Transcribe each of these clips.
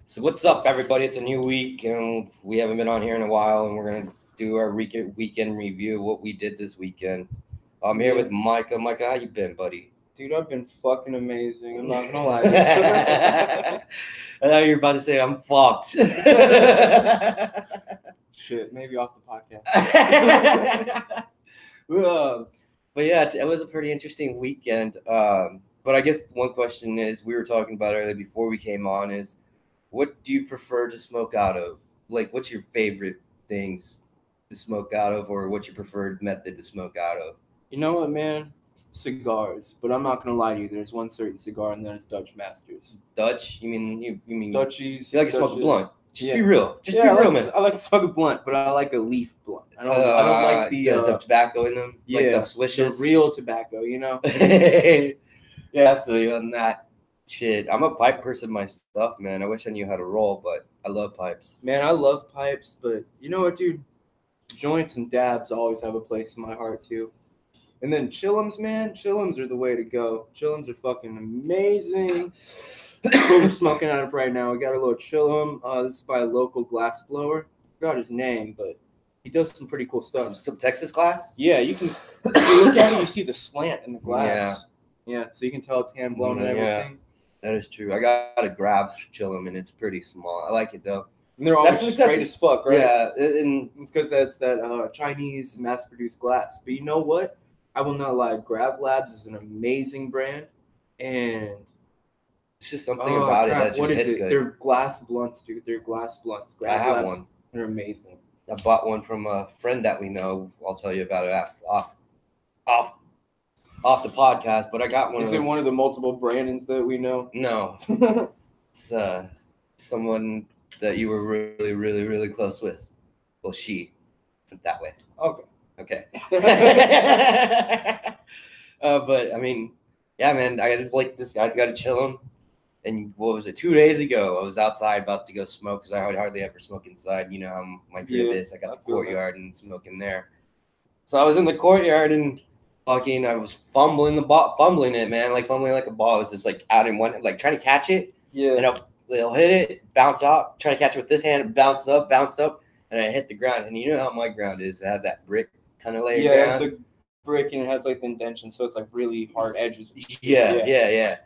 So what's up, everybody? It's a new week, and we haven't been on here in a while, and we're gonna do our weekend review of what we did this weekend. I'm here with Micah. Micah, how you been, buddy? Dude, I've been fucking amazing. I'm not gonna lie. I thought you were about to say I'm fucked. Shit, maybe off the podcast. But yeah, it was a pretty interesting weekend. But I guess one question is, we were talking about earlier before we came on, is what do you prefer to smoke out of? Like, what's your favorite things to smoke out of, or what's your preferred method to smoke out of? You know what, man? Cigars. But I'm not gonna lie to you. There's one certain cigar, and there's Dutch Masters. Dutch? You mean Dutchies? You like to smoke a blunt? Just be real. Just be real, man. I like to smoke a blunt, but I like a leaf blunt. I don't like the tobacco in them. Yeah, like the swishes. The real tobacco, you know. Yeah, I feel you on that. Shit, I'm a pipe person myself, man. I wish I knew how to roll, but I love pipes. Man, I love pipes, but you know what, dude? Joints and dabs always have a place in my heart, too. And then chillums, man. Chillums are the way to go. Chillums are fucking amazing. What we're smoking out of right now. We got a little chillum. This is by a local glass blower. I forgot his name, but he does some pretty cool stuff. Some Texas glass? Yeah, you can. If you look at it, you see the slant in the glass. Yeah, so you can tell it's hand blown and everything. That is true. I got a grab chillum, and it's pretty small. I like it though. And they're always straight as fuck, right? Yeah, and it's because that's that Chinese mass-produced glass. But you know what? I will not lie. Grab Labs is an amazing brand, and it's just something about it that just hits good. They're glass blunts, dude. They're glass blunts. I have one. They're amazing. I bought one from a friend that we know. I'll tell you about it off the podcast, but I got one. Is it one of the multiple Brandons that we know? No. It's someone that you were really, really, really close with. Well, she. Put it that way. Okay. But I mean, yeah, man, I just like this guy. Got to chill him. And what was it? 2 days ago, I was outside about to go smoke because I hardly ever smoke inside. You know how my crib is. I got the courtyard and smoking there. So I was in the courtyard and fucking, I was fumbling it, man, like fumbling like a ball. It was just like out in one, like trying to catch it. Yeah. And it'll hit it, bounce off, trying to catch it with this hand, bounce up, and I hit the ground. And you know how my ground is. It has that brick kind of laid down. Yeah, it has the brick and it has like the indentation, so it's like really hard edges. Yeah.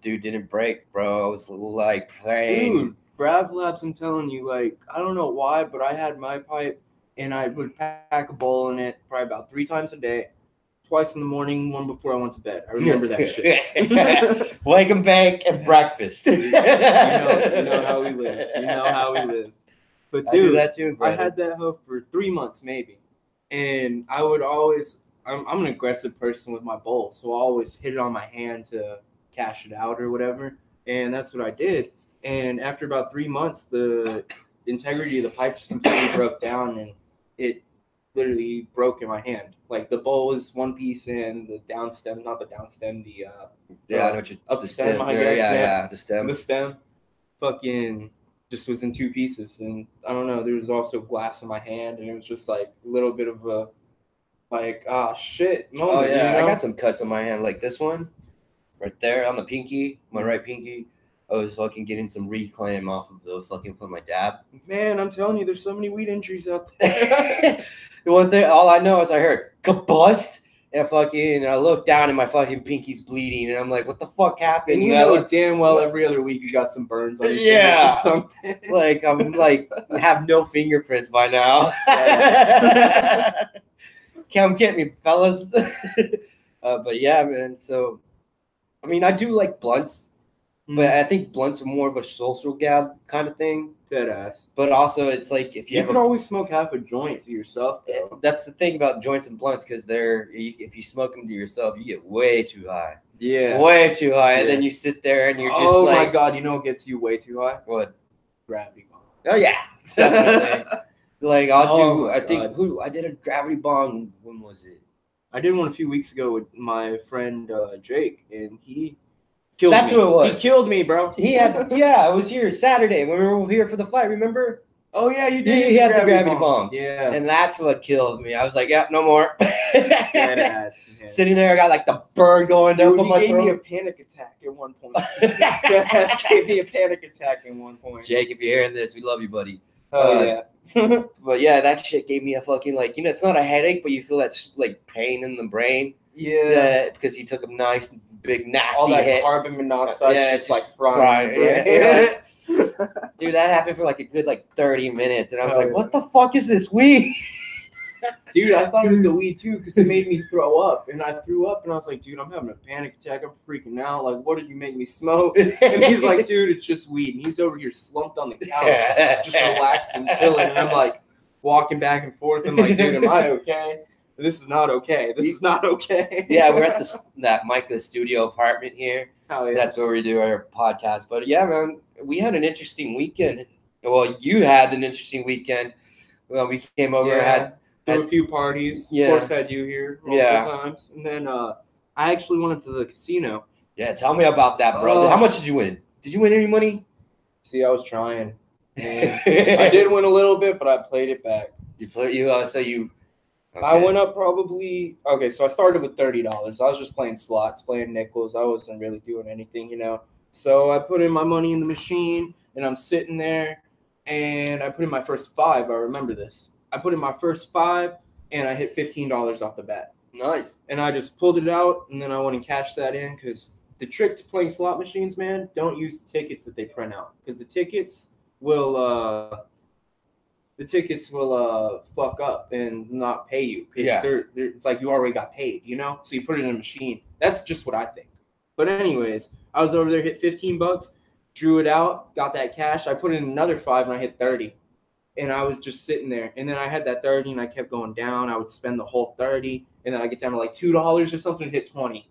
Dude, didn't break, bro. I was like praying. Dude, Grav Labs, I'm telling you, like, I don't know why, but I had my pipe and I would pack a bowl in it probably about 3 times a day. Twice in the morning, one before I went to bed. I remember that shit. Wake and bake and breakfast. You know how we live. But dude, that too, I had that hoe for 3 months maybe. And I would always, I'm an aggressive person with my bowl, so I always hit it on my hand to cash it out or whatever. And that's what I did. And after about 3 months, the integrity of the pipe just completely broke down, and it literally broke in my hand. Like the bowl is one piece, and the downstem, not the downstem, the up stem, I guess. Yeah, the stem. The stem, fucking, just was in 2 pieces, and I don't know. There was also glass in my hand, and it was just like a little bit of a, like, shit moment. Oh yeah, you know? I got some cuts on my hand, like this one, right there on the pinky, my right pinky. I was fucking getting some reclaim off of the fucking from my dab. Man, I'm telling you, there's so many weed injuries out there. The one thing, all I know is I heard kabust, and I looked down and my fucking pinky's bleeding, and I'm like, what the fuck happened? And you know damn well every other week you got some burns on your fingers or something. Like, I'm like, have no fingerprints by now. Come get me, fellas. But yeah, man. So, I mean, I do like blunts. But I think blunts are more of a social gab kind of thing. Dead ass. But also, it's like if you could always smoke half a joint to yourself. Though. That's the thing about joints and blunts, because if you smoke them to yourself, you get way too high. Yeah. Way too high, and then you sit there and you're just like, oh my god, you know what gets you way too high? What? Gravity bomb. Oh yeah, definitely. Like I did a gravity bomb. When was it? I did one a few weeks ago with my friend Jake, and he. That's who it was. He killed me, bro. He had, it was here Saturday when we were here for the fight. Remember? Oh yeah, you did. He had the gravity bomb. Yeah. And that's what killed me. I was like, yeah, no more. Dead ass. Yeah. Sitting there, I got like the burn going down Dude, my he gave me a throat. panic attack at one point. Dead ass gave me a panic attack at one point. Jake, if you're hearing this, we love you, buddy. Oh yeah. But yeah, that shit gave me a fucking like, you know, it's not a headache, but you feel that like pain in the brain. Yeah. Because he took a nice big nasty All that hit. carbon monoxide. Yeah, it's it's like just frying. Yeah. Dude, that happened for like a good like 30 minutes, and I was like, "What the fuck is this weed?" Dude, I thought it was the weed too because it made me throw up, and I threw up, and I was like, "Dude, I'm having a panic attack. I'm freaking out. Like, what did you make me smoke?" And he's like, "Dude, it's just weed." And he's over here slumped on the couch, just relaxing, chilling, and I'm like walking back and forth. I'm like, "Dude, am I okay? This is not okay. This is not okay." Yeah, we're at that Micah studio apartment here. Hell yeah. That's where we do our podcast. But yeah, man, we had an interesting weekend. Well, you had an interesting weekend. Well, we came over, had a few parties. Yeah. Of course, had you here multiple times. And then I actually went to the casino. Yeah, tell me about that, bro. How much did you win? Did you win any money? See, I was trying. And I did win a little bit, but I played it back. Okay. I went up probably so I started with $30. I was just playing slots, playing nickels. I wasn't really doing anything, you know. So I put in my money in the machine, and I'm sitting there, and I put in my first $5. I remember this. I put in my first $5, and I hit $15 off the bat. Nice. And I just pulled it out, and then I went and cashed that in because the trick to playing slot machines, man, don't use the tickets that they print out because the tickets will fuck up and not pay you. Yeah. It's like you already got paid, you know? So you put it in a machine. That's just what I think. But anyways, I was over there, hit $15, drew it out, got that cash. I put in another $5 and I hit 30. And I was just sitting there. And then I had that 30 and I kept going down. I would spend the whole 30. And then I get down to like $2 or something and hit 20.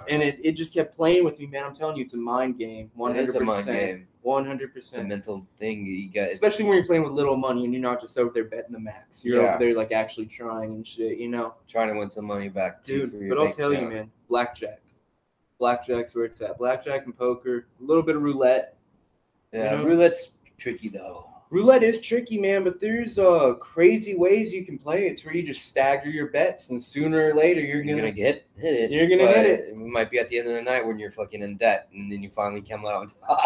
And it just kept playing with me, man. I'm telling you, it's a mind game. 100%. It is a mind game. 100%. It's a mental thing you get. Especially when you're playing with little money and you're not just over there betting the max. You're over there like actually trying and shit, you know? Trying to win some money back. Dude, but I'll tell you, man, blackjack. Blackjack's where it's at. Blackjack and poker. A little bit of roulette. Yeah, you know? Roulette's tricky, though. Roulette is tricky, man, but there's crazy ways you can play it to where you just stagger your bets, and sooner or later you're gonna hit it. You're gonna hit it. It might be at the end of the night when you're fucking in debt, and then you finally come out on top.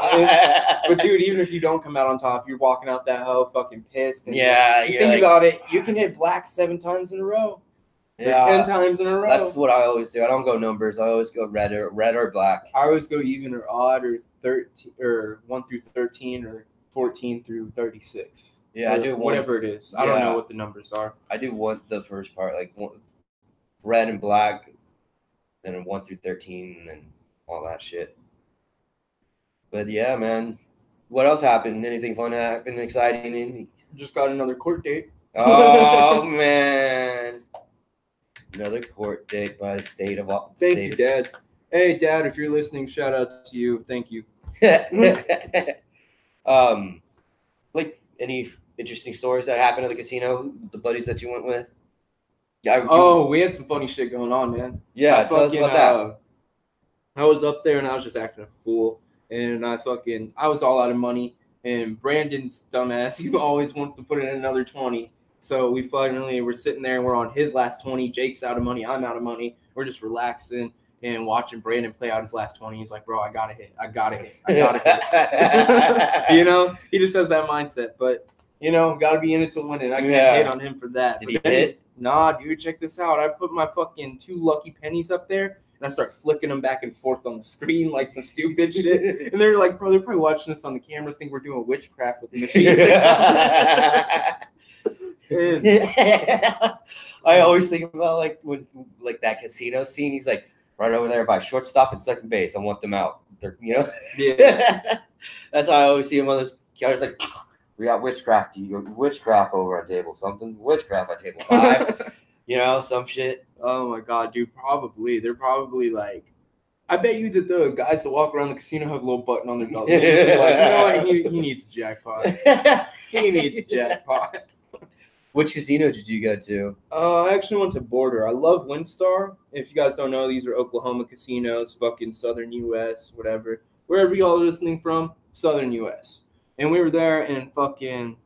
But dude, even if you don't come out on top, you're walking out that hoe fucking pissed. And yeah, you think about it, you can hit black 7 times in a row. Yeah, 10 times in a row. That's what I always do. I don't go numbers. I always go red or black. I always go even or odd or 13 or 1 through 13 or 14 through 36. Yeah, I do whatever it is. I don't know what the numbers are. I do the first part, like red and black, then 1 through 13, and then all that shit. But yeah, man. What else happened? Anything fun happened? Exciting? Just got another court date. Oh man, another court date by the state of. Thank you, Dad. Hey, Dad, if you're listening, shout out to you. Thank you. Like any interesting stories that happened at the casino? The buddies that you went with? Yeah. We had some funny shit going on, man. Yeah, tell us about that. I was up there and I was just acting a fool, and I was all out of money. And Brandon's dumbass, he always wants to put in another 20. So we're sitting there and we're on his last 20. Jake's out of money. I'm out of money. We're just relaxing and watching Brandon play out his last 20. He's like, bro, I gotta hit. You know, he just has that mindset. But, you know, gotta be in it to win it. I can't hate on him for that. Did he hit? Nah, dude, check this out. I put my fucking 2 lucky pennies up there, and I start flicking them back and forth on the screen like some stupid shit. And they're like, bro, they're probably watching this on the cameras, think we're doing witchcraft with the machines. I always think about like when that casino scene. He's like right over there by shortstop and second base. I want them out. They're, you know, that's how I always see him on those counters. Like, we got witchcraft. You go witchcraft over on table something. Witchcraft on table 5. You know, some shit. Oh my god, dude! Probably they're probably like. I bet you that the guys that walk around the casino have a little button on their belt. Like, you know what? He needs a jackpot. He needs a jackpot. Which casino did you go to? I actually went to Border. I love WinStar. If you guys don't know, these are Oklahoma casinos, fucking southern U.S., whatever. Wherever y'all are listening from, southern U.S. And we were there, and fucking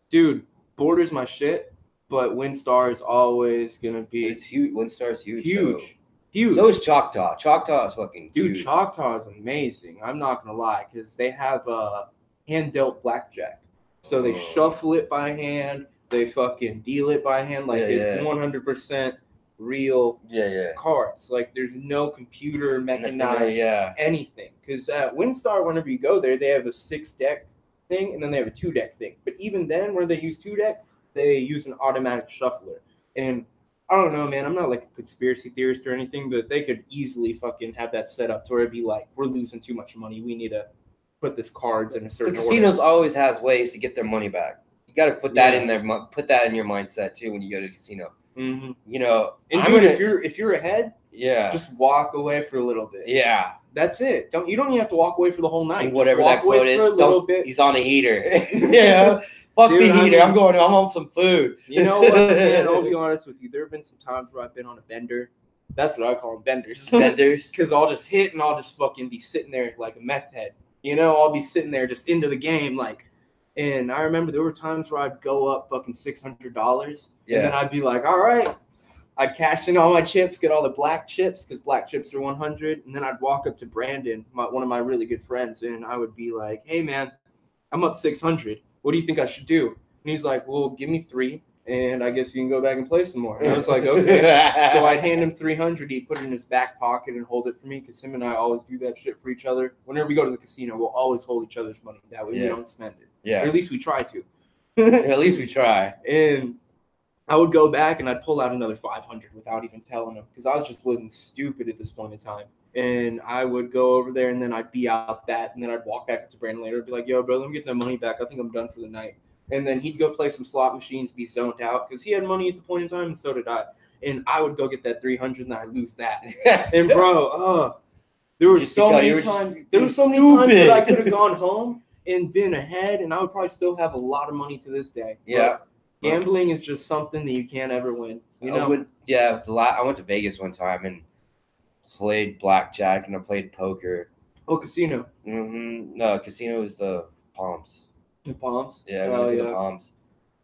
Dude, Border's my shit, but Windstar is always gonna be. It's huge. Windstar's huge. Huge. So is Choctaw. Choctaw is fucking Dude, huge. Choctaw is amazing. I'm not gonna lie, because they have hand dealt blackjack. So they shuffle it by hand. They fucking deal it by hand. Like it's 100% real cards. Like there's no computer mechanized anything. Because at Windstar, whenever you go there, they have a 6-deck thing and then they have a 2-deck thing. But even then, where they use 2-deck, they use an automatic shuffler. And I don't know, man. I'm not like a conspiracy theorist or anything, but they could easily fucking have that set up to where it'd be like, we're losing too much money. We need to put this cards in a certain order. The casinos always has ways to get their money back. You got to put that in there. Put that in your mindset too when you go to the casino. Mm-hmm. You know, and if you're ahead, just walk away for a little bit. Yeah, that's it. You don't even have to walk away for the whole night. Whatever that quote is, he's on a heater. Yeah. Fuck the heater. I'm on some food. You know what, man? I'll be honest with you. There have been some times where I've been on a bender. That's what I call them, benders. Benders. Because I'll just hit and I'll just fucking be sitting there like a meth head. You know, I'll be sitting there just into the game. Like, and I remember there were times where I'd go up fucking $600. Yeah. And then I'd be like, all right. I'd cash in all my chips, get all the black chips because black chips are 100. And then I'd walk up to Brandon, one of my really good friends, and I would be like, hey, man, I'm up 600. What do you think I should do? And he's like, well, give me 3, and I guess you can go back and play some more. And I was like, okay. So I'd hand him 300. He'd put it in his back pocket and hold it for me because him and I always do that shit for each other. Whenever we go to the casino, we'll always hold each other's money. That way we don't spend it. Yeah. Or at least we try to. At least we try. And I would go back and I'd pull out another 500 without even telling him because I was just living stupid at this point in time. And I would go over there and then I'd be out that and then I'd walk back up to Brandon later and be like, yo, bro, let me get that money back. I think I'm done for the night. And then he'd go play some slot machines, be zoned out because he had money at the point in time and so did I. And I would go get that 300 and I'd lose that. And bro, there were so many times that I could have gone home and been ahead and I would probably still have a lot of money to this day. Yeah. But gambling is just something that you can't ever win. You know? I went to Vegas one time and played blackjack and I played poker. Oh, casino. Mm-hmm. No, casino is the Palms. The Palms? Yeah, I went to the Palms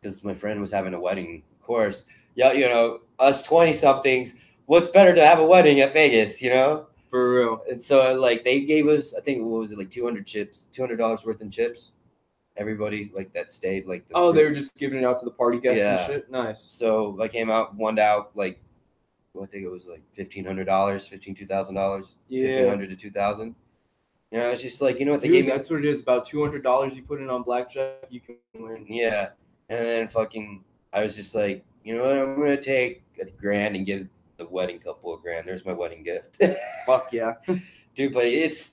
because my friend was having a wedding. Of course, yeah, you know, us 20-somethings, what's better to have a wedding at Vegas, you know? For real. And so, like, they gave us, I think, what was it, like $200 worth in chips. Everybody, like, that stayed, like. They were just giving it out to the party guests and shit? Nice. So, I came out, won out, like, I think it was like $2,000. Yeah. $1,500 to $2,000. You know, it's just like, you know what? Dude, that's what it is. About $200 you put in on blackjack, you can win. Yeah. And then I was just like, you know what? I'm going to take $1,000 and give the wedding couple $1,000. There's my wedding gift. Fuck yeah. Dude, but it's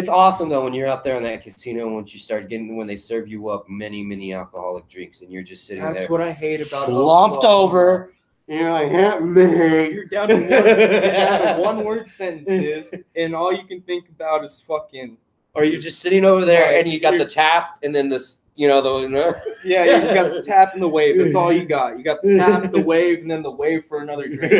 awesome, though, when you're out there in that casino, when they serve you up many alcoholic drinks and you're just sitting there. That's what I hate about slumped over. You're like, help me. You're down to one-word sentences, and all you can think about is fucking. Or you're just sitting over there, and you got the tap, and then this, you know, Yeah, you got the tap and the wave. That's all you got. You got the tap, the wave, and then the wave for another drink.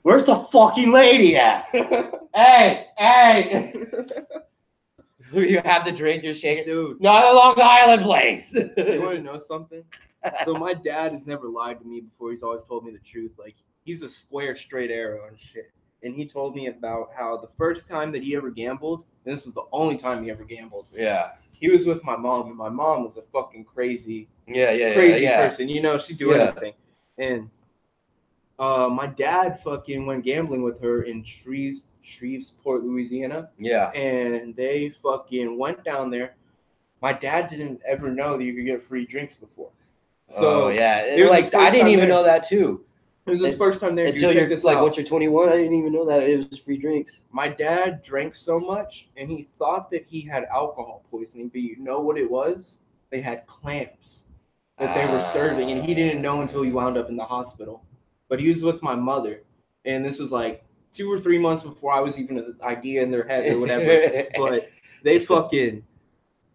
Where's the fucking lady at? Hey. You have the drink, you're shaking. Dude. Not a Long Island place. You want to know something? So my dad has never lied to me before. He's always told me the truth. Like, he's a square, straight arrow and shit. And he told me about how the first time that he ever gambled, and this was the only time he ever gambled. Yeah. He was with my mom, and my mom was a fucking crazy crazy person. You know, she'd do anything. And my dad fucking went gambling with her in Shreveport, Louisiana. Yeah. And they fucking went down there. My dad didn't ever know that you could get free drinks before. So it was like I didn't even know that too. It was his first time there. Until you're like, once you're 21, I didn't even know that it was free drinks. My dad drank so much, and he thought that he had alcohol poisoning. But you know what it was? They had clamps that they were serving, and he didn't know until he wound up in the hospital. But he was with my mother, and this was like 2 or 3 months before I was even an idea in their head or whatever. But they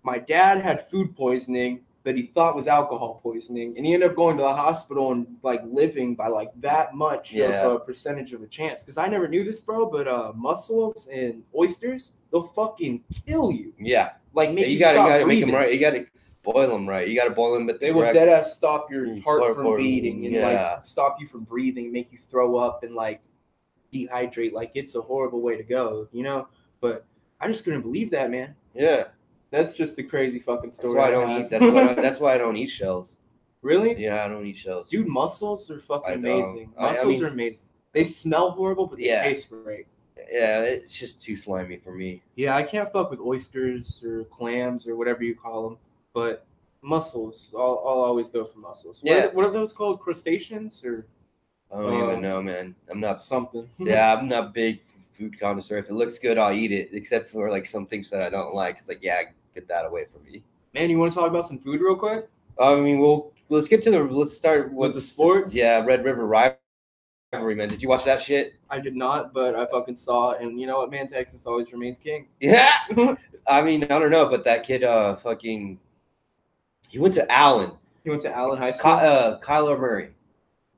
my dad had food poisoning. that he thought was alcohol poisoning, and he ended up going to the hospital and like living by like that much of a percentage of a chance. Because I never knew this, bro, but mussels and oysters, they'll fucking kill you. Yeah, like make you gotta breathing. make them right. You gotta boil them right. You gotta boil them, but they will dead ass stop your heart from beating and like stop you from breathing, make you throw up and like dehydrate. Like it's a horrible way to go, you know. But I just couldn't believe that, man. Yeah. That's just a crazy fucking story. That's why I don't eat shells. Really? Yeah, I don't eat shells. Dude, mussels are fucking amazing. Mussels are amazing. They smell horrible, but they taste great. Yeah, it's just too slimy for me. Yeah, I can't fuck with oysters or clams or whatever you call them. But mussels, I'll always go for mussels. What are those called? Crustaceans or? I don't even know, man. I'm not something. Yeah, I'm not big food connoisseur. If it looks good, I'll eat it. Except for like some things that I don't like. It's like, get that away from me. Man, you want to talk about some food real quick? I mean, let's start with the sports. Yeah, Red River rivalry, man. Did you watch that shit? I did not, but I fucking saw it. And you know what, man? Texas always remains king. Yeah. I mean, I don't know, but that kid, he went to Allen. He went to Allen High School. Kyler Murray.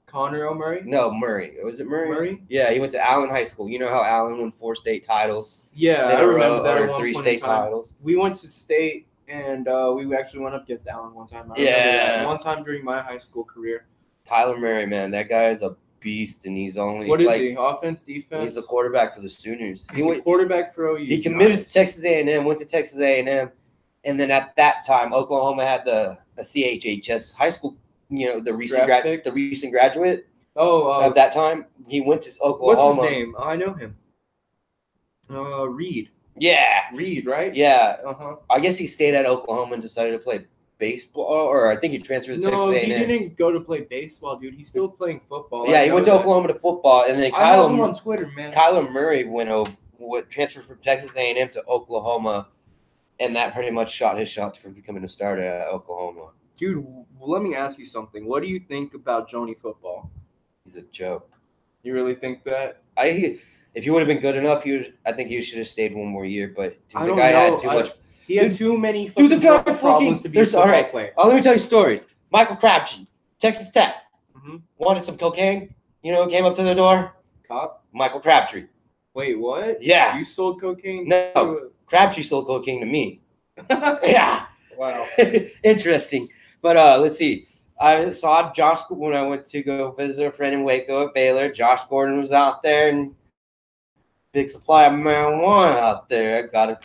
Conor Murray? No, Murray. Was it Murray? Murray? Yeah, he went to Allen High School. You know how Allen won 4 state titles? Yeah, I remember that. Or 3 state titles. We went to state, and we actually went up against Allen one time. One time during my high school career. Kyler Murray, man, that guy is a beast, and he's only what is he? Offense, defense? He's the quarterback for the Sooners. He went quarterback for OU. He committed to Texas A&M, went to Texas A&M, and then at that time, Oklahoma had the CHHS high school. You know, the recent graduate. At that time, he went to Oklahoma. What's his name? I know him. Reed. Yeah. Reed, right? Yeah. I guess he stayed at Oklahoma and decided to play baseball, or I think he transferred to Texas A&M. No, he didn't go to play baseball, dude. He's still playing football. Yeah, he went to Oklahoma to football, and then I have him on Twitter, man. Kyler Murray transferred from Texas A&M to Oklahoma, and that pretty much shot his shot for becoming a starter at Oklahoma. Dude, let me ask you something. What do you think about Joni Football? He's a joke. You really think that? If he would have been good enough, I think he should have stayed one more year. But the guy had too much. He had too many problems to be a football player. Let me tell you stories. Michael Crabtree, Texas Tech, wanted some cocaine. You know who came up to the door? Cop? Michael Crabtree. Wait, what? Yeah. You sold cocaine? No, Crabtree sold cocaine to me. Yeah. Wow. Interesting. But let's see. I saw Josh when I went to go visit a friend in Waco at Baylor. Josh Gordon was out there, and big supply of marijuana out there. I got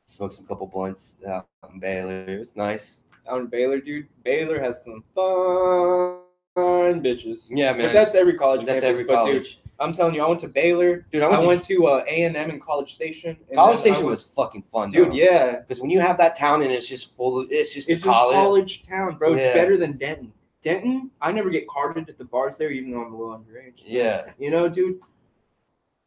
smoked some couple blunts out in Baylor. It was nice. Out in Baylor, dude. Baylor has some fun bitches. Yeah, man. But that's every college. That's every college. Dude, I'm telling you, I went to Baylor. Dude, I went to A&M and College Station. College Station was fucking fun, dude. Yeah, because when you have that town and it's just full of, it's a college town, bro. It's better than Denton. Denton, I never get carded at the bars there, even though I'm a little underage. Yeah, you know, dude.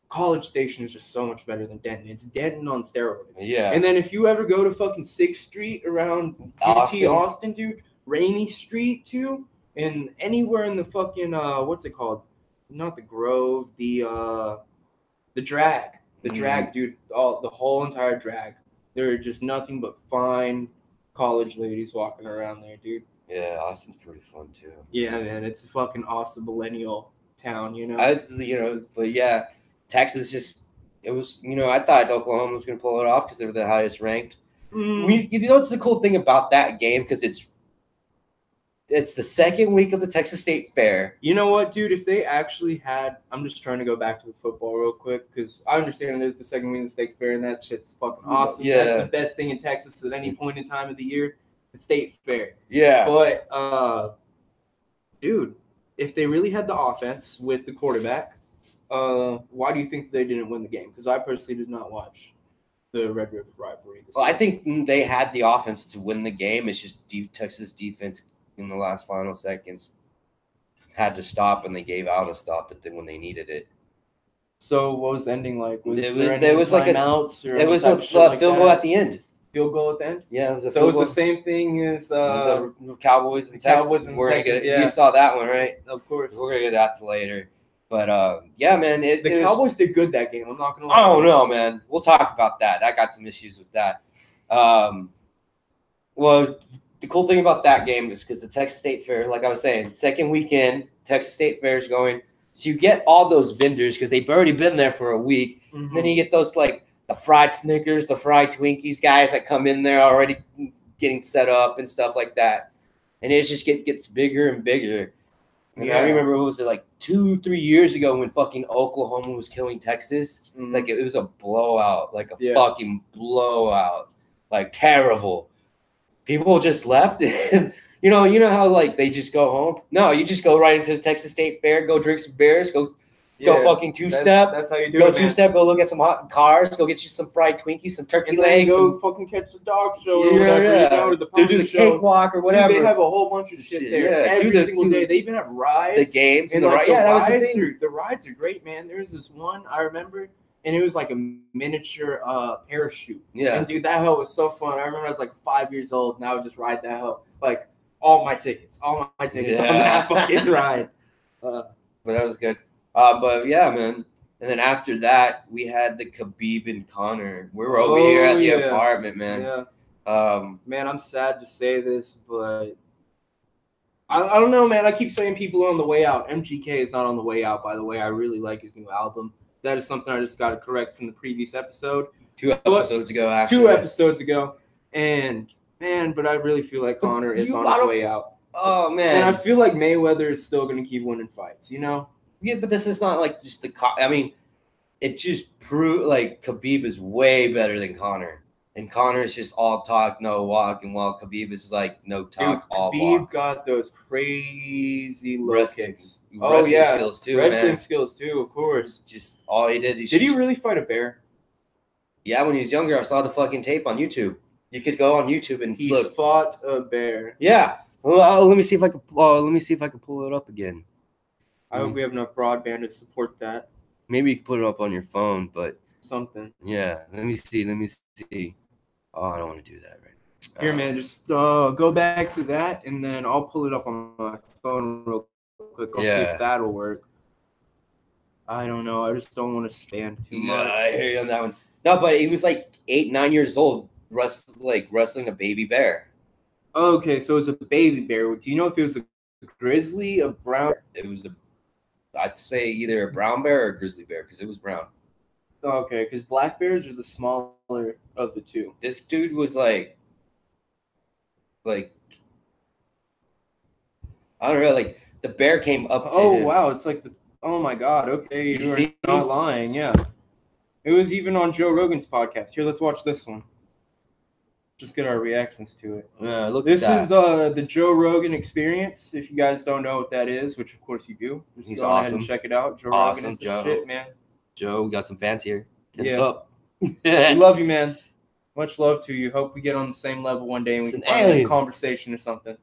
College Station is just so much better than Denton. It's Denton on steroids. Yeah. And then if you ever go to fucking 6th Street around Austin, dude, Rainy Street too, and anywhere in the fucking what's it called? Not the Grove, the Drag. The Drag, dude, the whole entire Drag. There are just nothing but fine college ladies walking around there, dude. Yeah, Austin's pretty fun too. Yeah, man, it's a fucking awesome millennial town, you know. But yeah, Texas it was, I thought Oklahoma was going to pull it off because they were the highest ranked. What's the cool thing about that game? Because it's the second week of the Texas State Fair. You know what, dude? If they actually had, I'm just trying to go back to the football real quick because I understand it is the second week of the State Fair and that shit's fucking awesome. Yeah. That's the best thing in Texas at any point in time of the year, the State Fair. Yeah. But, dude, if they really had the offense with the quarterback, why do you think they didn't win the game? Because I personally did not watch the Red River rivalry. Well, I think they had the offense to win the game. It's just Texas defense in the last final seconds had to stop, and they gave out a stop when they needed it. So what was the ending like? There was like timeouts? It was a field goal at the end. Field goal at the end? Yeah. It was the same thing as the Cowboys and Texans. Yeah. You saw that one, right? Of course. We're going to get that to later. But, yeah, man. The Cowboys did good that game. I'm not going to lie. Oh, no, man. We'll talk about that. I got some issues with that. Well, the cool thing about that game is because the Texas State Fair, like I was saying, second weekend, Texas State Fair is going. So you get all those vendors because they've already been there for a week. Mm-hmm. And then you get those like the fried Snickers, the fried Twinkies guys that come in there already getting set up and stuff like that. And it just gets bigger and bigger. And I remember, what was it, like 2-3 years ago when fucking Oklahoma was killing Texas? Mm-hmm. Like it was a blowout, like a fucking blowout, like terrible. People just left. And, you know how like they just go home? No, you just go right into the Texas State Fair, go drink some beers, go fucking two-step. That's how you do it. Go it, two-step, go look at some hot cars, go get you some fried Twinkies, some turkey legs. Go fucking catch the dog show or whatever. You know, or the do the cakewalk or whatever. Dude, they have a whole bunch of shit there every single day. They even have rides. The games and the rides. Yeah, that was the thing. The rides are great, man. There was this one I remember, and it was like a miniature parachute. Yeah. And dude, that hell was so fun. I remember I was like 5 years old, and I would just ride that hell. Like all my tickets on that fucking ride. But that was good. But yeah, man. And then after that, we had the Khabib and Conor. We were over here at the apartment, man. Yeah. Man, I'm sad to say this, but I don't know, man. I keep saying people are on the way out. MGK is not on the way out, by the way. I really like his new album. That is something I just got to correct from the previous episode. 2 episodes ago, actually. 2 episodes ago. And, man, but I really feel like Conor is on his way out. Oh, man. And I feel like Mayweather is still going to keep winning fights, you know? Yeah, but this is not like just I mean, it just proved like Khabib is way better than Conor. And Conor is just all talk, no walk. And while Khabib is like no talk, all walk. Khabib got those crazy low kicks. Wrestling skills too, Wrestling skills too, of course. Just all he did. Did he really fight a bear? Yeah, when he was younger, I saw the fucking tape on YouTube. You could go on YouTube and he look. Fought a bear. Yeah. Well, let me see if I can. Let me see if I can pull it up again. I hope we have enough broadband to support that. Maybe you can put it up on your phone, but something. Yeah. Let me see. Oh, I don't want to do that right now. Here, man, just go back to that, and then I'll pull it up on my phone real quick. I'll see if that'll work. I don't know. I just don't want to stand too much. Yeah, I hear you on that one. No, but he was like 8-9 years old, wrestling a baby bear. Okay, so it was a baby bear. Do you know if it was a grizzly, a brown? It was I'd say either a brown bear or a grizzly bear because it was brown. Okay, because black bears are the smaller of the two. This dude was like I don't know, like the bear came up to him. Wow, it's like oh my god, okay, you're not lying, yeah. It was even on Joe Rogan's podcast. Here, let's watch this one. Just get our reactions to it. Yeah, look this at that. Is the Joe Rogan Experience. If you guys don't know what that is, which of course you do, just go ahead and check it out. Joe Rogan is the shit, man. Joe, we got some fans here. Hit us up. We love you, man. Much love to you. Hope we get on the same level one day and we can have a conversation or something.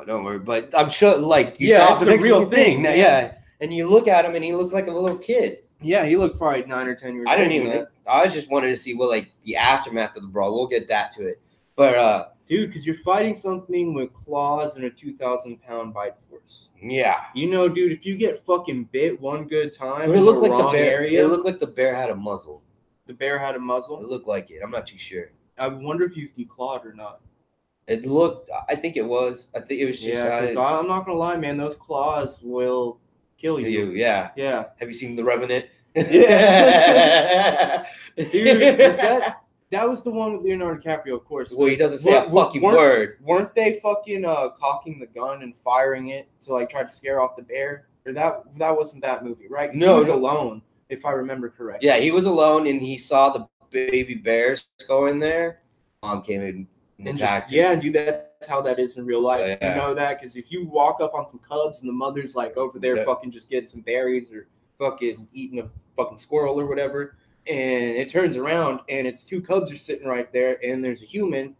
Don't worry, but I'm sure, like, it's a real thing. Yeah, and you look at him and he looks like a little kid. Yeah, he looked probably 9 or 10 years old. I didn't even. I was just wanted to see the aftermath of the brawl. We'll get that to it, but dude, because you're fighting something with claws and a 2,000-pound bite force. Yeah, you know, dude, if you get fucking bit one good time, it looked like the bear. It looked like the bear had a muzzle. The bear had a muzzle. It looked like it. I'm not too sure. I wonder if he was declawed or not. It looked. I think it was. I think it was just. Yeah, because I'm not gonna lie, man. Those claws will kill you. Yeah. Yeah. Have you seen The Revenant? Yeah. Dude, that was the one with Leonardo DiCaprio, of course. Well, he doesn't say a fucking word. Weren't they fucking cocking the gun and firing it to try to scare off the bear? Or that wasn't that movie, right? No, he was alone, if I remember correctly. Yeah, he was alone and he saw the baby bears go in there. Mom came in and attacked him. Yeah, dude, that's how that is in real life. Yeah. You know that? Because if you walk up on some cubs and the mother's over there fucking just getting some berries or fucking eating a fucking squirrel or whatever, and it turns around and it's 2 cubs are sitting right there and there's a human,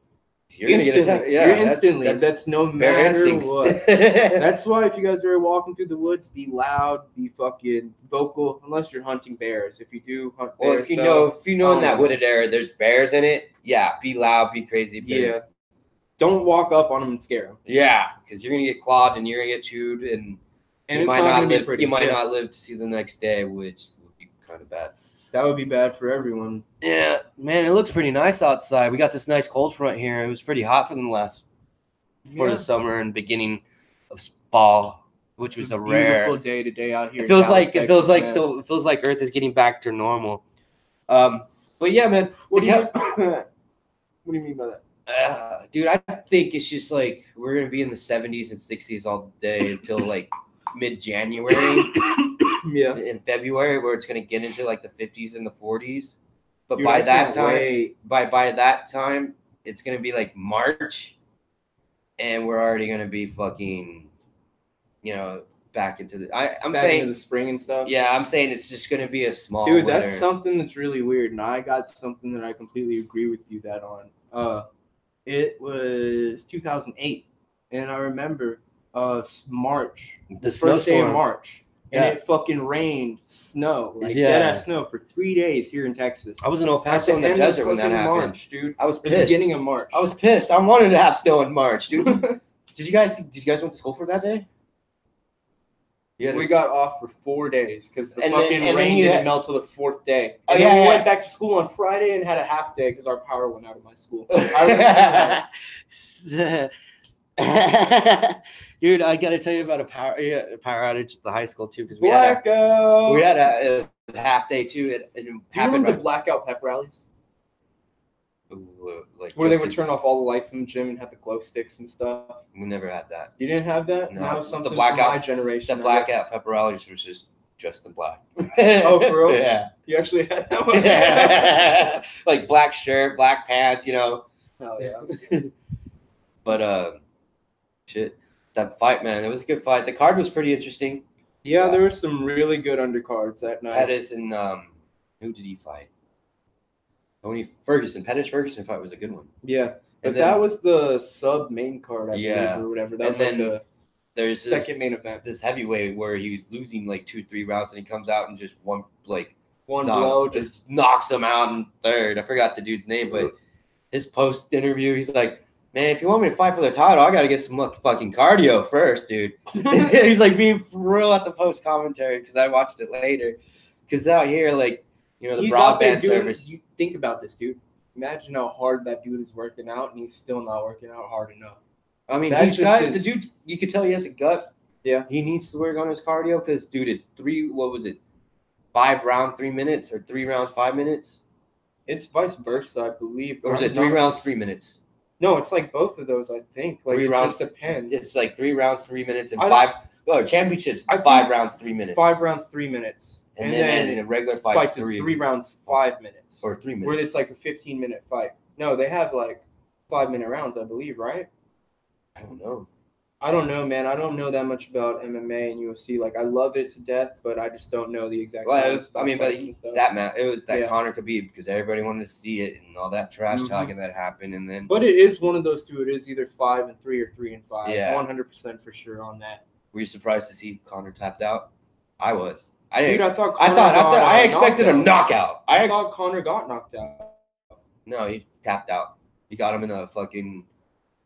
you're gonna get attacked. Yeah, you're instantly. That's no matter what. That's why if you guys are walking through the woods, be loud, be fucking vocal, unless you're hunting bears. If you do hunt bears, or if you know in that wooded area there's bears in it, yeah, be loud, be crazy. Yeah. Don't walk up on them and scare them. Yeah, because you're gonna get clawed and you're gonna get chewed and you might not live. You might not live to see the next day, which would be kind of bad. That would be bad for everyone. Yeah, man, it looks pretty nice outside. We got this nice cold front here. It was pretty hot for the summer and beginning of fall, which was a rare beautiful day today out here. It feels like Earth is getting back to normal. But yeah, man. What do you mean by that? Dude, I think it's just like we're gonna be in the 70s and 60s all day until like mid-January. Yeah. In February, where it's gonna get into like the 50s and the 40s. But Dude, by that time, it's gonna be like March, and we're already gonna be fucking, back into the. I'm saying into the spring and stuff. Yeah, I'm saying it's just gonna be a small. Dude, winter. that's something that's really weird, and I got something that I completely agree with you that on. It was 2008, and I remember March, the first day of March. And it fucking rained snow, dead ass snow for 3 days here in Texas. I was in El Paso in the desert when that happened. March, dude. I was pissed. The beginning of March. I was pissed. I wanted to have snow in March, dude. Did you guys went to school for that day? Yeah, we got off for 4 days because the fucking rain didn't melt till the 4th day. And then we went back to school on Friday and had a half day because our power went out of my school. Dude, I gotta tell you about a power outage at the high school too, because we had a half day too. Do you remember the blackout pep rallies? Where they would turn off all the lights in the gym and have the glow sticks and stuff. We never had that. You didn't have that? No. That was something from my generation. The blackout pep rallies was just dressed in black. Oh, for real? Yeah. You actually had that one? Yeah. Like black shirt, black pants, Oh, yeah. But, shit. That fight, man, it was a good fight. The card was pretty interesting. Yeah, there were some really good undercards that night. Pettis and who did he fight? Tony Ferguson. Pettis-Ferguson fight was a good one. Yeah, but that was the sub main card, I believe, or whatever. That was like there's second main event. This heavyweight where he was losing like 2-3 rounds, and he comes out and just one blow just knocks him out in third. I forgot the dude's name, but his post interview, he's like, "Man, if you want me to fight for the title, I got to get some fucking cardio first, dude." He's like being real at the post commentary because I watched it later. Because out here, like, the broadband service. You think about this, dude. Imagine how hard that dude is working out, and he's still not working out hard enough. I mean, the dude, you could tell he has a gut. Yeah. He needs to work on his cardio because, dude, it's 5 rounds, 3 minutes, or 3 rounds, 5 minutes? It's vice versa, I believe. Or is it 3 rounds, 3 minutes? No, it's like both of those, I think. Like, 3 rounds. Just depends. It's like 3 rounds, 3 minutes, and 5. Oh, championships, 5 rounds, 3 minutes. 5 rounds, 3 minutes. And then in a regular fight, it's 3 rounds, 5 minutes. Or 3 minutes. Where it's like a 15-minute fight. No, they have like 5-minute rounds, I believe, right? I don't know. I don't know, man. I don't know that much about MMA and UFC. Like, I love it to death, but I just don't know the exact. Well, it was that Conor Khabib because everybody wanted to see it and all that trash talking that happened, and then. But it is one of those two. It is either 5-3 or 3-5. Yeah, 100% for sure on that. Were you surprised to see Conor tapped out? I was. I expected a knockout. I thought Conor got knocked out. No, he tapped out. He got him in a fucking.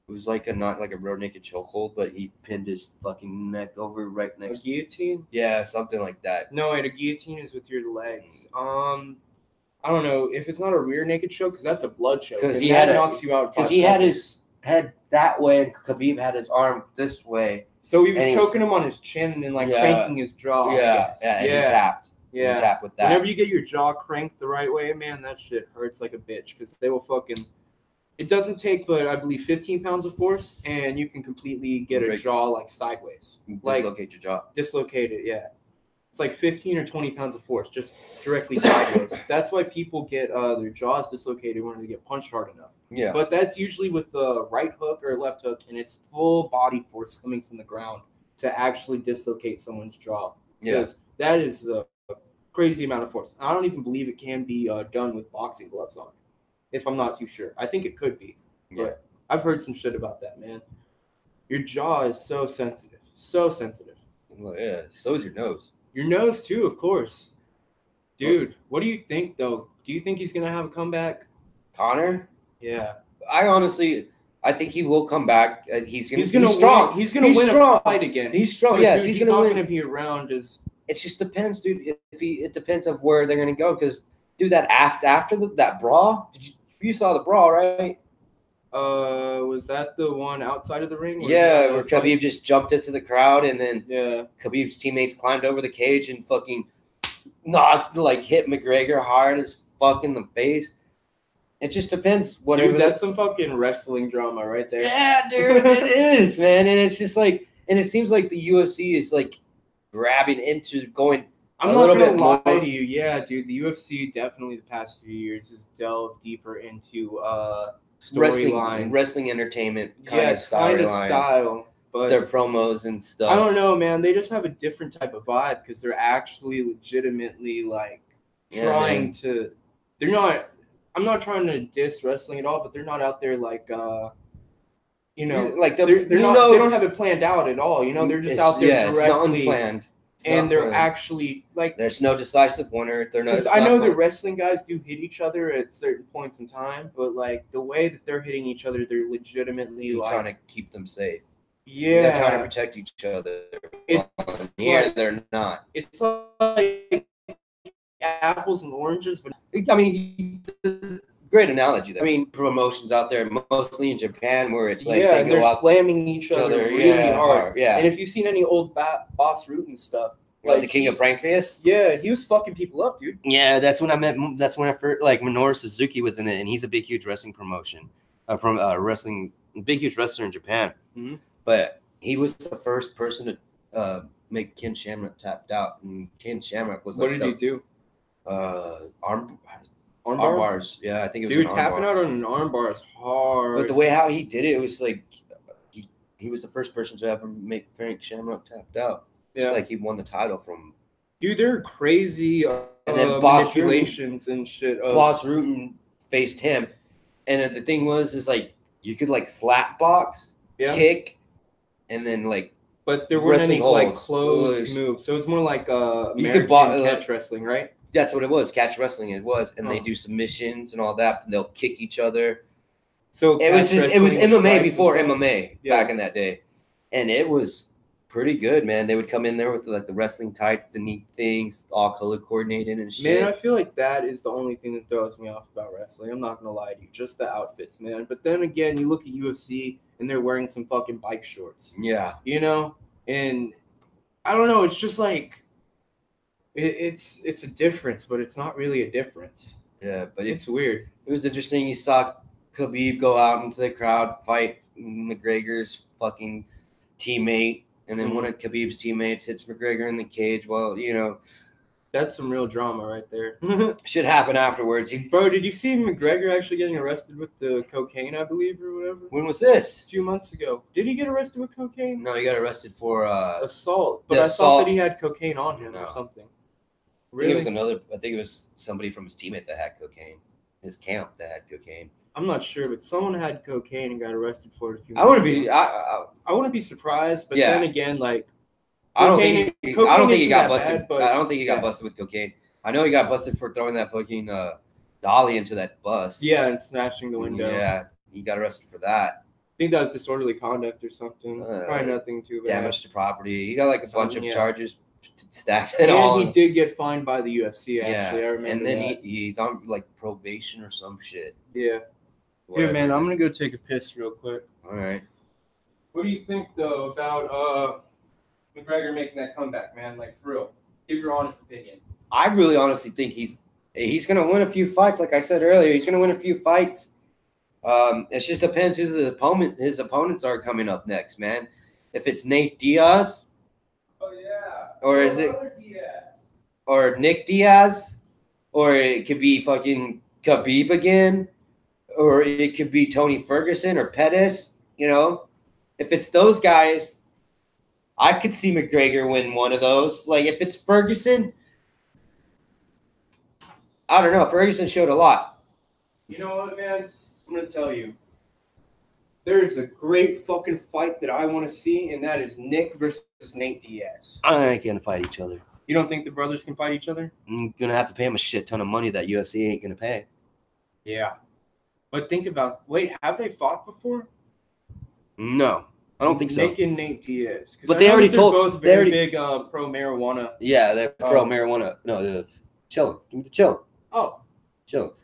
It was like not like a rear naked chokehold, but he pinned his fucking neck over right next. A guillotine? Yeah, something like that. No, wait, a guillotine is with your legs. I don't know if it's not a rear naked choke because that's a blood choke. Because he knocks you out. Because he had his head that way and Khabib had his arm this way. So he was choking him on his chin and then cranking his jaw. Yeah, and he tapped. Yeah, he tapped with that. Whenever you get your jaw cranked the right way, man, that shit hurts like a bitch because they will fucking. It doesn't take, but I believe 15 pounds of force, and you can completely get a jaw sideways. Dislocate your jaw. Dislocate it, yeah. It's like 15 or 20 pounds of force, just directly sideways. That's why people get their jaws dislocated when they get punched hard enough. Yeah. But that's usually with the right hook or left hook, and it's full body force coming from the ground to actually dislocate someone's jaw. Yeah. Because that is a crazy amount of force. I don't even believe it can be done with boxing gloves on. If I'm not too sure. I think it could be. But I've heard some shit about that, man. Your jaw is so sensitive. So sensitive. Well, yeah, so is your nose. Your nose, too, of course. Dude, what do you think, though? Do you think he's going to have a comeback? Conor? Yeah. I think he will come back. He's going to be strong. He's going to win a fight again. He's strong. Yeah, he's not going to be around as... It just depends, dude. It depends on where they're going to go because Dude, that after that brawl, you saw the brawl, right? Was that the one outside of the ring? Yeah, where Khabib just jumped into the crowd, and then yeah, Khabib's teammates climbed over the cage and fucking hit McGregor hard as fuck in the face. It just depends. Whatever. Dude, that's some fucking wrestling drama right there. Yeah, dude, it is, man, and it's just like, and it seems like the UFC is like grabbing into going. I'm not gonna lie to you. Yeah, dude, the UFC definitely the past few years has delved deeper into wrestling entertainment kind of style, but their promos and stuff. I don't know, man. They just have a different type of vibe because they're actually legitimately like trying to. They're not. I'm not trying to diss wrestling at all, but they're not out there like. You know, like they're not. They don't have it planned out at all. You know, they're just out there directly. It's not unplanned. And they're actually like there's no decisive winner. They're not. Because I know the wrestling guys do hit each other at certain points in time, but like the way that they're hitting each other, they're legitimately trying to keep them safe. Yeah, they're trying to protect each other. They're not. It's like apples and oranges, but I mean, great analogy there. I mean, promotions out there, mostly in Japan, where it's like they go out slamming each other really hard. Yeah, and if you've seen any old Boss Root and stuff, like the King of Pancreas, yeah, he was fucking people up, dude. Yeah, that's when I met. That's when I first Minoru Suzuki was in it, and he's a big, huge wrestling promotion, big, huge wrestler in Japan. Mm-hmm. But he was the first person to make Ken Shamrock tapped out, and Ken Shamrock was. What did he do? Arm Armbar? Bars, yeah, I think it was. Dude, tapping out on an armbar is hard. But the way how he did it, it was like he was the first person to ever make Frank Shamrock tapped out. Yeah, like he won the title from. Dude, they're crazy and then manipulations and shit. Boss Rutan faced him, and the thing is like you could like slap box, kick, and then like. But there weren't any like closed moves, so it's more like American catch wrestling, right? That's what it was. Catch wrestling it was, and they do submissions and all that. And they'll kick each other. So it was MMA before MMA back in that day, and it was pretty good, man. They would come in there with like the wrestling tights, the neat things, all color coordinated and shit. Man, I feel like that is the only thing that throws me off about wrestling. I'm not gonna lie to you, just the outfits, man. But then again, you look at UFC and they're wearing some fucking bike shorts. Yeah, you know, and I don't know. It's just like. It's a difference, but it's not really a difference. Yeah, but it's weird. It was interesting. You saw Khabib go out into the crowd, fight McGregor's fucking teammate, and then one of Khabib's teammates hits McGregor in the cage. Well, you know, that's some real drama right there. Should happen afterwards. Bro, did you see McGregor actually getting arrested with the cocaine, I believe, or whatever? When was this? A few months ago. Did he get arrested with cocaine? No, he got arrested for assault. But I thought that he had cocaine on him or something. Really? I think it was somebody from his teammate that had cocaine. His camp that had cocaine. I'm not sure, but someone had cocaine and got arrested for it a few months ago. I wouldn't be surprised, but then again, like I don't think he got busted. I don't think he got busted with cocaine. I know he got busted for throwing that fucking dolly into that bus. Yeah, and smashing the window. Yeah, he got arrested for that. I think that was disorderly conduct or something. Probably nothing too bad. Damage to property. He got like a bunch of charges. Stacked and all. He did get fined by the UFC. Actually, I remember. And then he's on like probation or some shit. Yeah. Here, man, I'm gonna go take a piss real quick. All right. What do you think though about McGregor making that comeback, man? Like for real, give your honest opinion. I really honestly think he's gonna win a few fights. Like I said earlier, he's gonna win a few fights. It just depends who his opponents are coming up next, man. If it's Nate Diaz. Oh yeah. Or is it or Nick Diaz, or it could be fucking Khabib again, or it could be Tony Ferguson or Pettis. You know, if it's those guys, I could see McGregor win one of those. Like if it's Ferguson, I don't know. Ferguson showed a lot. You know what, man? I'm gonna tell you. There's a great fucking fight that I want to see, and that is Nick versus Nate Diaz. I ain't gonna fight each other. You don't think the brothers can fight each other? I'm gonna have to pay him a shit ton of money that UFC ain't gonna pay. Yeah, but think about have they fought before? No, I don't think so. Nick and Nate Diaz, but they already told both very big pro marijuana. Yeah, they're pro marijuana. No, the chillin'. Give me the chill. Oh, chill.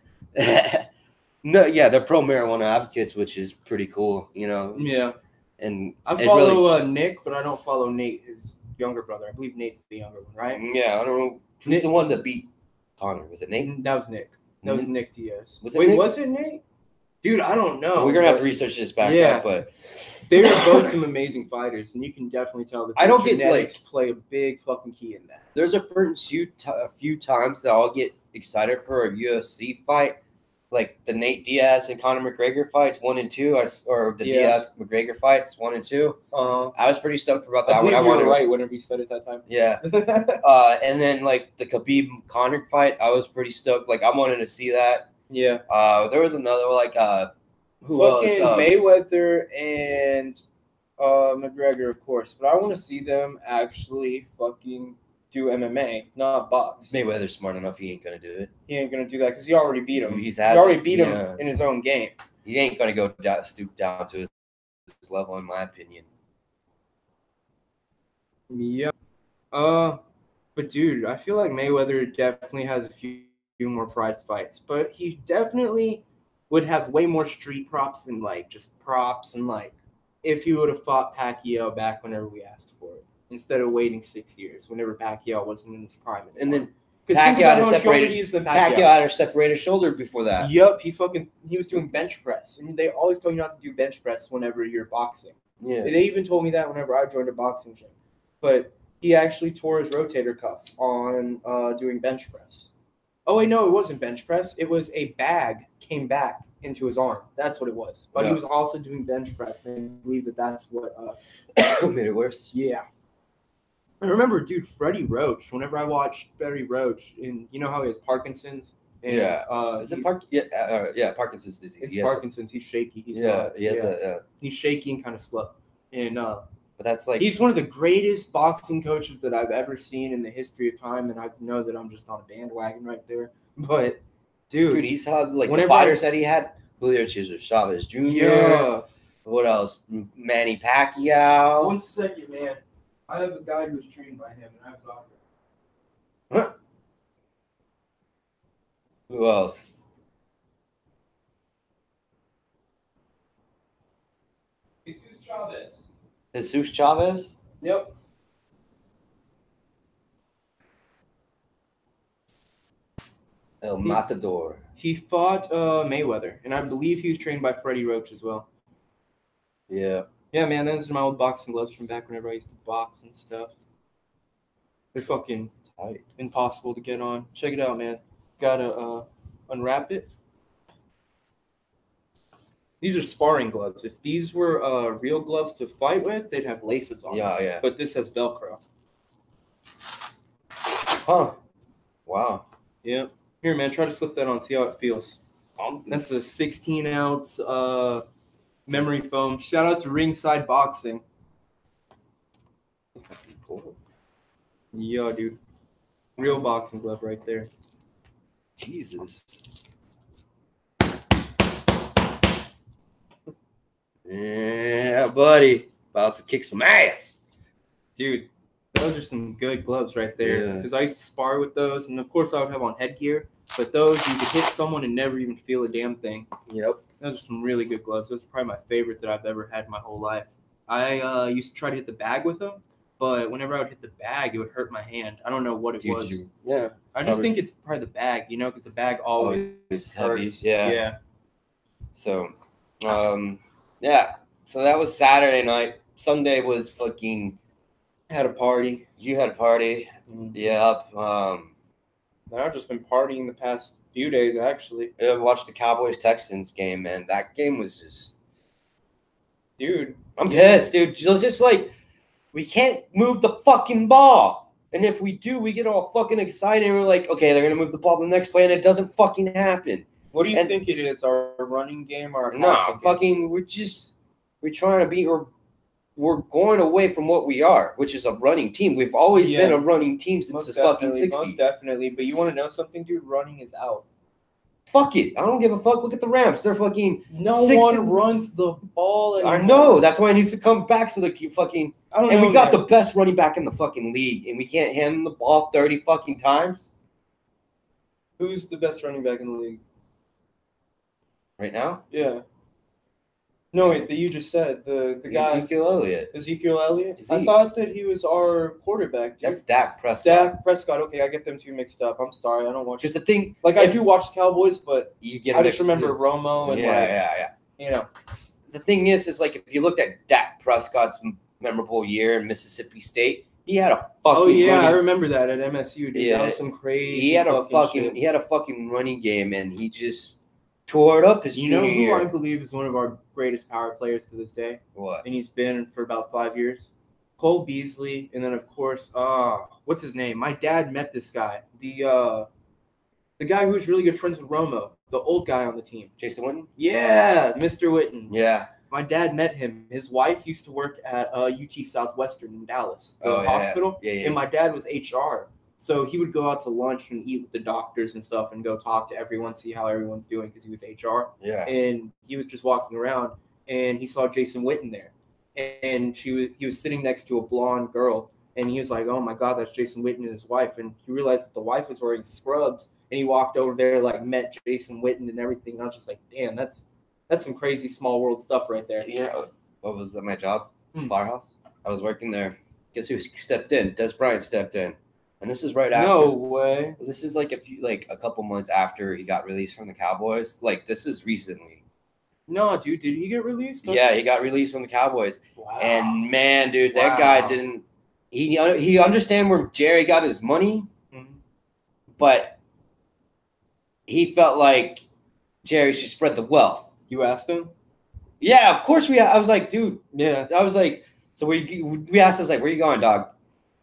No, yeah, they're pro marijuana advocates, which is pretty cool, you know. Yeah. And I follow Nick, but I don't follow Nate, his younger brother. I believe Nate's the younger one, right? Yeah, I don't know. Who's the one that beat Conor? Was it Nate? That was Nick. That was Nick Diaz. Was it Nate? Dude, I don't know. Well, we're gonna have to research this back up, but they are both some amazing fighters, and you can definitely tell that genetics play a big fucking key in that. There's a few times that I'll get excited for a UFC fight, like the Nate Diaz and Conor McGregor fights 1 and 2, or the Diaz McGregor fights 1 and 2. I was pretty stoked about that. I wanted right whenever you said it that time. Yeah. And then like the Khabib Conor fight, I was pretty stoked. Like I wanted to see that. Yeah. There was another who else? Mayweather and McGregor, of course. But I want to see them actually fucking do MMA, not box. Mayweather's smart enough. He ain't gonna do it. He ain't gonna do that because he already beat him. He already beat him in his own game. He ain't gonna go stoop down to his level, in my opinion. Yeah. But dude, I feel like Mayweather definitely has a few more prize fights, but he definitely would have way more street props than like just props and like if he would have fought Pacquiao back whenever we asked for it, instead of waiting 6 years whenever Pacquiao wasn't in his prime anymore. And then Pacquiao had a separated shoulder before that. Yup, he was doing bench press, and they always tell you not to do bench press whenever you're boxing. Yeah, they even told me that whenever I joined a boxing gym, but he actually tore his rotator cuff on doing bench press. Oh, wait, no, it wasn't bench press. It was a bag came back into his arm. That's what it was. But he was also doing bench press, and I believe that's what made it worse. Yeah. I remember, dude, Freddie Roach, whenever I watched Freddie Roach, and you know how he has Parkinson's? And, is it Parkinson's disease? It's Parkinson's. He's shaky. He's shaky and kind of slow. And but that's like he's one of the greatest boxing coaches that I've ever seen in the history of time, and I know that I'm just on a bandwagon right there. But dude, he's had like the fighters that he had: Julio Cesar Chavez Jr. Yeah. What else? Manny Pacquiao. 1 second, man. I have a guy who's trained by him, and I've got him. Who else? Jesus Chavez? Yep. El Matador. He fought Mayweather, and I believe he was trained by Freddie Roach as well. Yeah. Yeah, man, those are my old boxing gloves from back whenever I used to box and stuff. They're fucking tight. Impossible to get on. Check it out, man. Gotta unwrap it. These are sparring gloves. If these were real gloves to fight with, they'd have laces on them. Yeah. But this has Velcro. Huh. Wow. Yeah. Here, man, try to slip that on. See how it feels. That's a 16-ounce memory foam. Shout out to Ringside Boxing. Cool. Yeah, dude. Real boxing glove right there. Jesus. Yeah, buddy. About to kick some ass. Dude, those are some good gloves right there. Because I used to spar with those, and of course I would have on headgear. But those, you could hit someone and never even feel a damn thing. Yep. Those are some really good gloves. Those are probably my favorite that I've ever had in my whole life. I used to try to hit the bag with them, but whenever I would hit the bag, it would hurt my hand. I don't know what it was. I just think it's probably the bag, because the bag always hurts. Yeah. So, so that was Saturday night. Sunday was fucking. Had a party. You had a party. Mm-hmm. Yep. I've just been partying the past few days, actually. I watched the Cowboys Texans game, man. That game was just. Dude. I'm pissed, dude. It was just like, we can't move the fucking ball. And if we do, we get all fucking excited. And we're like, okay, they're going to move the ball to the next play, and it doesn't fucking happen. What do you think it is? Our running game or our passing game? Fucking, we're trying to be, or we're going away from what we are, which is a running team. We've always been a running team since the fucking 60s. Most definitely. But you want to know something, dude? Running is out. Fuck it. I don't give a fuck. Look at the Rams. They're fucking. No one runs the ball anymore. I know. That's why it needs to come back so they keep fucking. And we got the best running back in the fucking league, and we can't hand him the ball 30 fucking times. Who's the best running back in the league? Right now? Yeah. No, wait, that you just said. The guy. Ezekiel Elliott. Ezekiel Elliott? I thought that he was our quarterback, dude. That's Dak Prescott. Dak Prescott. Okay, I get them two mixed up. I'm sorry. I don't watch. Because the thing. Like, I do watch Cowboys, but you get I just remember Romo and, you know. The thing is like, if you looked at Dak Prescott's memorable year in Mississippi State, he had a fucking. Oh yeah, I remember that at MSU, dude. Yeah, that was some crazy. He had a fucking running game, and he just tore it up his junior year. You know who I believe is one of our greatest power players to this day? What? And he's been for about 5 years. Cole Beasley, and then of course, what's his name? My dad met this guy, the guy who was really good friends with Romo, the old guy on the team. Jason Witten? Yeah, Mr. Witten. Yeah. My dad met him. His wife used to work at UT Southwestern in Dallas, the hospital. Yeah. And my dad was HR. So he would go out to lunch and eat with the doctors and stuff and go talk to everyone, see how everyone's doing because he was HR. Yeah. And he was just walking around and he saw Jason Witten there. And he was sitting next to a blonde girl. And he was like, oh, my God, that's Jason Witten and his wife. And he realized that the wife was wearing scrubs. And he walked over there, like, met Jason Witten and everything. And I was just like, damn, that's some crazy small world stuff right there. You know, what was at my job? Firehouse. I was working there. Guess who stepped in? Des Bryant stepped in. And this is right after. No way. This is like a couple months after he got released from the Cowboys. Like, this is recently. No, dude, did he get released? Yeah, he got released from the Cowboys. Wow. And man, dude, that guy didn't. He understand where Jerry got his money, but he felt like Jerry should spread the wealth. You asked him? Yeah, of course I was like, dude. Yeah. I was like, so we asked him, like, where you going, dog?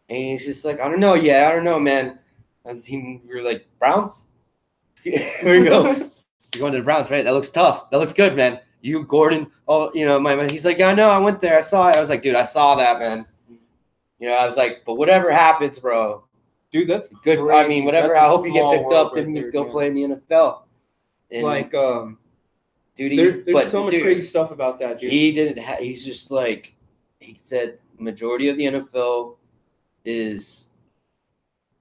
And he's just like, I don't know. Yeah, I don't know, man. We were like, Browns? Where you go? You're going to the Browns, right? That looks tough. That looks good, man. You, Gordon. Oh, you know, my man. He's like, yeah, I know. I went there. I saw it. I was like, dude, I saw that, man. You know, I was like, but whatever happens, bro. Dude, that's good. Crazy. I mean, whatever. I hope you get picked up and you go play in the NFL. And like, dude, there's so much crazy stuff about that, dude. He didn't. He's just like, he said, majority of the NFL is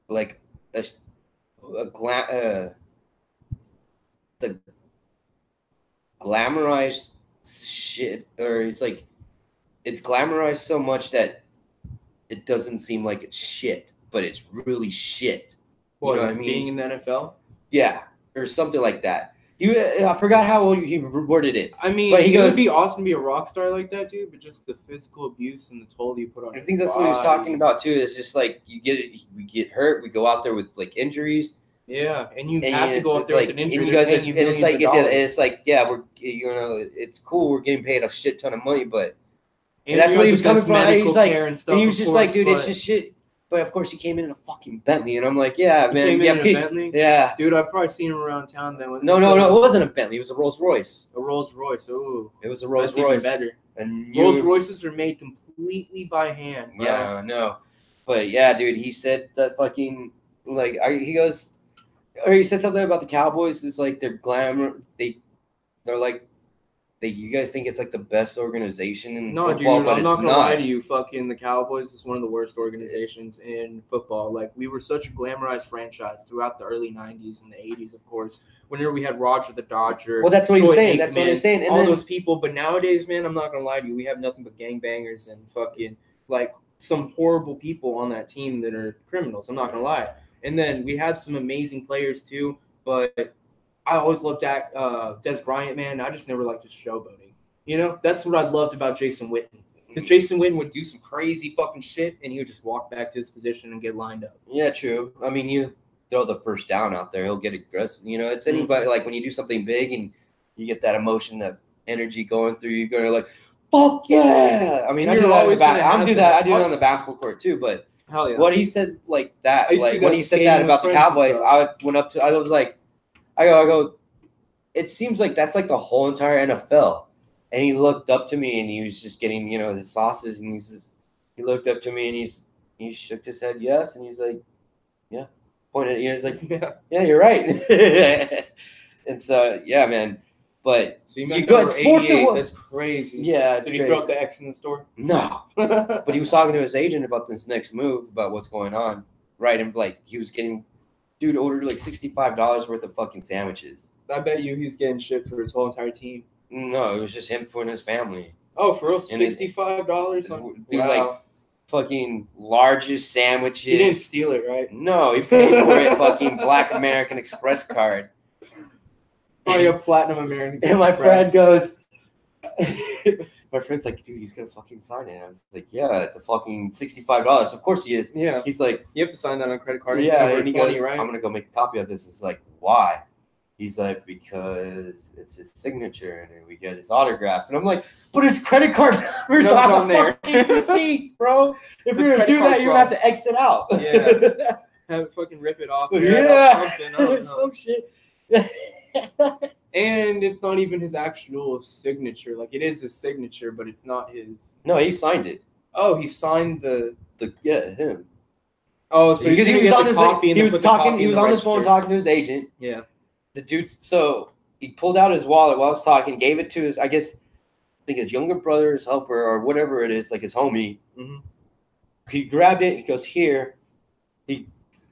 like the glamorized shit, or it's glamorized so much that it doesn't seem like it's shit, but it's really shit. What, you know what I mean? Being in the NFL? Yeah, or something like that. I forgot how he worded it. I mean, but it would be awesome to be a rock star like that, dude, but just the physical abuse and the toll you put on I think that's what he was talking about, too. It's just like, we get hurt, we go out there with, like, injuries. Yeah, and you have to go out there with an injury. And it's like, yeah, it's cool, we're getting paid a shit ton of money, but and that's what he was coming from. He's like, and he was just like, dude, it's just shit. But of course, he came in a fucking Bentley, and I'm like, yeah, man. Came in a Bentley? Yeah. Dude, I've probably seen him around town then. No, it wasn't a Bentley. It was a Rolls Royce. A Rolls Royce, ooh. It was a Rolls That's Royce. Even better. And Rolls Royces are made completely by hand. Bro. Yeah, I know. But yeah, dude, he said that fucking, like, he goes, or he said something about the Cowboys. It's like they're glamour. They're like, you guys think it's like the best organization in football, dude, but I'm not gonna lie to you. Fucking the Cowboys is one of the worst organizations in football. Like, we were such a glamorized franchise throughout the early '90s and the '80s, of course. Whenever we had Roger the Dodger. Well, that's what he was saying. Aikman, that's what he was saying. And all those people. But nowadays, man, I'm not gonna lie to you. We have nothing but gangbangers and fucking like some horrible people on that team that are criminals. I'm not gonna lie. And then we have some amazing players too, but I always loved Des Bryant, man. I just never liked his showboating. You know, that's what I loved about Jason Witten. Because Jason Witten would do some crazy fucking shit, and he would just walk back to his position and get lined up. Yeah, true. I mean, you throw the first down out there, he'll get aggressive. You know, it's anybody, like when you do something big and you get that emotion, that energy going through, you're going to like, fuck yeah. I mean, I do that on the basketball court too, but hell yeah. What he said like that, like when he said that about the Cowboys, I was like, I go, it seems like that's like the whole entire NFL. And he looked up to me and he was just getting, you know, the sauces, and he looked up to me and he shook his head yes, and he's like, yeah. Pointed, you know, he's like, yeah, you're right. And so, yeah, man. But so you go, it's 88. That's crazy. Yeah, did he throw up the X in the store? No. But he was talking to his agent about this next move, about what's going on, right? And like he was getting Dude ordered like $65 worth of fucking sandwiches. I bet you he's getting shit for his whole entire team. No, it was just him for his family. Oh, for real? $65? Dude, like fucking largest sandwiches. He didn't steal it, right? No, he paid for it. Fucking Black American Express card. Probably a Platinum American And my Express. friend goes. My friend's like, dude, he's gonna fucking sign it. And I was like, yeah, it's a fucking $65. Of course he is. Yeah. He's like, you have to sign that on a credit card. yeah, and he 20, goes, right? I'm gonna go make a copy of this. It's like, why? He's like, because it's his signature and we get his autograph. And I'm like, but his credit card number's on the fucking receipt, bro. If you're gonna do that, you're gonna have to exit out. Yeah. Have it fucking rip it off. Yeah. Something. I don't know. Some shit. And it's not even his actual signature. Like, it is his signature, but it's not his. No, he signed it. Oh, he signed him. Oh, so because he was on his phone register. talking to his agent. Yeah. The dude, so he pulled out his wallet while I was talking, gave it to his, I think his younger brother, his helper, or whatever it is, like his homie. Mm-hmm. He grabbed it. He goes, here.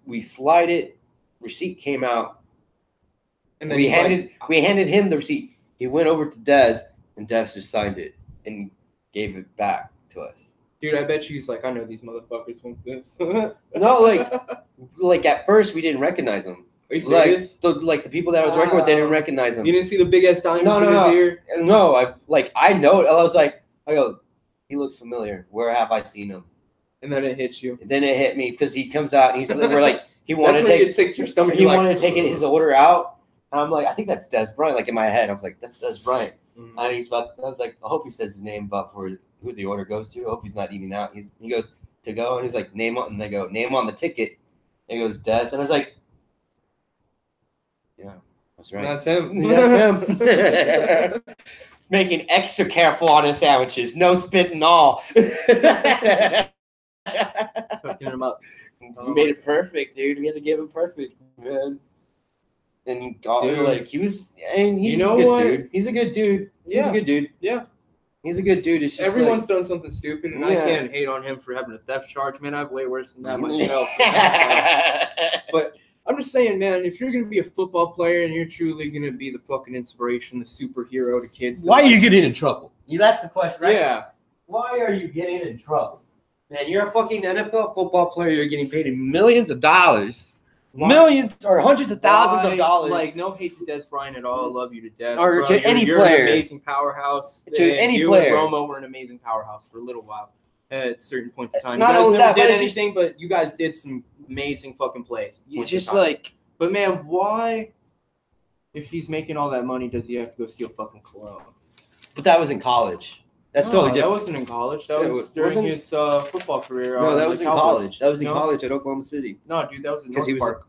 We slide it. Receipt came out. And then we handed him the receipt. He went over to Dez, and Dez just signed it and gave it back to us. Dude, I bet you he's like, I know these motherfuckers want this. No, like at first we didn't recognize him. Are you serious? Like the people that I was working with, they didn't recognize him. You didn't see the big ass diamonds in his ear? No, I know. I go, he looks familiar. Where have I seen him? And then it hits you. And then it hit me because he comes out and we're like, he wanted to take sick to your stomach. He wanted to take his order out. And I'm like, I think that's Des Bryant. Like in my head, I was like, that's Des Bryant. Mm-hmm. And I was like, I hope he says his name about for who the order goes to. I hope he's not eating out. He goes to go, and he's like, name on, and they go, name on the ticket. And he goes, Des, and I was like, yeah, that's right. That's him. That's him. Making extra careful on his sandwiches, no spit and all. Fucking him up. We made it perfect, dude. We had to give him perfect, man. And he got he's you know a good dude. He's a good dude. Yeah. He's a good dude. Yeah. He's a good dude. It's just everyone's done something stupid, and I can't hate on him for having a theft charge, man. I have way worse than that myself. But I'm just saying, man, if you're gonna be a football player and you're truly gonna be the fucking inspiration, the superhero to kids, why are you getting in trouble? That's the question, right? Yeah. Why are you getting in trouble? Man, you're a fucking NFL football player. You're getting paid millions of dollars. Why? Millions or hundreds of thousands of dollars. Like, no hate to Des Bryant at all. I love you to death. Or bro. to any you're player. An amazing powerhouse. To any you player. and Romo were an amazing powerhouse for a little while at certain points in time. Not you guys only never that, did anything, but you guys did some amazing fucking plays. Just like. But, man, why, if he's making all that money, does he have to go steal fucking cologne? But that was in college. That's totally different. That wasn't in college. That was during his football career. No, that was in college. That was in college at Oklahoma City. No, dude, that was in North Park.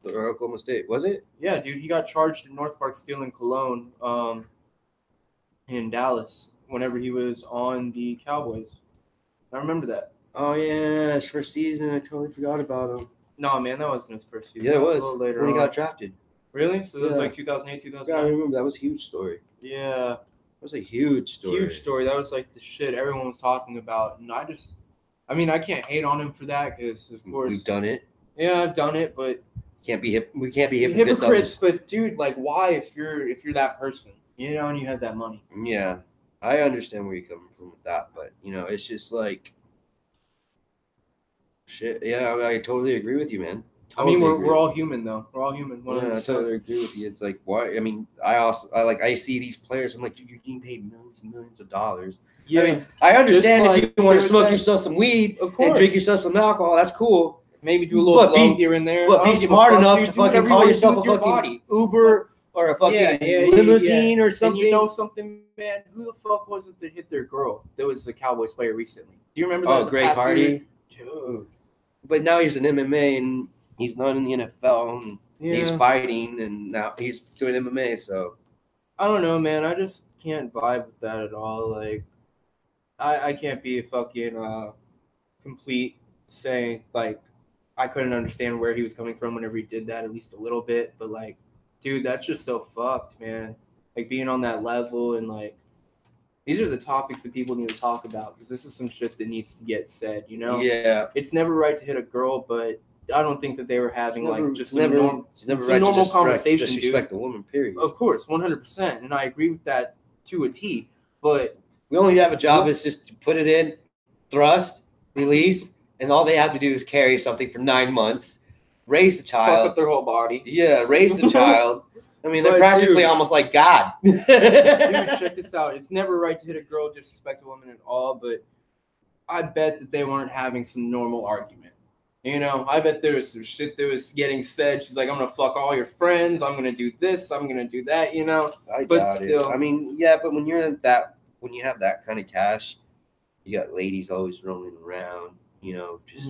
Or Oklahoma State, was it? Yeah, dude, he got charged in North Park stealing cologne in Dallas whenever he was on the Cowboys. I remember that. Oh, yeah, his first season. I totally forgot about him. No, man, that wasn't his first season. Yeah, it was. A little later when he got drafted. Really? So that was like 2008, 2009? Yeah, I remember. That was a huge story. Yeah. That was a huge story. Huge story. That was like the shit everyone was talking about. And I can't hate on him for that because, of course. We've done it. Yeah, I've done it, but. We can't be hypocrites. But, dude, like, why if you're that person, you know, and you had that money? Yeah. I understand where you're coming from with that, but, you know, it's just like. Shit. Yeah, I totally agree with you, man. Totally we're all human, though. We're all human. 100%. Yeah, I totally agree with you. It's like, why? I mean, I see these players. I'm like, dude, you're getting paid millions and millions of dollars. Yeah. I mean, I understand if you want to smoke yourself some weed and drink yourself some alcohol, that's cool. Maybe do a little blow here and there. But be smart enough to fucking call yourself a fucking Uber or a fucking limousine or something. And you know something, man? Who the fuck was it that hit their girl? That was the Cowboys player recently. Do you remember that? Oh, Greg Hardy? Dude. But now he's in MMA and he's not in the NFL. And he's fighting and now he's doing MMA. So I don't know, man. I just can't vibe with that at all. Like, I can't be a fucking complete saying like I couldn't understand where he was coming from whenever he did that, at least a little bit. But like, dude, that's just so fucked, man. Like being on that level and like. These are the topics that people need to talk about because this is some shit that needs to get said, you know? Yeah. It's never right to hit a girl, but I don't think that they were having like just never normal conversation, disrespect dude. the woman, period. Of course, 100%, and I agree with that to a T. But we only have a job is just to put it in, thrust, release, and all they have to do is carry something for 9 months, raise the child, fuck up their whole body. Yeah, raise the child. I mean, they're practically almost like God. Dude, check this out. It's never right to hit a girl, disrespect a woman at all, but I bet that they weren't having some normal argument. You know, I bet there was some shit that was getting said. She's like, I'm going to fuck all your friends. I'm going to do this. I'm going to do that, you know? But still. I mean, yeah, but when you have that kind of cash, you got ladies always roaming around, you know, just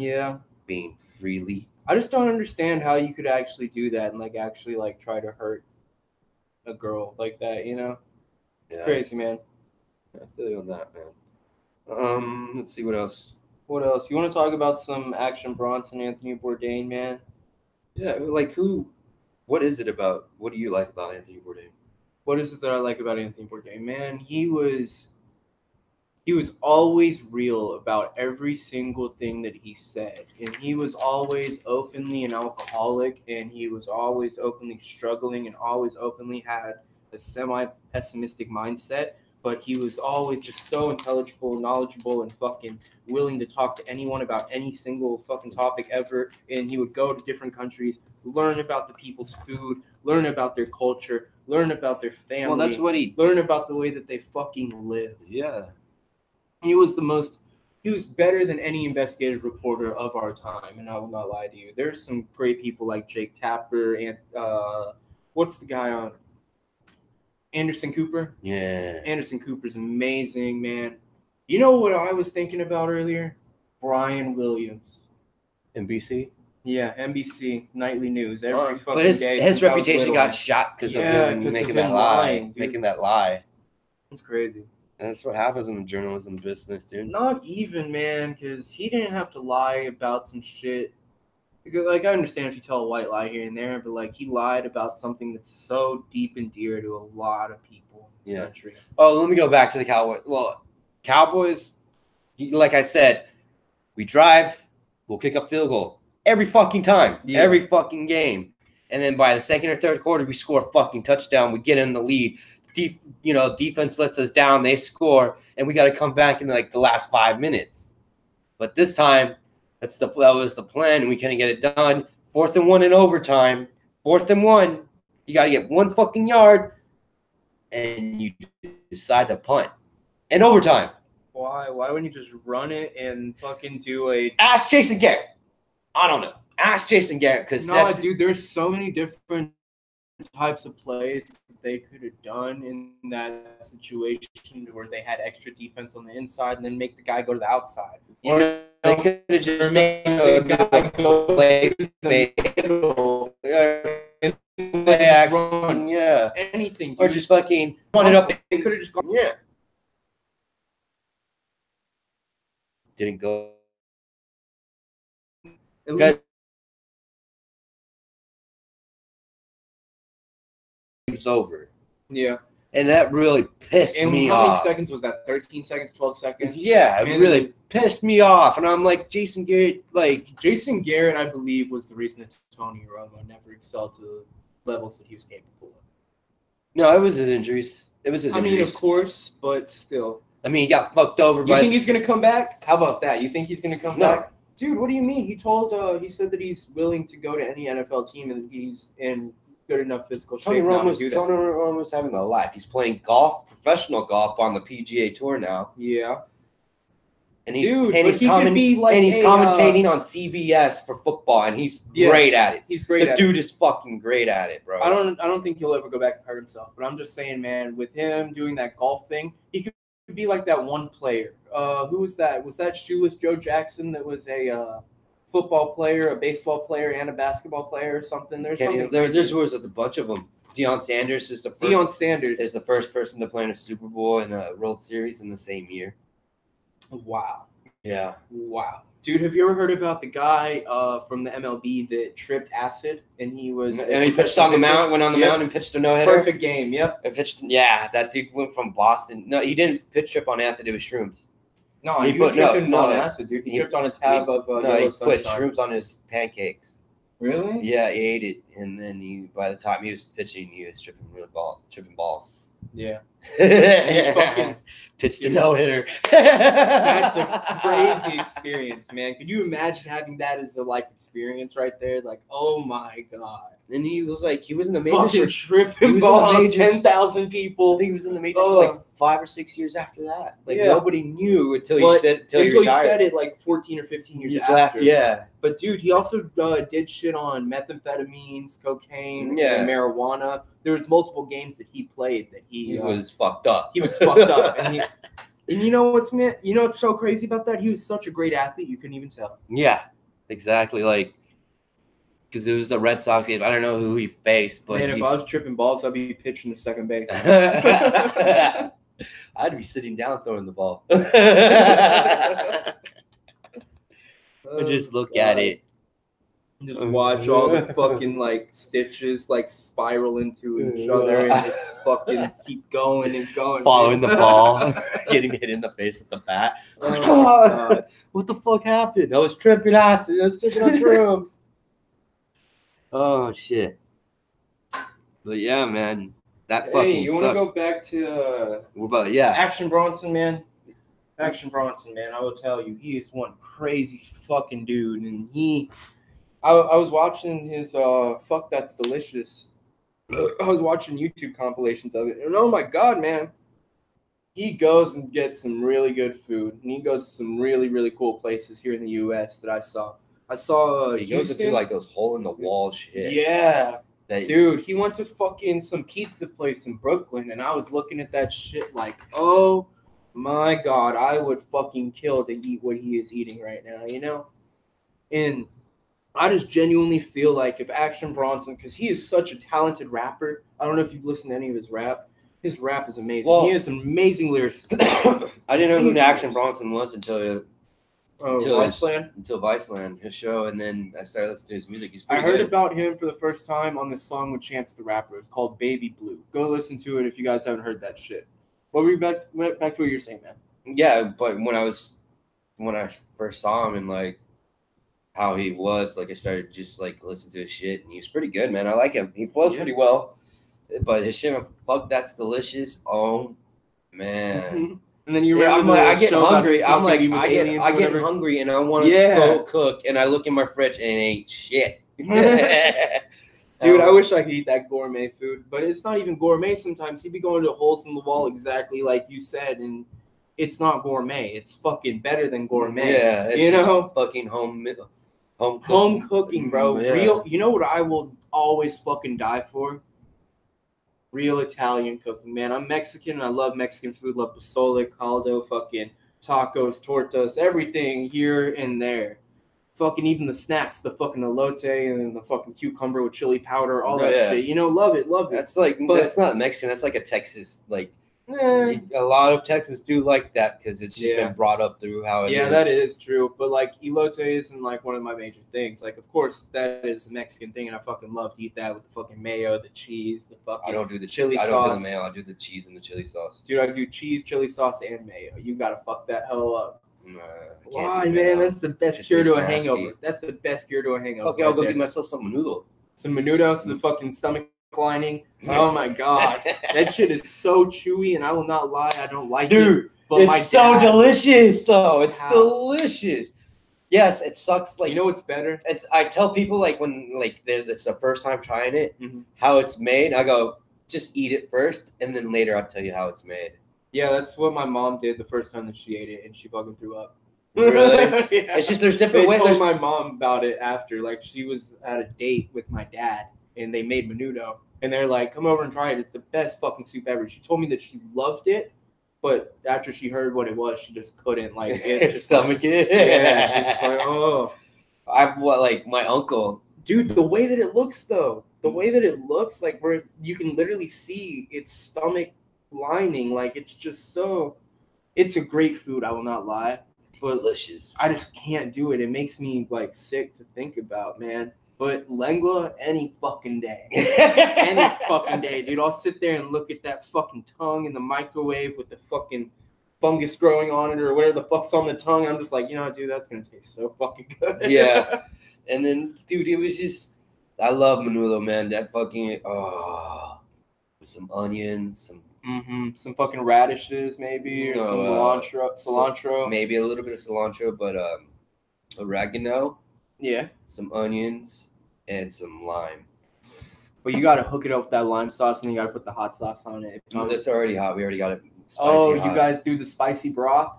being freely. I just don't understand how you could actually do that and, like, actually, like, try to hurt a girl like that, you know? It's crazy, man. I feel you on that, man. Let's see what else. What else? You want to talk about some Action Bronson, Anthony Bourdain, man? Yeah, like what is it about? What do you like about Anthony Bourdain? What is it that I like about Anthony Bourdain? Man, he was always real about every single thing that he said. And he was always openly an alcoholic, and he was always openly struggling and always openly had a semi-pessimistic mindset. But he was always just so intelligible, knowledgeable, and fucking willing to talk to anyone about any single fucking topic ever. And he would go to different countries, learn about the people's food, learn about their culture, learn about their family. Well, that's what learn about the way that they fucking live. Yeah. He was better than any investigative reporter of our time, and I will not lie to you. There's some great people like Jake Tapper and what's the guy on Anderson Cooper? Yeah. Anderson Cooper's amazing, man. You know what I was thinking about earlier? Brian Williams. NBC? Yeah, NBC Nightly News every fucking but day. His reputation got shot because of him making that lie. Making that lie. It's crazy. And that's what happens in the journalism business, dude. Not even, man, because he didn't have to lie about some shit. Because, like, I understand if you tell a white lie here and there, but, like, he lied about something that's so deep and dear to a lot of people in this country. Oh, let me go back to the Cowboys. Well, Cowboys, like I said, we drive, we'll kick a field goal every fucking time, every fucking game. And then by the second or third quarter, we score a fucking touchdown. We get in the lead. Defense lets us down. They score, and we got to come back in, like, the last 5 minutes. But this time, that was the plan, and we couldn't get it done. 4th and 1 in overtime. 4th and 1. You got to get 1 fucking yard, and you decide to punt. In overtime. Why? Why wouldn't you just run it and fucking do a... Ask Jason Garrett. I don't know. Ask Jason Garrett, because dude, there's so many different types of plays that they could have done in that situation where they had extra defense on the inside and then make the guy go to the outside. Or they could have just made the guy go play middle, play action, anything, dude. Or just fucking run it up. They could have just gone. Yeah. Didn't go. It's over. Yeah. And that really pissed me off. How many seconds was that? 13 seconds, 12 seconds? Yeah, it really pissed me off. And I'm like, Jason Garrett, I believe, was the reason that Tony Romo never excelled to the levels that he was capable of. No, it was his injuries. I mean, of course, but still. I mean, he got fucked over. You think he's going to come back? How about that? You think he's going to come back? Dude, what do you mean? He said that he's willing to go to any NFL team and he's in good enough physical shape. Tony Romo's having a life. He's playing golf, professional golf on the PGA Tour now. Yeah. And he's commentating on CBS for football, and he's great at it. He's great at it. The dude is fucking great at it, bro. I don't think he'll ever go back and hurt himself, but I'm just saying, man, with him doing that golf thing, he could be like that one player. Who was that? Was that Shoeless Joe Jackson that was a football player, a baseball player, and a basketball player or something? There was a bunch of them. Deion Sanders is the first person to play in a Super Bowl and a World Series in the same year. Wow. Yeah. Wow. Dude, have you ever heard about the guy from the MLB that tripped acid and he pitched on the mound, went on the mound and pitched a no-hitter? Perfect game, yep. That dude went from Boston. No, he didn't pitch trip on acid, it was shrooms. No, he was tripping on acid, dude. He tripped on a tab of yellow sunshine. He put shrooms on his pancakes. Really? Yeah, he ate it, and then by the time he was pitching, he was tripping balls. Yeah. And he fucking pitched a no-hitter. That's a crazy experience, man. Could you imagine having that as a life experience right there? Like, oh my god. And he was in the majors fucking for tripping balls, 10,000 people. I think he was in the majors for like 5 or 6 years after that. Like nobody knew until he said it like 14 or 15 years after. Yeah. But dude, he also did shit on methamphetamines, cokeine, and marijuana. There was multiple games that he played that he was fucked up. He was fucked up, and you know what's so crazy about that? He was such a great athlete, you couldn't even tell. Yeah, exactly. Like, because it was the Red Sox game. I don't know who he faced, but man, if I was tripping balls, I'd be pitching to second base. I'd be sitting down throwing the ball. And just look at it. Just watch all the fucking like stitches like spiral into each other and just fucking keep going and going. Following the ball, getting hit in the face with the bat. Oh, what the fuck happened? I was tripping acid. I was tripping on shrooms. Oh shit. But yeah, man. That fucking you want to go back to Action Bronson, man? Action Bronson, man. I will tell you, he is one crazy fucking dude, and I was watching his Fuck That's Delicious. I was watching YouTube compilations of it, and oh my god, man, he goes and gets some really good food, and he goes to some really, really cool places here in the U.S. that I saw. He goes into like those hole in the wall shit. Yeah. Dude, he went to fucking some pizza place in Brooklyn, and I was looking at that shit like, oh my god, I would fucking kill to eat what he is eating right now, you know? And I just genuinely feel like if Action Bronson, because he is such a talented rapper, I don't know if you've listened to any of his rap. His rap is amazing. Well, he has amazing lyrics. I didn't know who Action Bronson was until Viceland, his show, and then I started listening to his music. He's pretty good. About him for the first time on this song with Chance the Rapper. It's called Baby Blue. Go listen to it if you guys haven't heard that shit. What were you back to what you're saying, man? Yeah, but when I first saw him and like how he was, like I started just like listening to his shit, and he was pretty good, man. I like him. He flows pretty well, but his shit, Fuck That's Delicious. Oh man. And then I get hungry. I get hungry, and I want to go cook, and I look in my fridge and it ain't shit. Dude, I wish I could eat that gourmet food, but it's not even gourmet sometimes. He'd be going to holes in the wall exactly like you said, and it's not gourmet. It's fucking better than gourmet. Yeah, it's fucking home cooking, bro. Yeah. Real. You know what I will always fucking die for? Real Italian cooking, man. I'm Mexican, and I love Mexican food. Love pozole, caldo, fucking tacos, tortas, everything here and there. Fucking even the snacks, the fucking elote and the fucking cucumber with chili powder, all that shit. You know, love it. That's like, but that's not Mexican. That's like a Texas, like, a lot of Texans do like that because it's just been brought up through how it is. Yeah, that is true. But like, elote isn't like one of my major things. Like, of course, that is a Mexican thing, and I fucking love to eat that with the fucking mayo, the cheese, the fucking. I don't do the chili sauce. I don't do the mayo. I do the cheese and the chili sauce. Dude, I do cheese, chili sauce, and mayo. You gotta fuck that hell up. Why, man? That's the best cure to a hangover. That's the best cure to a hangover. Okay, I'll go get myself some menudo. Some menudo, so the fucking stomach lining. Oh my god, that shit is so chewy, and I will not lie, I don't like it. Dude, but it's so delicious, though. It's delicious. Yes, it sucks. Like, you know what's better? I tell people like when like it's the first time trying it, how it's made. I go, just eat it first, and then later I'll tell you how it's made. Yeah, that's what my mom did the first time that she ate it, and she fucking threw up. Really? Yeah. It's just there's different ways. I told my mom about it after. Like, she was at a date with my dad, and they made menudo, and they're like, "Come over and try it. It's the best fucking soup ever." She told me that she loved it, but after she heard what it was, she just couldn't like stomach it. Yeah, she's just like, "Oh." Like my uncle, dude. The way that it looks, though, like where you can literally see its stomach lining, like it's just so. It's a great food. I will not lie. But delicious. I just can't do it. It makes me like sick to think about, man. But lengua any fucking day. Any fucking day, dude. I'll sit there and look at that fucking tongue in the microwave with the fucking fungus growing on it or whatever the fuck's on the tongue. I'm just like, you know, dude, that's gonna taste so fucking good. Yeah. And then, dude, it was just, I love menudo, man. That fucking, with some onions, some fucking radishes maybe, or some cilantro. Maybe a little bit of cilantro, but oregano. Yeah. Some onions and some lime. But you gotta hook it up with that lime sauce, and then you gotta put the hot sauce on it. It's already hot. We already got it. Hot. You guys do the spicy broth?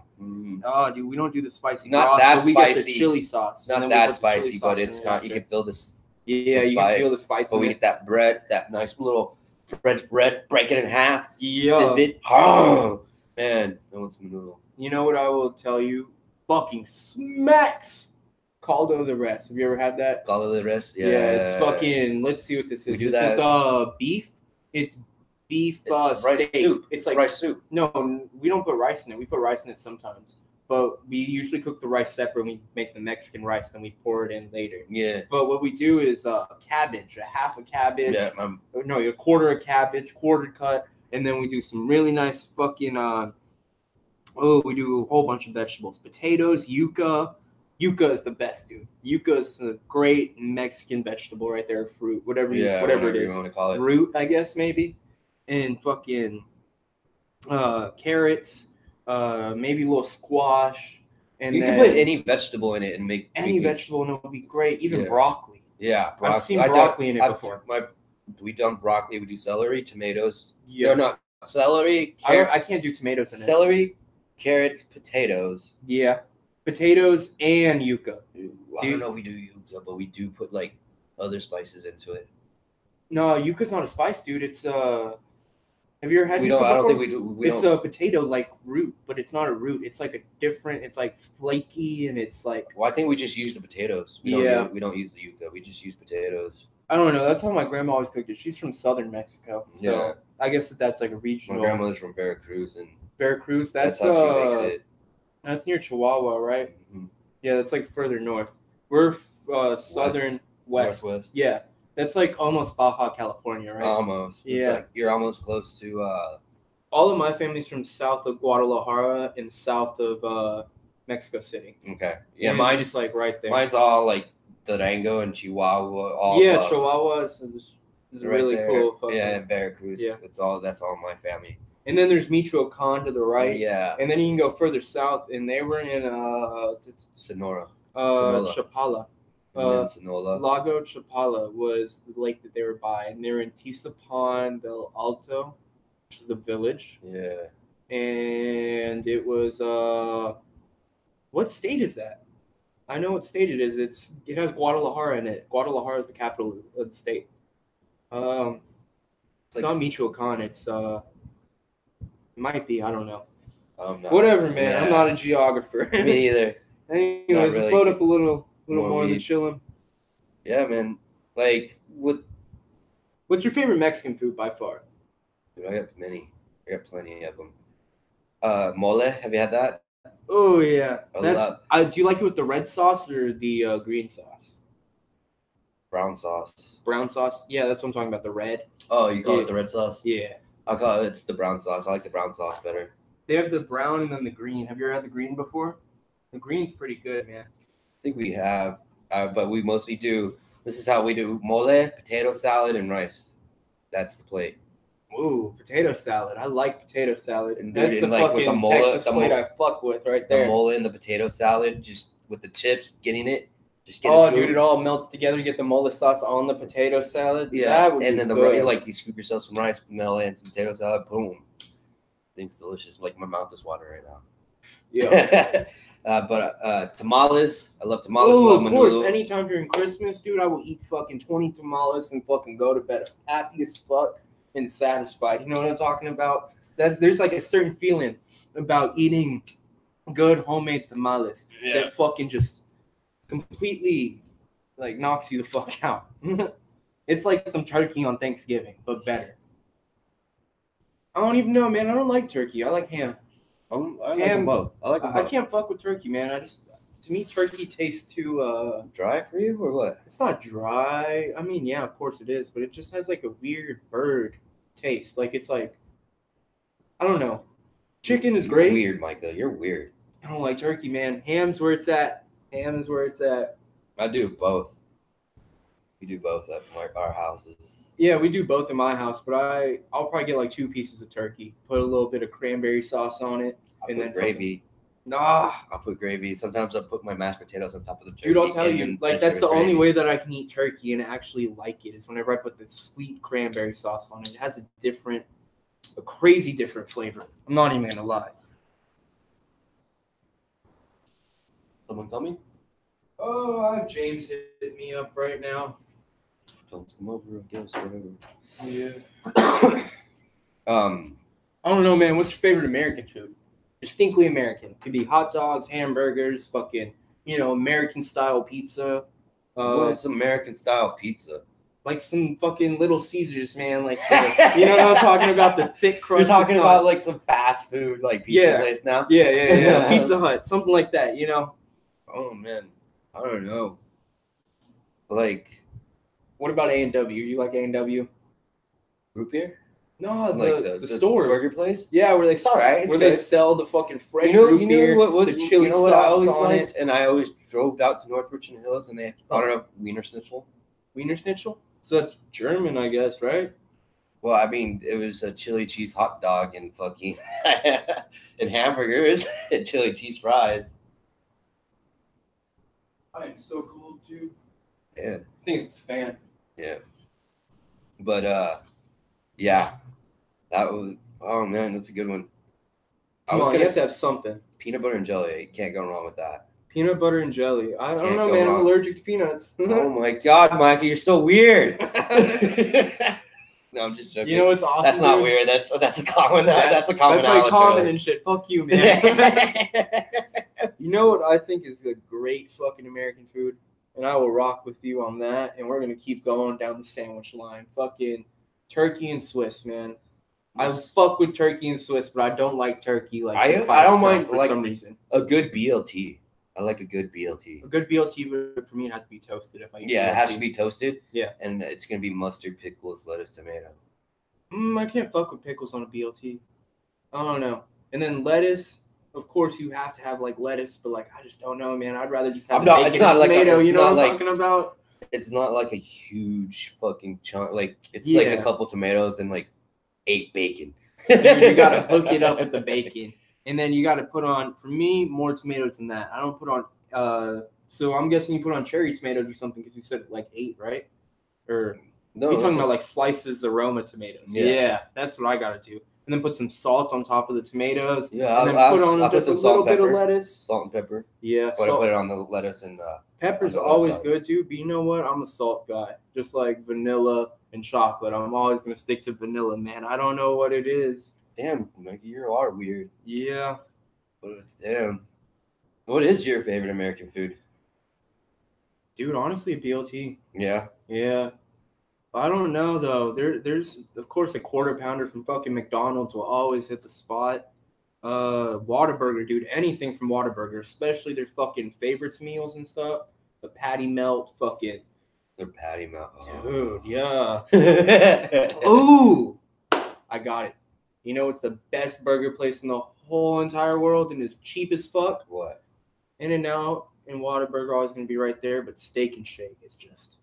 Oh, dude, we don't do the spicy broth. Not that but we spicy. Get the chili sauce. Not that spicy, but it's got. You can feel this. Yeah, you can feel the spice. But we get that bread, that nice little French bread, break it in half. Yeah. Oh man, that one's menudo. You know what I will tell you? Fucking smacks. Caldo de res. Have you ever had that? Caldo de res? Yeah. Yeah, it's fucking. Let's see what this is. This is beef. It's beef rice steak. Soup. It's like rice soup. No, we don't put rice in it. We put rice in it sometimes, but we usually cook the rice separate. We make the Mexican rice, then we pour it in later. Yeah. But what we do is cabbage, a half a cabbage. Yeah. No, a quarter of cabbage, quarter cut, and then we do some really nice fucking. We do a whole bunch of vegetables, potatoes, yuca. Yuca is the best, dude. Yuca is a great Mexican vegetable right there, fruit, whatever it is. You want to call it. Root, I guess, maybe. And fucking carrots, maybe a little squash. And you can put any vegetable in it and make any vegetable, and it would be great. Even broccoli. Yeah, broccoli. I've seen broccoli in it before. We done broccoli. We do celery, tomatoes. Yeah. No, not celery. I can't do tomatoes in it. Celery, carrots, potatoes. Yeah. Potatoes and yuca. I don't know if we do yuca, but we do put like other spices into it. No, yuca's not a spice, dude. It's have you ever had yuca before? I don't think we do. It's a potato like root, but it's not a root. It's like a different. It's like flaky, and it's like. Well, I think we just use the potatoes. We don't use the yuca. We just use potatoes. I don't know. That's how my grandma always cooked it. She's from southern Mexico, so I guess that's like a regional. My grandmother's from Veracruz, and Veracruz. That's how she makes it. That's near Chihuahua, right? Mm-hmm. Yeah, that's like further north. We're southern west. Northwest. Yeah, that's like almost Baja California, right? Almost. Yeah, it's like you're almost close to. All of my family's from south of Guadalajara and south of Mexico City. Okay. Yeah, and mine's just like right there. Mine's all like Durango and Chihuahua. Chihuahua is right really there. Cool. Yeah, and Veracruz. Yeah, that's all my family. And then there's Michoacan to the right. Yeah. And then you can go further south, and they were in Sonora. Chapala. Sonora. Lago Chapala was the lake that they were by, and they were in Tizapan del Alto, which is the village. Yeah. And it was what state is that? I know what state it is. It has Guadalajara in it. Guadalajara is the capital of the state. It's not Michoacan. It's might be. I don't know. Whatever, man. Yeah. I'm not a geographer. Me either. Anyways, really. Let's load up a little more than chilling. Yeah, man. Like, what's your favorite Mexican food by far? Dude, I got many. I got plenty of them. Mole. Have you had that? Oh yeah. Do you like it with the red sauce or the green sauce? Brown sauce. Brown sauce. Yeah, that's what I'm talking about. The red. Oh, you call it the red sauce? Yeah. It's the brown sauce. I like the brown sauce better. They have the brown and then the green. Have you ever had the green before? The green's pretty good, man. I think we have, but we mostly do. This is how we do mole, potato salad, and rice. That's the plate. Ooh, potato salad. I like potato salad. And that's the like fucking with Texas plate I fuck with right there. The mole and the potato salad, just with the chips, getting it. Dude, it all melts together. You get the mole sauce on the potato salad. Yeah, and then you scoop yourself some rice, melt and some potato salad. Boom, thing's delicious. Like my mouth is watering right now. Yeah. But tamales, I love tamales. Oh, of course. Anytime during Christmas, dude, I will eat fucking 20 tamales and fucking go to bed happy as fuck and satisfied. You know what I'm talking about? There's like a certain feeling about eating good homemade tamales that fucking just completely like knocks you the fuck out. It's like some turkey on Thanksgiving, but better. I don't even know, man. I don't like turkey. I like ham. I like them both. I can't fuck with turkey, man. To me, turkey tastes too dry for you, or what? It's not dry. I mean, yeah, of course it is, but it just has like a weird bird taste. Like it's like, I don't know. Chicken is great. You're weird, Micah. You're weird. I don't like turkey, man. Ham's where it's at. Ham is where it's at. I do both. We do both at our houses. Yeah, we do both in my house, but I'll probably get like 2 pieces of turkey, put a little bit of cranberry sauce on it, and then gravy. Nah, I'll put gravy. Sometimes I'll put my mashed potatoes on top of the turkey. Dude, I'll tell you, like that's the only way that I can eat turkey and actually like it is whenever I put the sweet cranberry sauce on it. It has a crazy different flavor. I'm not even gonna lie. Someone coming? Oh, I have James hit me up right now. Don't come over, I guess, whatever. Yeah. I don't know, man. What's your favorite American food? Distinctly American. Could be hot dogs, hamburgers, fucking, American style pizza. What's American style pizza? Like some fucking Little Caesars, man. Like, you know what I'm talking about? The thick crust. You're talking about like some fast food, like pizza place now? Yeah. Pizza Hut, something like that, Oh, man. I don't know. Like, what about A&W? You like A&W? Root beer? No, like the store. Burger place? Yeah, where they they sell the fucking fresh root beer, what was the chili what I always sauce on liked? it. And I always drove out to North Richmond Hills, and they had Wiener Schnitzel. Wiener Schnitzel? So that's German, I guess, right? Well, I mean, it was a chili cheese hot dog and fucking and hamburgers and chili cheese fries. I am so cold, dude. Yeah. I think it's the fan. Yeah. But yeah. That was, oh man, that's a good one. I was gonna have something. Peanut butter and jelly. Can't go wrong with that. Peanut butter and jelly. I don't know, man. I'm allergic to peanuts. Oh my god, Mikey, you're so weird. No, I'm just joking. You know what's awesome? That's not weird. That's a common. That's a common. That's like common and shit. Fuck you, man. You know what I think is a great fucking American food, and I will rock with you on that. And we're gonna keep going down the sandwich line. Fucking turkey and Swiss, man. I fuck with turkey and Swiss, but I don't like turkey like I don't mind for some reason. A good BLT. I like a good BLT. A good BLT, but for me, it has to be toasted. If I eat BLT. It has to be toasted. Yeah, and it's gonna be mustard, pickles, lettuce, tomato. I can't fuck with pickles on a BLT. I don't know. And then lettuce, of course, you have to have like lettuce, but like I just don't know, man. I'd rather just have bacon and tomato. You know what I'm talking about? It's not like a huge fucking chunk. Like it's like a couple tomatoes and like 8 bacon. Dude, you gotta hook it up with the bacon. And then you got to put on, for me, more tomatoes than that. I don't put on, so I'm guessing you put on cherry tomatoes or something because you said like 8, right? Or no, you're talking about like slices aroma tomatoes. Yeah, that's what I got to do. And then put some salt on top of the tomatoes. Yeah, and then put on just a little bit of lettuce. Salt and pepper. Yeah. But I put it on the lettuce and pepper's always good too, but you know what? I'm a salt guy. Just like vanilla and chocolate. I'm always going to stick to vanilla, man. I don't know what it is. Damn, Mikey, you are weird. Yeah. Damn. What is your favorite American food? Dude, honestly, BLT. Yeah. Yeah. I don't know, though. There's, of course, a quarter pounder from fucking McDonald's will always hit the spot. Whataburger, dude. Anything from Whataburger, especially their fucking favorites meals and stuff. The patty melt, fucking. Their patty melt. Oh. Dude, yeah. Ooh. I got it. You know, it's the best burger place in the whole entire world and it's cheap as fuck. What? In-N-Out and Whataburger always going to be right there, but Steak and Shake is just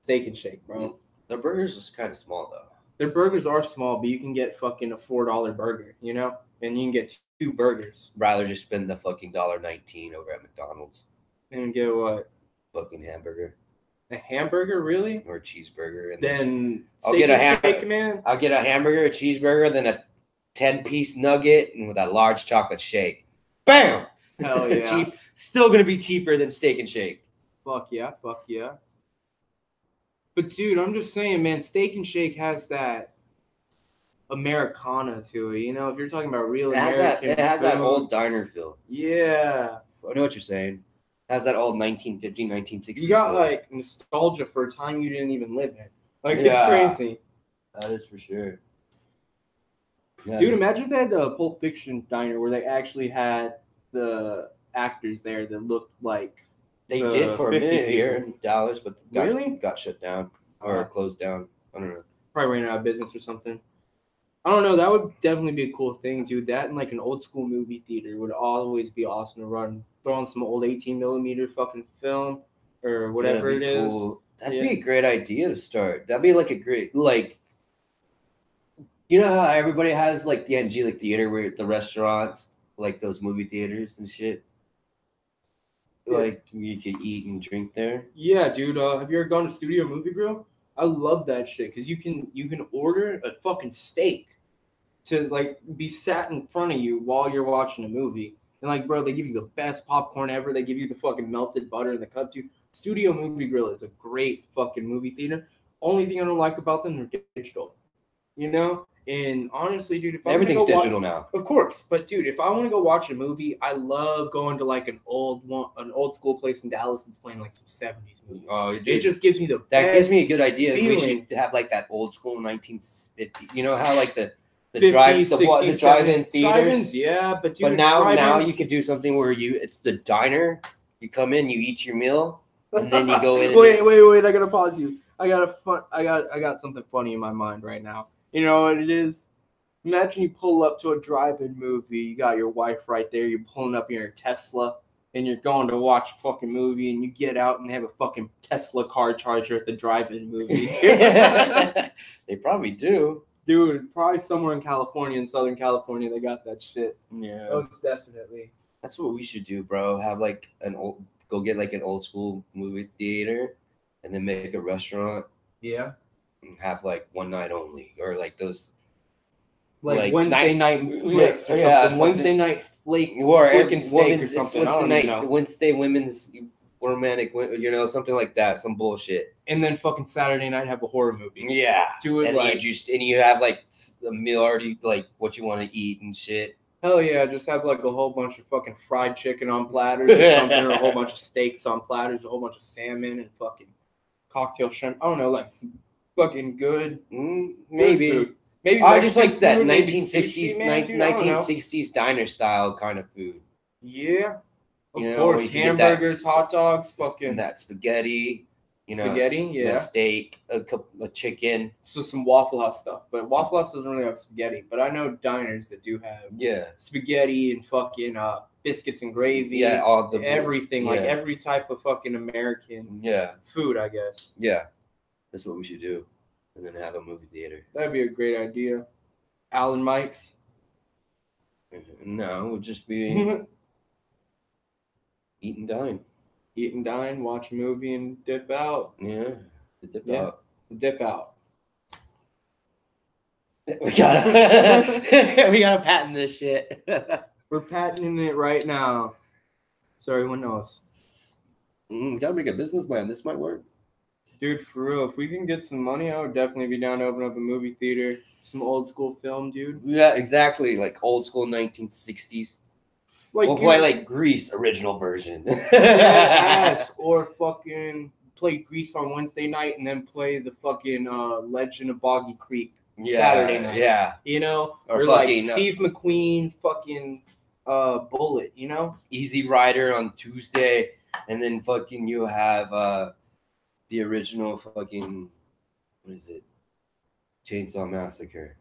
Steak and Shake, bro. Their burgers is kind of small, though. Their burgers are small, but you can get fucking a $4 burger, you know? And you can get 2 burgers. Rather just spend the fucking $1.19 over at McDonald's. And get what? Fucking hamburger. A hamburger, really? Or a cheeseburger. And then I'll get a hamburger, man. I'll get a hamburger, a cheeseburger, then a 10-piece nugget, and with a large chocolate shake. Bam! Hell yeah. Still going to be cheaper than Steak and Shake. Fuck yeah. But, dude, I'm just saying, man, Steak and Shake has that Americana to it. You know, if you're talking about real American it has that old diner feel. Yeah. I know what you're saying. It has that old 1950s, 1960s You got, feel. like, nostalgia for a time you didn't even live in. Like, it's crazy. That is for sure. Yeah. Dude, imagine if they had the Pulp Fiction diner where they actually had the actors there that looked like they did for a minute here in Dallas, but got shut down or closed down. I don't know. Probably ran out of business or something. I don't know. That would definitely be a cool thing, dude. That and like an old school movie theater would always be awesome to run. Throw on some old 18 millimeter fucking film or whatever it is. Cool. That'd be a great idea to start. That'd be like a great you know how everybody has like the NG like theater where the restaurants like those movie theaters and shit. Yeah. Like you could eat and drink there. Yeah, dude. Have you ever gone to Studio Movie Grill? I love that shit because you can order a fucking steak to like be sat in front of you while you're watching a movie. And like, bro, they give you the best popcorn ever. They give you the fucking melted butter in the cup, dude. Studio Movie Grill is a great fucking movie theater. Only thing I don't like about them, they're digital. You know? And honestly, dude, if everything's digital now, of course. But dude, if I want to go watch a movie, I love going to like an old school place in Dallas that's playing like some 70s movie. Oh, dude. It just gives me that gives me a good idea. Feeling. We should have like that old school 1950s. You know how like the 50s, the drive-in theaters. Drive-ins, yeah, but dude, now you can do something where it's the diner. You come in, you eat your meal, and then you go in. Wait! I gotta pause you. I got something funny in my mind right now. You know what it is? Imagine you pull up to a drive-in movie. You got your wife right there. You're pulling up in your Tesla, and you're going to watch a fucking movie, and you get out and they have a fucking Tesla car charger at the drive-in movie. They probably do. Dude, probably somewhere in California, in Southern California, they got that shit. Yeah. Most definitely. That's what we should do, bro. Have like go get like an old school movie theater and then make a restaurant. Yeah. And have like one night only or like those like Wednesday night flicks or something. Wednesday night flake or flicking steak or something. Wednesday women's romantic, something like that, some bullshit. And then fucking Saturday night have a horror movie. Yeah, do it and you have like a meal already, like what you want to eat and shit. Hell yeah, just have like a whole bunch of fucking fried chicken on platters or something, or a whole bunch of steaks on platters, a whole bunch of salmon and fucking cocktail shrimp. I don't know, like some fucking good, maybe. Good food. Maybe I just like that food, 1960s, sushi, 1960s diner style kind of food. Yeah, of course, hamburgers, hot dogs, fucking that spaghetti. Spaghetti, yeah. A steak, a chicken. So some Waffle House stuff. But Waffle House doesn't really have spaghetti. But I know diners that do have spaghetti and fucking biscuits and gravy. Yeah, all the everything. Like every type of fucking American food, I guess. Yeah. That's what we should do. And then have a movie theater. That'd be a great idea. Alan Mike's? No, it would just be eat and dine. Eat and dine, watch a movie, and dip out. Yeah, the dip out. The dip out. We gotta patent this shit. We're patenting it right now. So everyone knows. Gotta make a business plan. This might work. Dude, for real, if we can get some money, I would definitely be down to open up a movie theater. Some old school film, dude. Yeah, exactly. Like old school 1960s. We'll play like Grease original version. Yes, or fucking play Grease on Wednesday night and then play the fucking Legend of Boggy Creek Saturday night. Yeah. Or like Steve McQueen fucking Bullet, Easy Rider on Tuesday. And then fucking you have the original fucking, what is it? Chainsaw Massacre.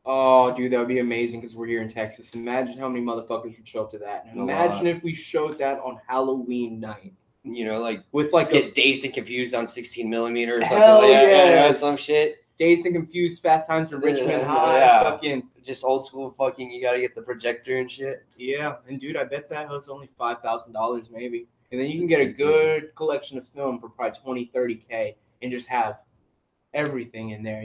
Oh, dude, that would be amazing because we're here in Texas. Imagine how many motherfuckers would show up to that. And imagine if we showed that on Halloween night. With get Dazed and Confused on 16 millimeter or something like that. Some shit. Dazed and Confused, Fast Times at Richmond High. Yeah. Fucking just old school fucking, you gotta get the projector and shit. Yeah, and dude, I bet that was only $5,000 maybe. And then you can get a good collection of film for probably $20-$30K and just have everything in there,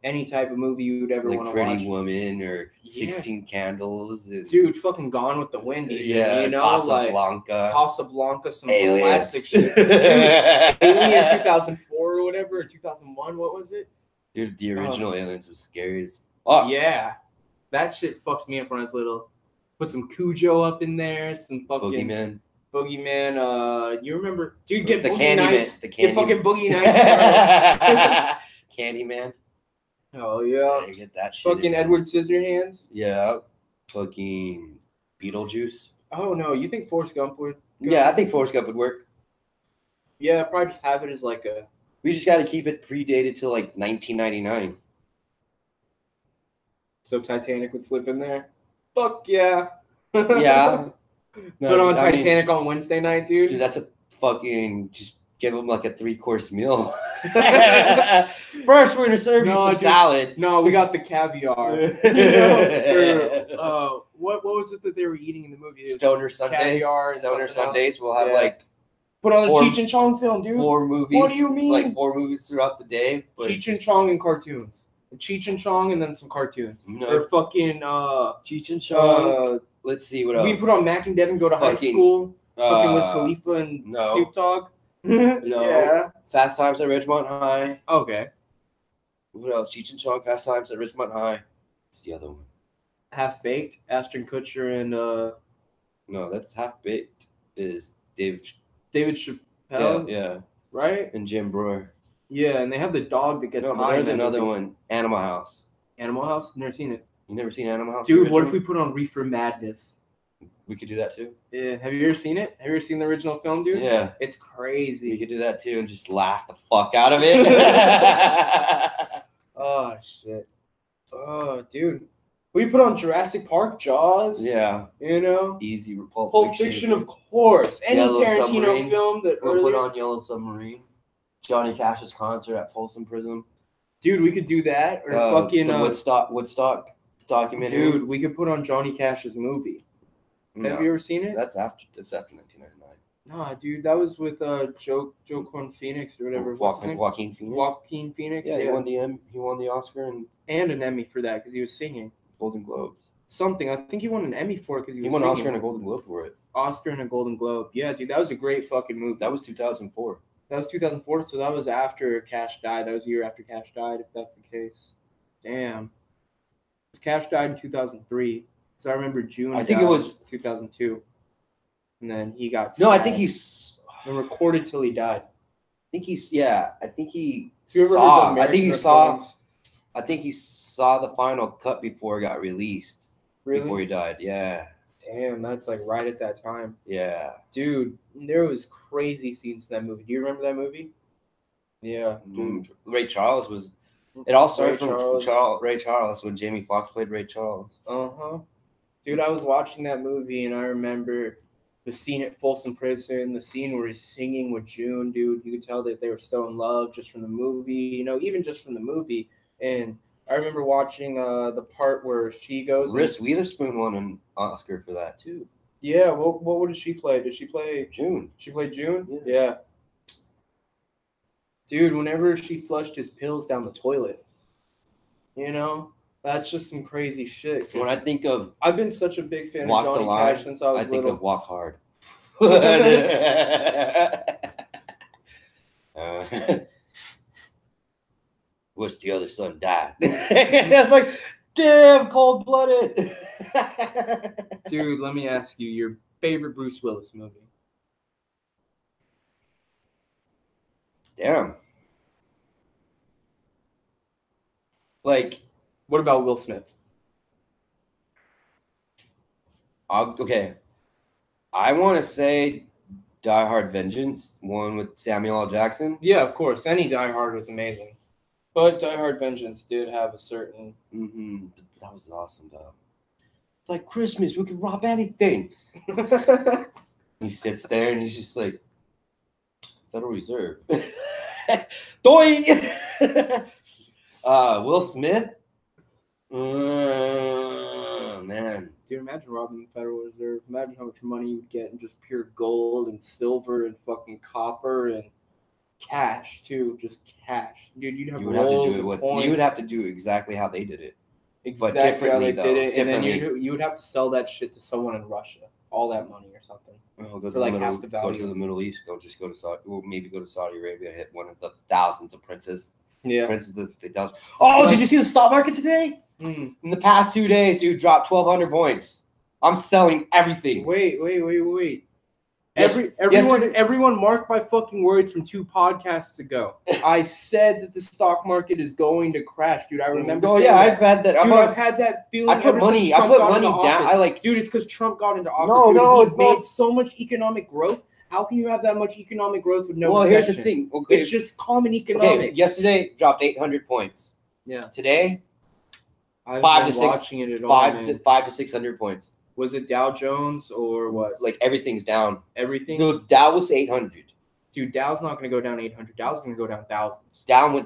Any type of movie you would ever want to watch. Pretty Woman or 16 Candles. Dude, fucking Gone with the Wind. Casablanca, some Aliens. classic shit. Dude, Alien 2004 or whatever, or 2001, what was it? Dude, the original Aliens was scary as fuck. Yeah. That shit fucked me up when I was little. Put some Cujo up in there, some fucking... Boogeyman, you remember, dude? Get the Boogie Nights. Get fucking Boogie Nights. Candyman. Oh yeah. Get that shit. Fucking Edward Scissorhands. Yeah. Fucking Beetlejuice. Oh no, you think Forrest Gump would? Yeah, I think Forrest Gump would work. Yeah, probably just have it as like a. We just got to keep it predated to like 1999. So Titanic would slip in there. Fuck yeah. Yeah. Put on Titanic on Wednesday night, dude. Dude, that's a fucking just give them like a 3-course meal. First, we're gonna serve you some salad. No, we got the caviar. What was it that they were eating in the movie? Stoner Sundays. Caviar. Stoner Sundays. We'll have like put on a Cheech and Chong film, dude. 4 movies. What do you mean? Like 4 movies throughout the day. Cheech and Chong and cartoons. Cheech and Chong and then some cartoons. No. Or fucking Cheech and Chong. Let's see what else. We put on Mac and Devin go to high school. Fucking Wiz Khalifa and Snoop Dogg. No. Yeah. Fast Times at Ridgemont High. Okay. What else? Cheech and Chong, Fast Times at Ridgemont High. What's the other one? Half Baked, Ashton Kutcher and No, that's Half Baked is David Chappelle. Yeah. Right? And Jim Breuer. Yeah, and they have the dog that gets high. There's another one. Animal House. Animal House? Never seen it. You never seen Animal House? Dude, what if we put on Reefer Madness? We could do that too. Yeah. Have you ever seen it? Have you ever seen the original film, dude? Yeah. It's crazy. We could do that too and just laugh the fuck out of it. Oh, shit. Oh, dude. We put on Jurassic Park, Jaws. Yeah. You know? Easy. Pulp Fiction, of course. Any Yellow Tarantino Submarine. film that We'll put on Yellow Submarine. Johnny Cash's concert at Folsom Prison. Dude, we could do that. Or fucking the Woodstock documentary. Dude, we could put on Johnny Cash's movie. No, have you ever seen it? That's after 1999. Nah, dude, that was with Joaquin Phoenix or whatever. Joaquin Phoenix. Joaquin Phoenix. Yeah, he won the Oscar and an Emmy for that because he was singing. Golden Globes. Something. I think he won an Emmy for it because he won singing. Oscar and a Golden Globe for it. Oscar and a Golden Globe. Yeah, dude, that was a great fucking movie. That was 2004. That was 2004, so that was after Cash died. That was a year after Cash died, if that's the case. Damn. Cash died in 2003. So I remember June. I think it was 2002. And then he got. No, sad. I think he's. And recorded till he died. I think he's. Yeah, I think he saw. I think he saw. I think he saw the final cut before it got released. Really? Before he died. Yeah. Damn, that's like right at that time. Yeah. Dude, there was crazy scenes in that movie. Do you remember that movie? Yeah. Dude. Ray Charles was. It all started from Ray Charles when Jamie Foxx played Ray Charles. Uh-huh. Dude, I was watching that movie and I remember the scene at Folsom Prison, the scene where he's singing with June, dude. You could tell that they were still in love just from the movie, you know, even just from the movie. And I remember watching the part where she goes. Reese Witherspoon won an Oscar for that too. Yeah. What did she play? Did she play June? She played June? Yeah. Dude, whenever she flushed his pills down the toilet, you know, that's just some crazy shit. When I think of, I've been such a big fan of Johnny Cash since I was little. I think of Walk Hard. Wish the other son died. It's like, damn, cold-blooded. Dude, let me ask you, your favorite Bruce Willis movie? Damn. Like, what about Will Smith? Okay. I want to say Die Hard Vengeance, one with Samuel L. Jackson. Yeah, of course. Any Die Hard was amazing. But Die Hard Vengeance did have a certain... Mm-hmm. That was awesome, though. It's like Christmas. We can rob anything. He sits there and he's just like, Federal Reserve. Doing. Will Smith. Man. Dude, imagine robbing the Federal Reserve. Imagine how much money you would get in just pure gold and silver and fucking copper and cash too. Just cash, dude. You'd have rolls of coins. You would have to do exactly how they did it. Exactly how they did it, and then you would have to sell that shit to someone in Russia. All that money or something. For like half the value. Go to the Middle East. Don't just go to Saudi. Well, maybe go to Saudi Arabia. Hit one of the thousands of princes. Yeah. Princes of the thousands. Oh, did you see the stock market today? In the past 2 days, dude, dropped 1,200 points. I'm selling everything. Wait. Everyone marked my fucking words from 2 podcasts ago. I said that the stock market is going to crash, dude. I remember. Oh yeah, I've had that. Dude, I've had that feeling. I put money down. Dude, it's because Trump got into office. No, he's made so much economic growth. How can you have that much economic growth with no recession? Well, here's the thing. Okay. It's just common economics. Okay, yesterday dropped 800 points. Yeah. Today, I've 5 been to 6, watching it at all, 5 to 600 points. Was it Dow Jones or what? Like everything's down. Everything? No, Dow was 800. Dude, Dow's not going to go down 800. Dow's going to go down thousands. Dow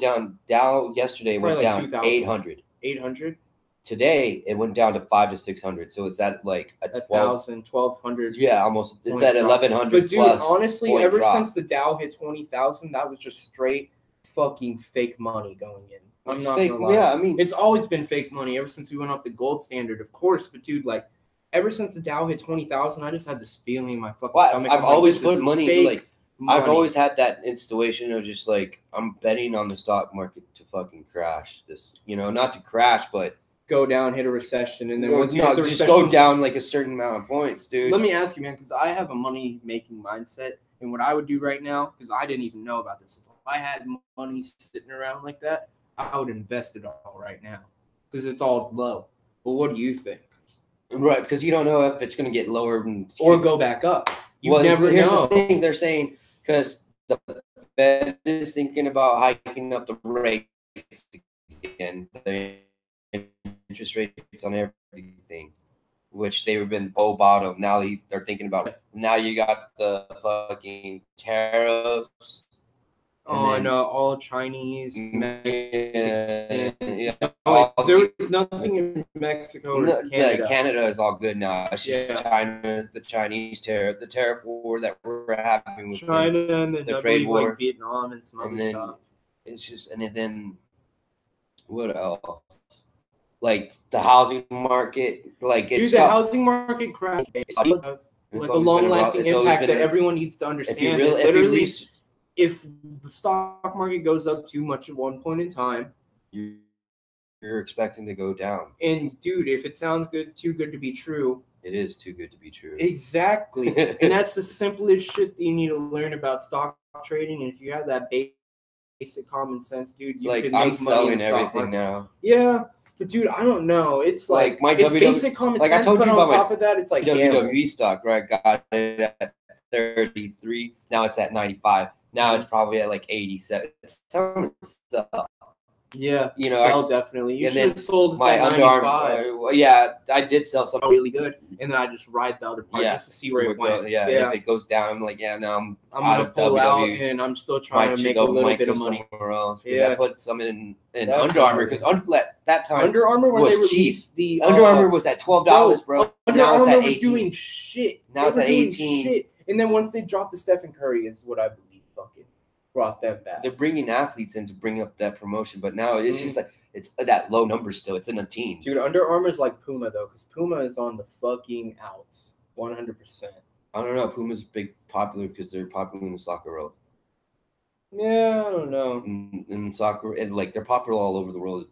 yesterday Probably went like down 2,000. 800. 800? Today it went down to 5 to 600. So it's at like a 1,000, 1,200. Yeah, almost. It's at 1,100. But dude, plus honestly, point ever drop. since the Dow hit 20,000, that was just straight fucking fake money going in. I'm not gonna lie. Yeah, I mean, it's always been fake money ever since we went up the gold standard, of course. But dude, like, ever since the Dow hit 20,000, I just had this feeling in my fucking stomach. I've always put money like. Money. I've always had that situation of just like I'm betting on the stock market to fucking crash. This, not to crash, but go down, hit a recession, and then once you hit the recession, go down like a certain amount of points, dude. Let me ask you, man, because I have a money-making mindset, and what I would do right now, because I didn't even know about this. If I had money sitting around like that, I would invest it all right now, because it's all low. But what do you think? Right, because you don't know if it's going to get lower or go back up. You never know. The thing they're saying, because the Fed is thinking about hiking up the rates again, the interest rates on everything, which they've been bottom. Now they're thinking about. Now you got the fucking tariffs on all Chinese, Mexican. Yeah. There was nothing in Mexico or Canada. Yeah, Canada is all good now. It's just China, the Chinese tariff, the tariff war that we're having with China, and then the trade war, like Vietnam and some other stuff. It's just, and then what else? Like the housing market, like the housing market crashed. Like a long-lasting impact that everyone needs to understand. If the stock market goes up too much at one point in time, you're expecting to go down. And dude, if it sounds too good to be true, it is too good to be true. Exactly. And that's the simplest shit that you need to learn about stock trading. And if you have that basic common sense, dude, you can make money. I'm selling everything now. Yeah. But dude, I don't know. It's like my it's basic common sense, I told you about on top of that, it's like WWE stock, right? Got it at 33. Now it's at 95. Now it's probably at like 87. Some stuff. Yeah, sell definitely. You should have sold my Under Armour. Yeah, I did sell something really good, and then I just ride the other part just to see where it went. Yeah, if it goes down, I'm like, I'm gonna pull out, and I'm still trying to make a little bit of money somewhere else. I put some in Under Armour because that time Under Armour when they released the Under Armour was at $12, bro. Under Armour was doing shit. Now it's at 18. And then once they dropped the Stephen Curry, is what I believe. Brought them back. They're bringing athletes in to bring up that promotion, but now it's just like it's that low number still. It's in the teens. Dude, Under Armour's like Puma though, because Puma is on the fucking outs, 100%. I don't know. Puma's popular because they're popular in the soccer world. Yeah, I don't know. In soccer, and like they're popular all over the world.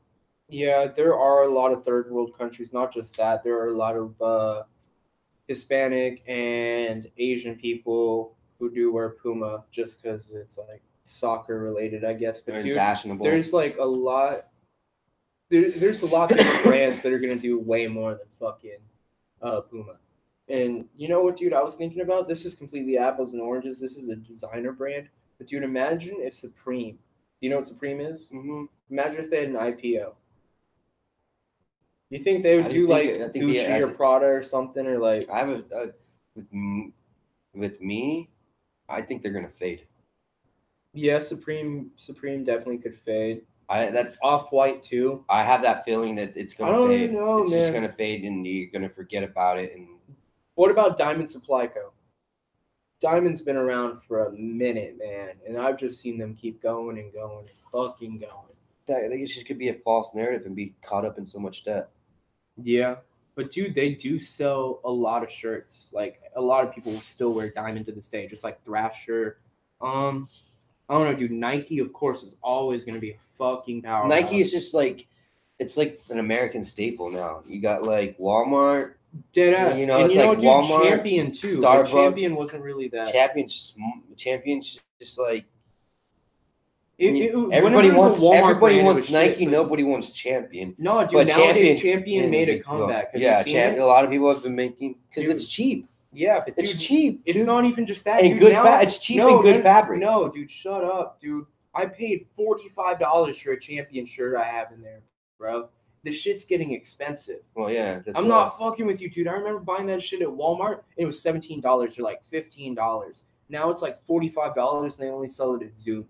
Yeah, there are a lot of third world countries. Not just that, there are a lot of Hispanic and Asian people who do wear Puma just because it's like soccer related, I guess. But dude, fashionable. There's like a lot. There's a lot of brands that are gonna do way more than fucking Puma. And you know what, dude? I was thinking about this is completely apples and oranges. This is a designer brand, but dude, imagine if Supreme. Do you know what Supreme is? Mm-hmm. Imagine if they had an IPO. You think they would do like Gucci or Prada or something, or like? I have with me, I think they're gonna fade. Yeah, Supreme definitely could fade. That's Off-White too. I have that feeling that it's gonna fade. I don't even know, man. It's just gonna fade, and you're gonna forget about it. And what about Diamond Supply Co? Diamond's been around for a minute, man, and I've just seen them keep going and going and fucking going. I think it just could be a false narrative and be caught up in so much debt. Yeah, but dude, they do sell a lot of shirts. Like a lot of people still wear Diamond to this day, just like Thrasher. I don't know, dude. Nike, of course, is always going to be a fucking powerhouse. Nike is just like, it's like an American staple now. You got like Walmart. Deadass. And it's like dude, Walmart, Champion too. Starbucks. Champion wasn't really that. Champion's just like. Everybody wants Nike. Shit, nobody wants Champion. No, dude. But nowadays, Champion made a comeback. A lot of people have been making because it's cheap. Yeah, but dude, it's cheap. It's not even just that. And dude, it's cheap and good fabric. No, dude, shut up, dude. I paid $45 for a Champion shirt I have in there, bro. the shit's getting expensive. Well, yeah. I'm not fucking with you, dude. I remember buying that shit at Walmart. And it was $17 or like $15. Now it's like $45. And they only sell it at Zoomies.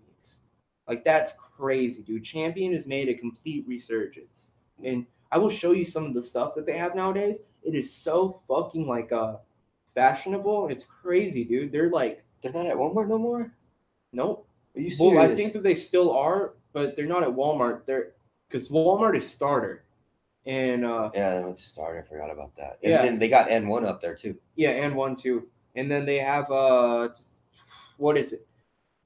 Like, that's crazy, dude. Champion has made a complete resurgence. And I will show you some of the stuff that they have nowadays. It is so fucking like fashionable. It's crazy, dude. They're not at Walmart no more? Nope. Are you serious? Well, I think that they still are, but they're not at Walmart. Because Walmart is Starter. And yeah, they went to Starter. I forgot about that. And yeah. then they got N1 up there too. Yeah, N1 too. And then they have what is it?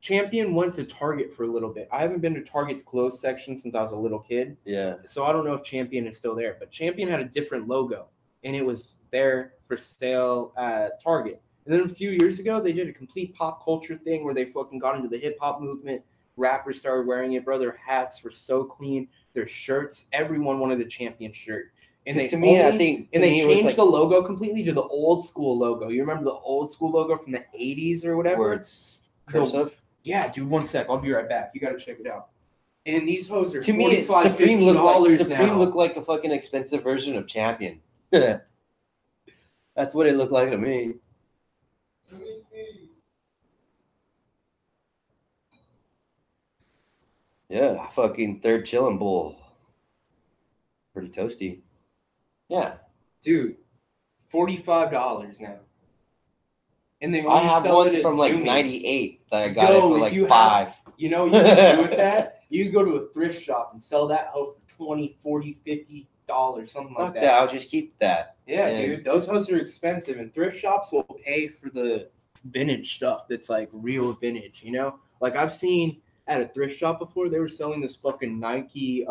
Champion went to Target for a little bit. I haven't been to Target's clothes section since I was a little kid. Yeah. So I don't know if Champion is still there, but Champion had a different logo, and it was there for sale at Target. And then a few years ago, they did a complete pop culture thing where they fucking got into the hip hop movement. Rappers started wearing it, bro. Their hats were so clean. Their shirts, everyone wanted a Champion shirt. And they changed the logo completely to the old school logo. You remember the old school logo from the 80s or whatever? Where it's cursive? Yeah, dude, one sec. I'll be right back. You got to check it out. And these hoes are to me, Supreme looked like the fucking expensive version of Champion. That's what it looked like to me. Let me see. Yeah, fucking third chillin' bowl. Pretty toasty. Yeah. Dude, $45 now. And they I have one from like 98 that I got it for like $5. You know what you can do with that? You can go to a thrift shop and sell that hoe for $20, $40, $50, something like that. Yeah, I'll just keep that. Yeah, dude. Those hoes are expensive, and thrift shops will pay for the vintage stuff that's like real vintage, you know? Like I've seen at a thrift shop before, they were selling this fucking Nike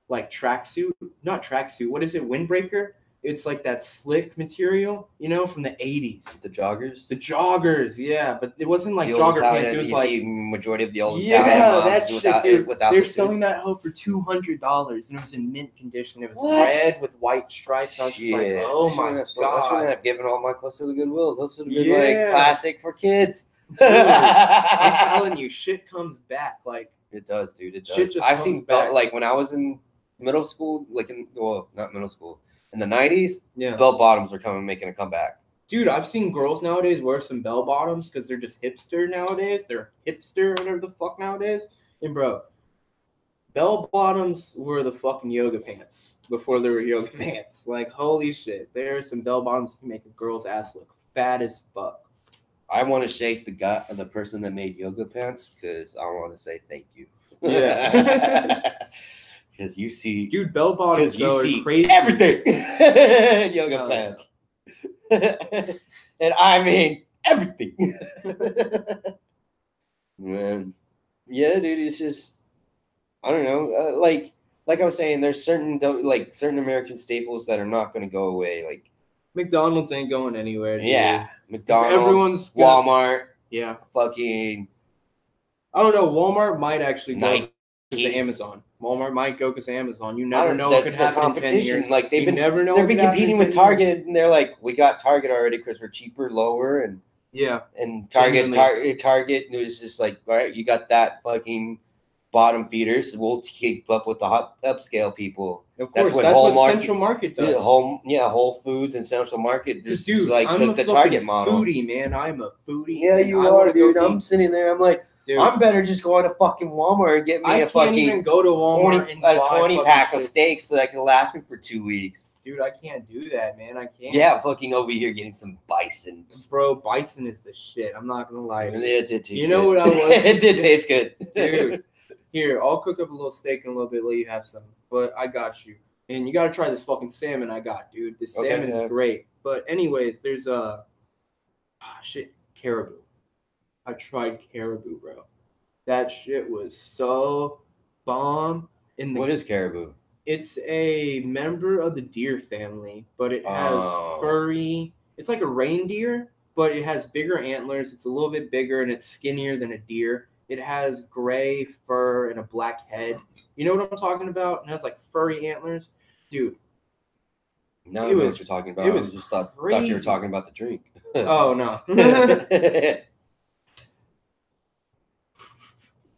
like tracksuit. Not tracksuit. What is it? Windbreaker? It's like that slick material, you know, from the 80s. The joggers? The joggers, yeah. But it wasn't like jogger pants. It was like majority of the old that shit, dude. They're selling that that hoe for $200, and it was in mint condition. It was red with white stripes. I was just like, oh my god! I shouldn't have given all my clothes to the Goodwill. Those would have been like classic for kids. Dude, I'm telling you, shit comes back. Like it does, dude. It does. Shit just I've seen like when I was in middle school, not middle school. In the 90s, bell bottoms are making a comeback. Dude, I've seen girls nowadays wear some bell bottoms because they're just hipster nowadays. They're hipster or whatever the fuck nowadays. And bro, bell bottoms were the fucking yoga pants before there were yoga pants. Like, holy shit. There are some bell bottoms that can make a girl's ass look fat as fuck. I want to shake the person that made yoga pants because I want to say thank you. Yeah. Because you see, dude, bell bottoms are crazy. Everything. Yoga pants. And I mean everything. Man. Yeah, dude, it's just I don't know. Like I was saying, there's certain American staples that are not going to go away. Like McDonald's ain't going anywhere. Dude. Yeah, McDonald's, Walmart. Yeah, fucking. I don't know. Walmart might actually go because of Amazon. Walmart might go because of Amazon. You never know what could happen in 10 years. Like they've been competing with Target, and they're like, we got Target already because we're cheaper, lower, and and Target was just like, all right, you got that fucking bottom feeders. We'll keep up with the upscale people. Of course, that's what Central Market does. Whole Foods and Central Market just took the Target model. Foodie, man. I'm a foodie. Yeah, you are, dude. I'm sitting there. I'm like. Dude, I'm better just going to fucking Walmart and get me a fucking even go to Walmart 20 pack of steaks so that can last me for 2 weeks. Dude, I can't do that, man. I can't. Yeah, fucking over here getting some bison. Bro, bison is the shit. I'm not gonna lie. It did taste good. You know what I was? It did taste good. Dude, here, I'll cook up a little steak in a little bit, let you have some. But I got you. And you gotta try this fucking salmon I got, dude. This salmon is great. But anyways, there's caribou. I tried caribou, bro. That shit was so bomb. What is caribou? It's a member of the deer family, but it has furry. It's like a reindeer, but it has bigger antlers. It's a little bit bigger, and it's skinnier than a deer. It has gray fur and a black head. You know what I'm talking about? And it has like furry antlers. Dude. No, I know what you're talking about. I just thought you were talking about the drink. Oh, no.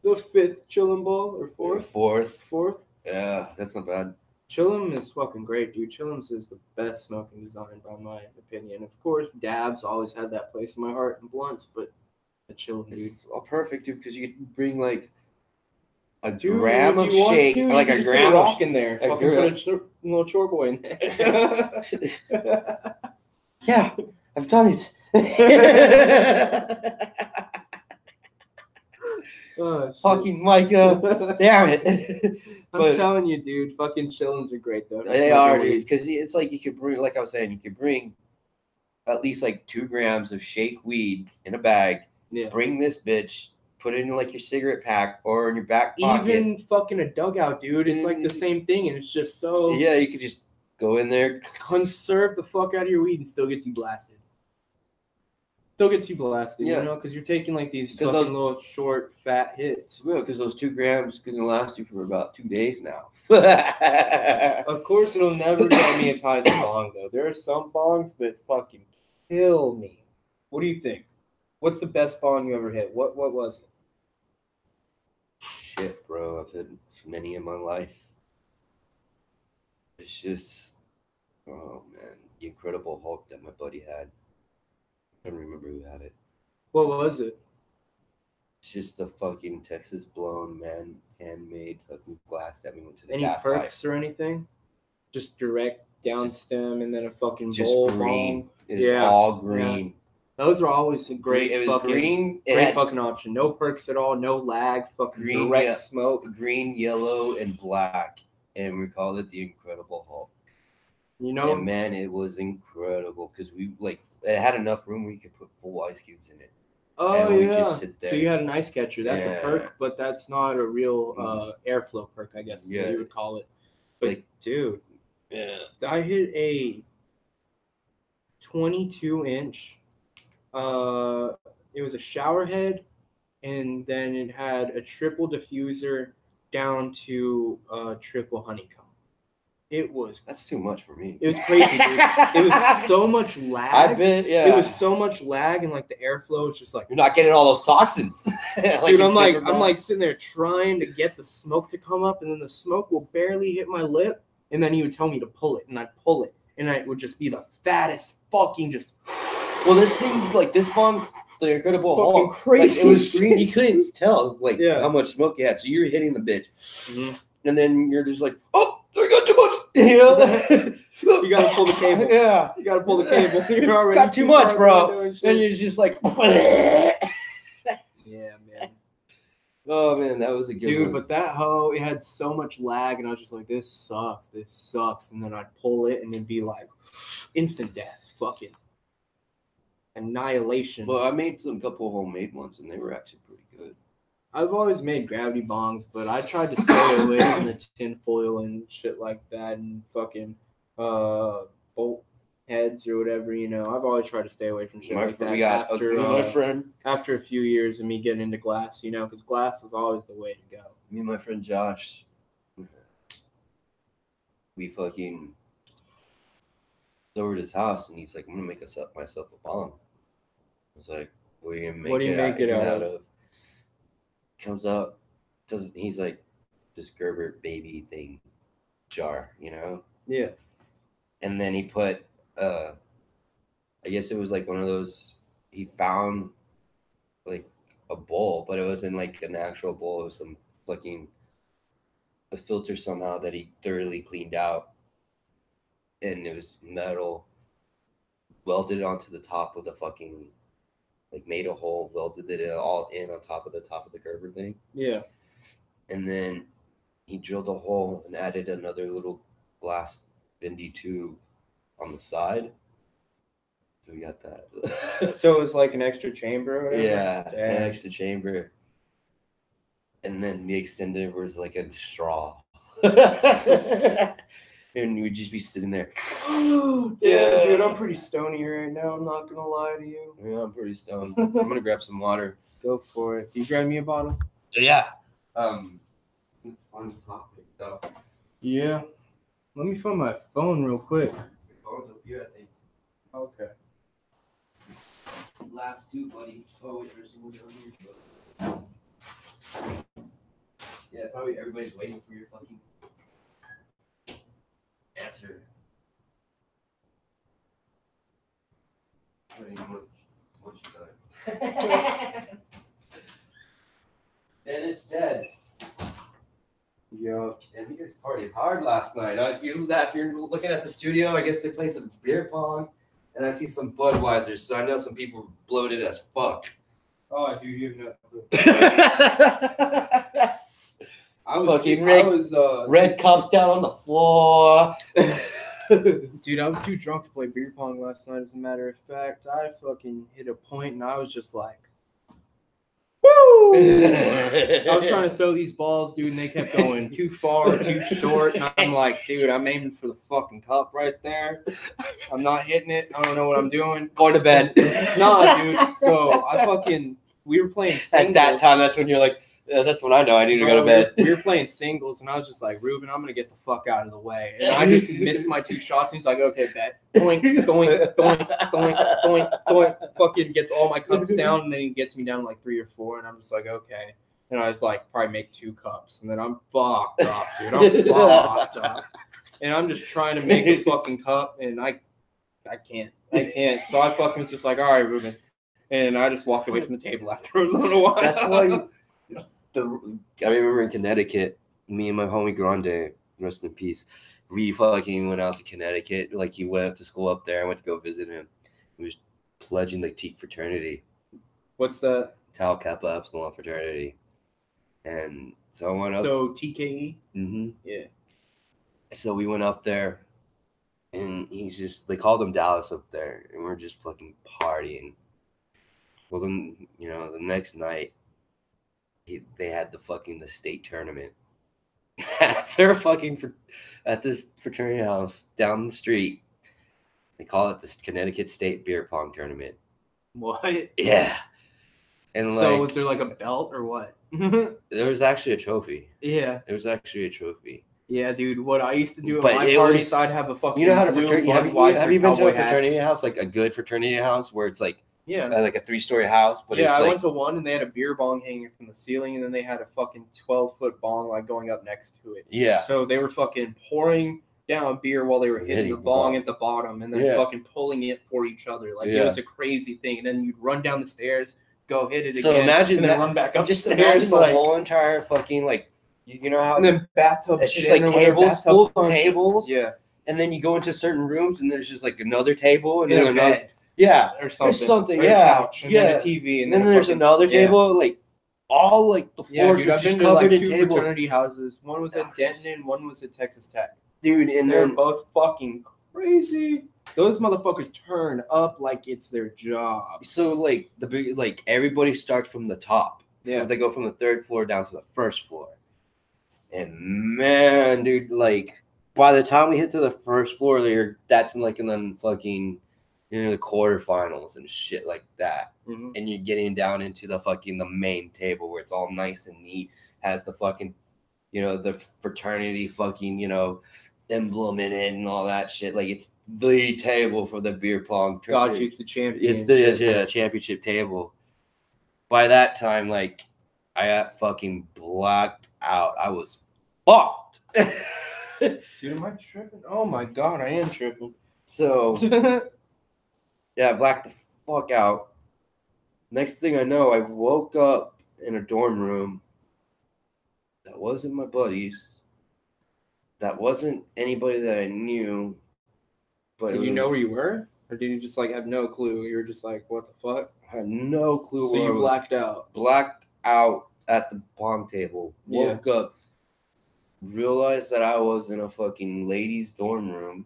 The fifth chillin' ball or fourth? Fourth. Yeah, that's not bad. Chillum is fucking great, dude. Chillum's is the best smoking design, by my opinion. Of course, dabs always had that place in my heart and blunts, but the Chillum, dude. It's all perfect, dude, because you can bring like a Dude, gram if of you want shake, to, like you a just gram put a of rock in there. a Fucking gra- put a little chore boy in there. Yeah, I've done it. Oh, shit. Fucking Micah, damn it. I'm telling you, dude. Fucking Chillums are great though. They are, dude, because it's like you could bring, like I was saying, you could bring at least like 2 grams of shake weed in a bag. Yeah. Bring this bitch, put it in like your cigarette pack or in your back pocket. Even fucking a dugout, dude. It's like the same thing, and it's just so. Yeah, you could just go in there, conserve the fuck out of your weed, and still gets you blasted. Still gets you blasted, Yeah. you know, because you're taking like these 'Cause fucking those- little short, fat hits. well, because those 2 grams is gonna last you for about 2 days now. Of course, it'll never get me as high as a bong, though. There are some bongs that fucking kill me. What do you think? What's the best bong you ever hit? What was it? Shit, bro, I've hit many in my life. It's just, oh man, the Incredible Hulk that my buddy had. I don't remember who had it. What was it? It's just a fucking Texas blown, man, handmade fucking glass that we went to the Any gas perks or anything? Just direct down stem and then a fucking Just bowl green. bong. It was Yeah. all green. Those are always a great It was fucking green. It great had fucking option. No perks at all, no lag, fucking Green, direct yeah. smoke. green, yellow, and black, and we called it the Incredible Hulk. You know, And man, it was incredible because we it had enough room where you could put full ice cubes in it. oh and we yeah. just sit there. So you had an ice catcher. That's Yeah. a perk, but that's not a real airflow perk, I guess. Yeah. Yeah. You would call it. But Like- dude, Yeah. I hit a 22-inch. It was a shower head, and then it had a triple diffuser down to triple honeycomb. It was That's too much for me. It was crazy, dude. It was so much lag. I bet, yeah. It was so much lag, and like the airflow was just like, You're not getting all those toxins. dude. I'm like sitting there trying to get the smoke to come up, and then the smoke will barely hit my lip, and then he would tell me to pull it, and I'd pull it, and it would just be the fattest fucking just. Well, this thing, like this bomb, the Incredible Fucking Hulk, crazy like, it was shit. green. You couldn't tell like Yeah. how much smoke you had. So you're hitting the bitch, Mhm. and then you're just like, oh, I got too much. You know, You gotta pull the cable. Yeah, You gotta pull the cable. You're already got too much, far bro. doing shit. And you're just like, Yeah, man. oh man, that was a good Dude, one. but that hoe, it had so much lag, and I was just like, this sucks. And then I'd pull it, and it'd be like, instant death, fucking annihilation. Well, I made some couple of homemade ones, and they were actually pretty good. I've always made gravity bongs, but I tried to stay away from the tin foil and shit like that, and fucking bolt heads or whatever, you know. I've always tried to stay away from shit like that. We got my friend. After a few years of me getting into glass, you know, because glass is always the way to go. Me and my friend Josh, we fucking over to his house, and he's like, "I'm gonna make myself a bomb." I was like, "What are you gonna make? What do you make it out of?" Comes up, he's like, this Gerber baby thing jar, you know? Yeah. And then he put, I guess it was like one of those. He found like a bowl, but it wasn't like an actual bowl. It was some fucking a filter somehow that he thoroughly cleaned out, and it was metal, welded onto the top of the fucking, like made a hole, welded it all in on top of the Gerber thing. Yeah. And then he drilled a hole and added another little glass bendy tube on the side. So we got that. So it was like an extra chamber or whatever? Yeah, an Dang. extra chamber. And then the extender was like a straw. And we'd just be sitting there. Yeah, dude, I'm pretty stony right now. I'm not gonna lie to you. Yeah, I'm pretty stoned. I'm gonna grab some water. Go for it. Do you grab me a bottle? Yeah. It's fun topic though. Yeah. Let me find my phone real quick. Phone's up here, I think. Okay. Last two, buddy. Oh, wait, there's one down here. Yeah, probably everybody's waiting for your fucking. answer. What you done? And it's dead. Yo. And you guys partied hard last night. If you're looking at the studio, I guess they played some beer pong, and I see some Budweisers, so I know some people bloated as fuck. Oh, dude, you have no clue. I was red cups down on the floor. Dude, I was too drunk to play beer pong last night. As a matter of fact, I fucking hit a point, and I was just like, woo! I was trying to throw these balls, dude, and they kept going too far, too short. And I'm like, dude, I'm aiming for the fucking cup right there. I'm not hitting it. I don't know what I'm doing. Going to bed. Nah, dude. So we were playing singles. At that time, that's when you're like, that's when I know I need to go to bed. We were playing singles, and I was just like, Ruben, I'm going to get the fuck out of the way. And I just missed my 2 shots, and he's like, okay, bet. Doink, doink, doink, doink, doink, doink. Fucking gets all my cups down, and then he gets me down to like 3 or 4, and I'm just like, okay. And I was like, probably make 2 cups, and then I'm fucked up, dude. I'm fucked up. And I'm just trying to make a fucking cup, and I can't. So I fucking was just like, all right, Ruben. And I just walked away from the table after a little while. That's why I remember in Connecticut, me and my homie Grande, rest in peace, we fucking went out to Connecticut. Like, he went to school up there. I went to go visit him. He was pledging the Teak fraternity. What's that? Tau Kappa Epsilon fraternity. And so I went up. So TKE? Mm-hmm. Yeah. So we went up there, and they called him Dallas up there, and we're just fucking partying. Well, then, the next night, they had the state tournament. They're at this fraternity house down the street. They call it the Connecticut State Beer Pong Tournament. What? Yeah. And so was there like a belt or what? There was actually a trophy. Yeah. There was actually a trophy. Yeah, dude. What I used to do at my parties, I'd have a fucking. You know how to fraternity? Have you been to a fraternity house, like a good fraternity house, where it's like? Yeah. Like a 3-story house, but yeah, it's I went to one, and they had a beer bong hanging from the ceiling, and then they had a fucking 12-foot bong like going up next to it. Yeah. So they were fucking pouring down beer while they were hitting the bong at the bottom, and then fucking pulling it for each other. Like it was a crazy thing. And then you'd run down the stairs, go hit it again, imagine and then run back up. Just the imagine stairs, the whole entire fucking you know how. And then bathtub. It's just like tables. Yeah. And then you go into certain rooms, and there's just like another table, and then then another. Bed. Yeah, or something. Or a couch, and then a TV, and then there's another table, like all like the floors were just covered in tables. Fraternity houses. One was at Denton, and one was at Texas Tech. Dude, and they're both fucking crazy. Those motherfuckers turn up like it's their job. So everybody starts from the top. Yeah, they go from the 3rd floor down to the 1st floor. And man, dude, by the time we hit to the 1st floor, that's in the fucking. The quarterfinals and shit like that. Mm-hmm. And you're getting down into the main table where it's all nice and neat, has the fucking, the fraternity fucking, emblem in it and all that shit. Like, it's the table for the beer pong tournament. God, it's the champion. It's the championship table. By that time, I got fucking blacked out. I was fucked. Dude, am I tripping? Oh my God, I am tripping. So... Yeah, I blacked the fuck out. Next thing I know, I woke up in a dorm room. That wasn't my buddies. That wasn't anybody that I knew. But did you know where you were? Or did you just have no clue? You were just like, what the fuck? I had no clue where I was. So you blacked out? Blacked out at the pong table. Woke up. Realized that I was in a fucking ladies' dorm room.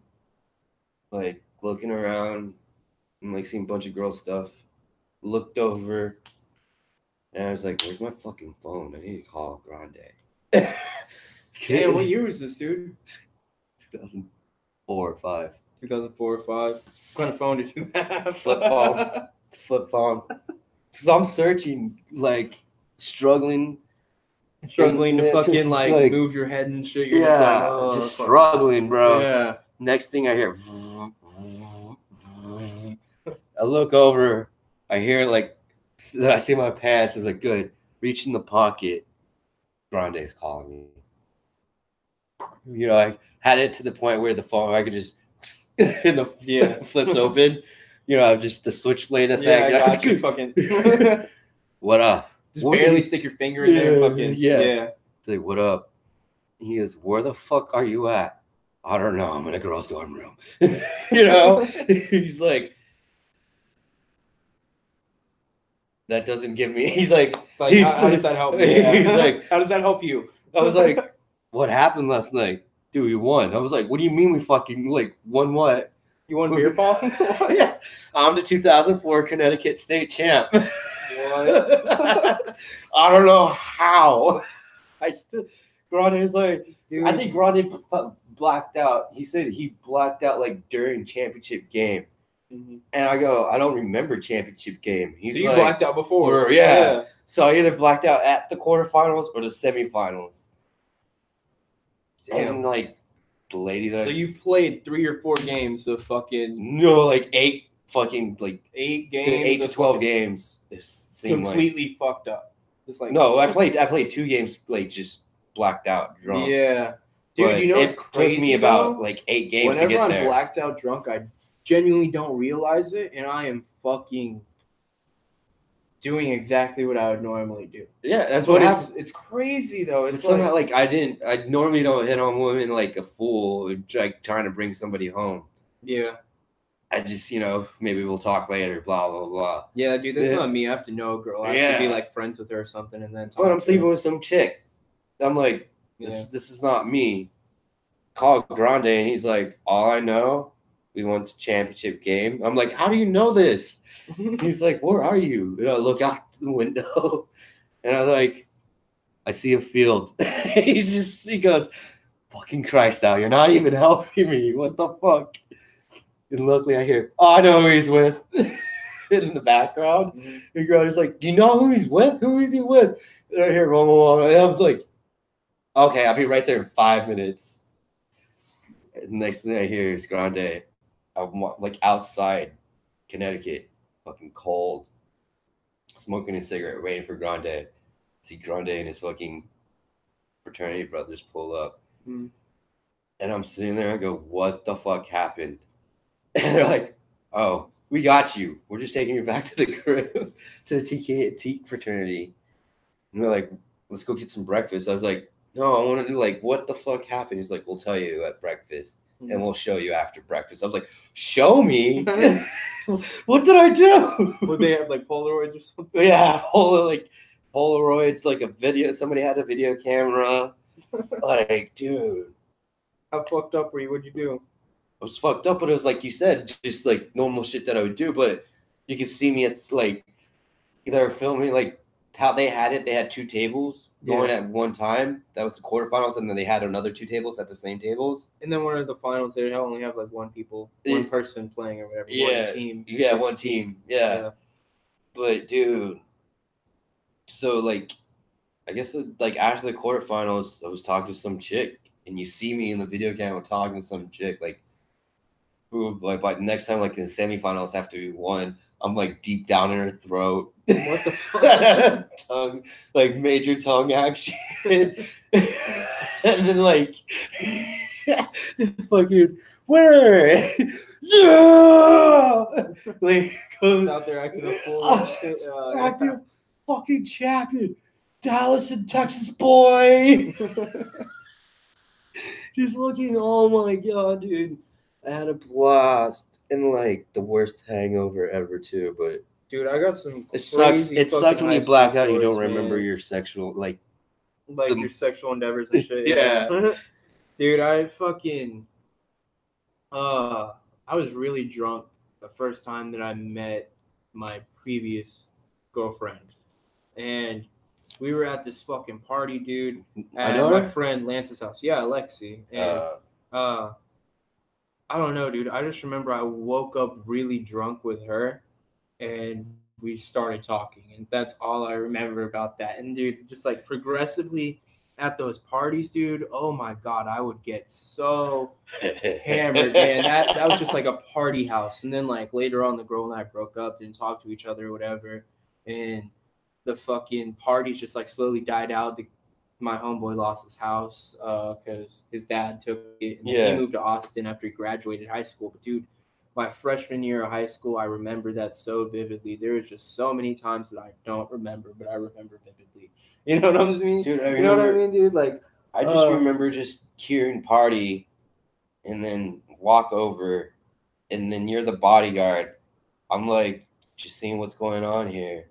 Looking around. I'm seeing a bunch of girl stuff. Looked over, and I was like, "Where's my fucking phone? I need to call Grande." Damn, what year was this, dude? 2004 or 5. 2004 or 5. What kind of phone did you have? Flip phone. Because I'm searching, struggling to fucking move your head and shit. You're just struggling, bro. Yeah. Next thing I hear. I look over, I hear I see my pants. I was like, good. Reach in the pocket. Grande's calling me. You know, I had it to the point where the phone I could just and the flips open. You know, just the switchblade effect. Yeah, I got you. Fucking. What up? Just barely stick your finger in there and fucking. Yeah. It's like, what up? He goes, where the fuck are you at? I don't know. I'm in a girl's dorm room. You know? He's like, that doesn't give me. He's like how does that help me? Yeah. He's like, how does that help you? I was like, what happened last night? Dude, we won. I was like, what do you mean we fucking won what? You won beer pong? Yeah. I'm the 2004 Connecticut state champ. What? I don't know how. Grande's like, dude. I think Grande blacked out. He said he blacked out like during championship game. Mm-hmm. And I go, I don't remember championship game. He's so you blacked out before. Yeah. So I either blacked out at the quarterfinals or the semifinals. Damn. And like the lady that. So you played 3 or 4 games of fucking. No, like 8 fucking 8 games. 8 to 12 games. Completely fucked up. Just like no, I played 2 games like just blacked out drunk. Yeah. Dude, but you know it took me about like 8 games to get there. Whenever I'm blacked out drunk, I genuinely don't realize it, and I am fucking doing exactly what I would normally do. Yeah, that's what happens. It's crazy though. It's somehow like I normally don't hit on women like a fool, like trying to bring somebody home. Yeah. I just, you know, maybe we'll talk later, blah, blah, blah. Yeah, dude, that's not me. I have to know a girl. I have to be like friends with her or something and then talk. But I'm sleeping with some chick. I'm like, this is not me. Call Grande and he's like, all I know, we won the championship game. I'm like, how do you know this? He's like, where are you? And I look out the window and I'm like, I see a field. He goes, fucking Christ out. You're not even helping me. What the fuck? And luckily I hear, oh, I know who he's with in the background. Mm-hmm. The girl's like, do you know who he's with? Who is he with? And I hear, and I'm like, okay, I'll be right there in 5 minutes. And the next thing I hear is Grande. I'm like outside Connecticut, fucking cold, smoking a cigarette, waiting for Grande. See Grande and his fucking fraternity brothers pull up. Mm. And I'm sitting there, I go, what the fuck happened? And they're like, oh, we got you. We're just taking you back to the crib, to the Teak fraternity. And they're like, let's go get some breakfast. I was like, no, I want to do like, what the fuck happened? He's like, we'll tell you at breakfast and we'll show you after breakfast. I was like, show me? What did I do? Would they have like Polaroids or something? Yeah, Polaroids, like a video. Somebody had a video camera. Like, dude. How fucked up were you? What'd you do? I was fucked up, but it was like you said, just like normal shit that I would do. But you could see me at like they were filming like how they had it. They had 2 tables going at one time. That was the quarterfinals, and then they had another 2 tables at the same tables. And then one of the finals, they only have like one person playing or whatever. Yeah, one team. Yeah, one team. Yeah. But dude, so like, I guess like after the quarterfinals, I was talking to some chick, and you see me in the video camera talking to some chick like. Who like by next time like in the semifinals after we won, I'm like deep down in her throat. What the fuck? Tongue, like major tongue action. And then like fucking where? Yeah, like goes out there acting a fool. Acting a fucking champion, Dallas and Texas boy. Just looking, oh my god, dude. I had a blast and like the worst hangover ever too, but dude, I got some. It sucks when you black out and you don't remember your sexual your sexual endeavors and shit. Yeah. Dude, I was really drunk the first time that I met my previous girlfriend, and we were at this fucking party, dude, at my friend Lance's house. Yeah, Alexi, and I don't know, dude. I just remember I woke up really drunk with her, and we started talking, and that's all I remember about that. And dude, just like progressively at those parties, dude. Oh my god, I would get so hammered, man. That was just like a party house. And then like later on, the girl and I broke up, didn't talk to each other or whatever, and the fucking parties just like slowly died out. my homeboy lost his house because his dad took it, and Yeah. he moved to Austin after he graduated high school. But dude, my freshman year of high school, I remember that so vividly. There was just so many times that I don't remember, but I remember vividly. You know what I mean? Dude, you know what I mean, dude? Like, I just remember just hearing party and then walk over, and then you're the bodyguard. I'm like, just seeing what's going on here.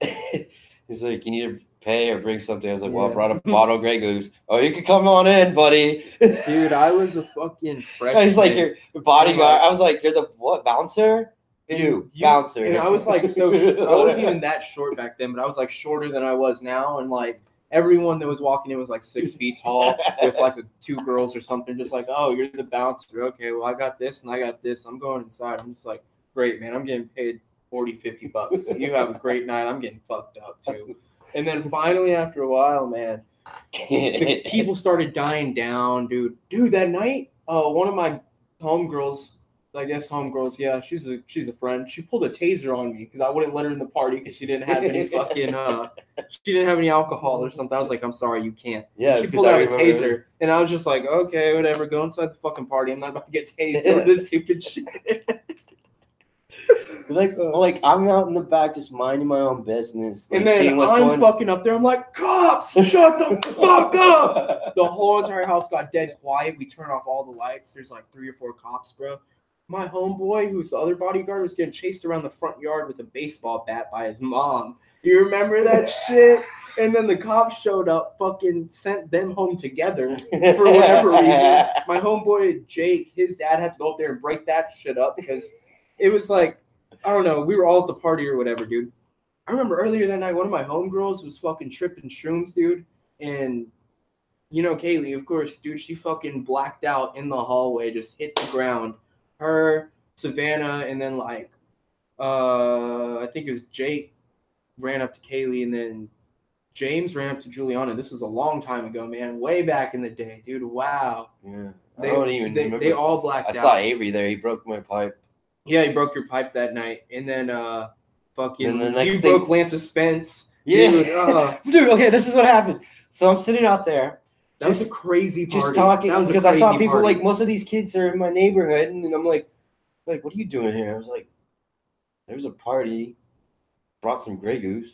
He's like, you need to pay or bring something. I was like, well, I brought a bottle of Grey Goose. Oh, you can come on in, buddy. dude, I was a fucking freshman. He's like, your bodyguard. I was like, you're the what, bouncer? You bouncer. And I was like, I wasn't even that short back then, but I was like shorter than I was now. And like everyone that was walking in was like 6 feet tall with like 2 girls or something. Just like, oh, you're the bouncer. Okay, well, I got this and I got this. I'm going inside. I'm just like, great, man. I'm getting paid $40-$50. You have a great night. I'm getting fucked up too. And then finally, after a while, man, the people started dying down, dude. Dude, that night, one of my homegirls, yeah, she's a friend. She pulled a taser on me because I wouldn't let her in the party because she didn't have any fucking she didn't have any alcohol or something. I was like, I'm sorry, you can't. Yeah, she pulled out a taser, and I was just like, okay, whatever, go inside the fucking party. I'm not about to get tased over this stupid shit. Like I'm out in the back just minding my own business. Like, and then I'm fucking up there. I'm like, cops, shut the fuck up. The whole entire house got dead quiet. We turned off all the lights. There's like 3 or 4 cops, bro. My homeboy, who's the other bodyguard, was getting chased around the front yard with a baseball bat by his mom. You remember that shit? And then the cops showed up, fucking sent them home together for whatever reason. My homeboy, Jake, his dad had to go up there and break that shit up because it was like, I don't know, we were all at the party or whatever, dude. I remember earlier that night, one of my homegirls was fucking tripping shrooms, dude. And, you know, Kaylee, of course, dude, she fucking blacked out in the hallway, just hit the ground. Her, Savannah, and then like, I think it was Jake ran up to Kaylee, and then James ran up to Juliana. This was a long time ago, man. Way back in the day, dude. Wow. Yeah. I don't even remember. They all blacked out. I saw Avery there. He broke my pipe. Yeah, he broke your pipe that night. And then fucking and the next you thing, broke Lance's fence. Yeah. Dude, dude, okay, this is what happened. So I'm sitting out there. That was a crazy party. Just talking because I saw people party. like most of these kids are in my neighborhood, and I'm like, what are you doing here? I was like, there's a party. Brought some Grey Goose.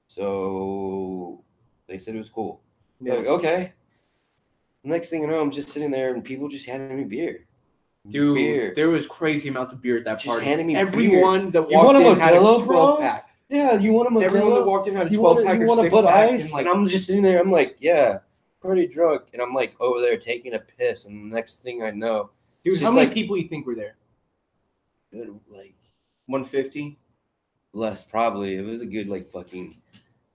So they said it was cool. Yeah. Like, okay. Next thing you know, I'm just sitting there and people just handing me beer. Dude, there was crazy amounts of beer at that just party. handing me Everyone beer. that walked in had a 12 pack. Yeah, you want a Modelo? Everyone that walked in had a 12 pack you or want 6 Bud pack. Ice? And I'm just sitting there. I'm like, yeah, pretty drunk. And I'm like over there taking a piss. And the next thing I know, dude, how many people you think were there? Good, like 150? Less, probably. It was a good like fucking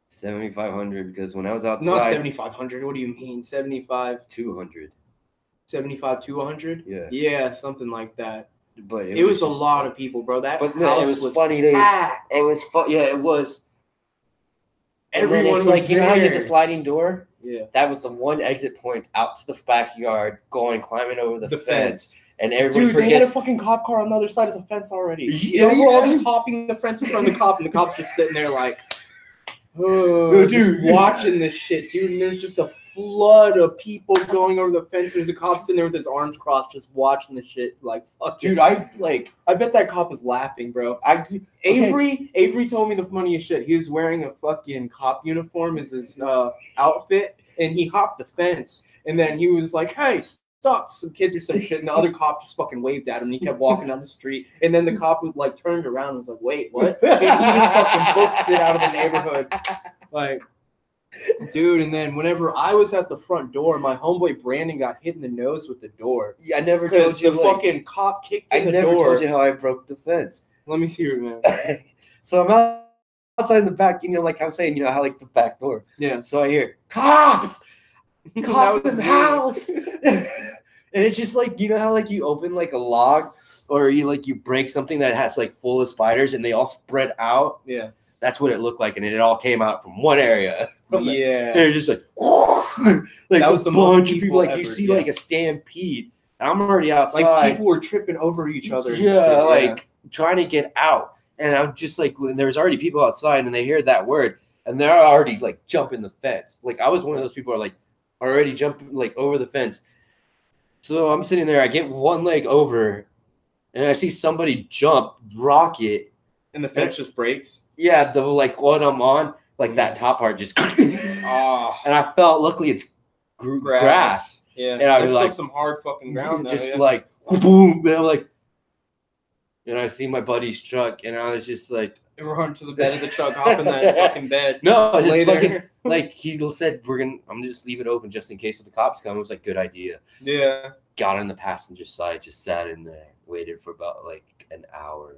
7,500 because when I was outside. Not 7,500. What do you mean? 200. 75 to 100? Yeah. Yeah, something like that. But it was a lot of people, bro. That house it was funny. Packed. It was fun. Yeah, it was. Everyone was like, there. You know how you get the sliding door? Yeah. That was the one exit point out to the backyard, climbing over the fence. And everybody Dude, forgets. They had a fucking cop car on the other side of the fence already. Yeah, we're all just hopping the fence in front of the cop, and the cop's just sitting there like, dude, just watching this shit, dude. And there's just a flood of people going over the fence. There's a cop sitting there with his arms crossed, just watching the shit. Like, fuck, dude, I bet that cop was laughing, bro. Avery told me the funniest shit. He was wearing a fucking cop uniform as his outfit, and he hopped the fence, and then he was like, "Hey, stop!" Some kids or some shit, and the other cop just fucking waved at him, and he kept walking down the street. And then the cop was like turned around and was like, "Wait, what?" And he just fucking books it out of the neighborhood, like. Dude, and then whenever I was at the front door, my homeboy Brandon got hit in the nose with the door. Yeah, I never told you. The fucking cop kicked in the door. I never told you how I broke the fence. Let me see it, man. So I'm outside in the back, like I'm saying, how like the back door. Yeah. So I hear cops in the house, and it's just like how like you open like a log, or you break something that has like full of spiders, and they all spread out. Yeah. That's what it looked like, and it all came out from one area. Yeah. And it was just like that was a bunch of people. Like you see like a stampede. And I'm already outside. Like people were tripping over each other. Yeah, trying to get out. And I'm just like, when there's already people outside and they hear that word, and they're already like jumping the fence. Like I was one of those people who are like already jumping like over the fence. So I'm sitting there, I get one leg over, and I see somebody jump, rocket, and the fence just breaks. Yeah, the like what I'm on, like that top part just and I felt luckily it's grass. Yeah, and I was still like some hard fucking ground though, just like boom, and I'm like, and I see my buddy's truck, and I was just like, run to the bed of the truck, hop in that fucking bed. No, just fucking like he said, I'm gonna just leave it open just in case if the cops come. It was like good idea. Yeah. Got in the passenger side, just sat in there, waited for about like an hour.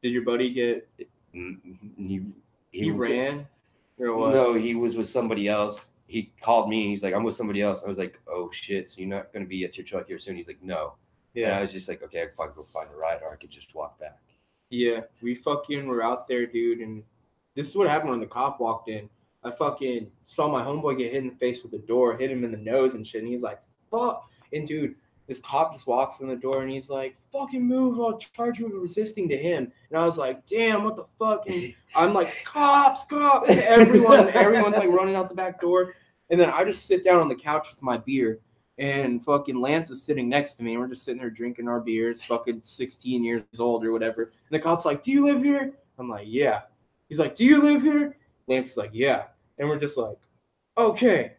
Did your buddy get? He ran. Or what? No, he was with somebody else. He called me and he's like, I'm with somebody else. I was like, oh shit, so you're not gonna be at your truck here soon? He's like, no. Yeah. And I was just like, okay, I can go find a ride, or I could just walk back. Yeah, we fucking were out there, dude, and this is what happened when the cop walked in. I fucking saw my homeboy get hit in the face with the door, hit him in the nose and shit, and he's like, fuck. And dude, this cop just walks in the door and he's like, fucking move, I'll charge you with resisting to him. And I was like, damn, what the fuck? And I'm like, cops. And everyone's like running out the back door. And then I just sit down on the couch with my beer. And fucking Lance is sitting next to me. And we're just sitting there drinking our beers, fucking 16 years old or whatever. And the cop's like, do you live here? I'm like, yeah. He's like, do you live here? Lance is like, yeah. And we're just like, okay,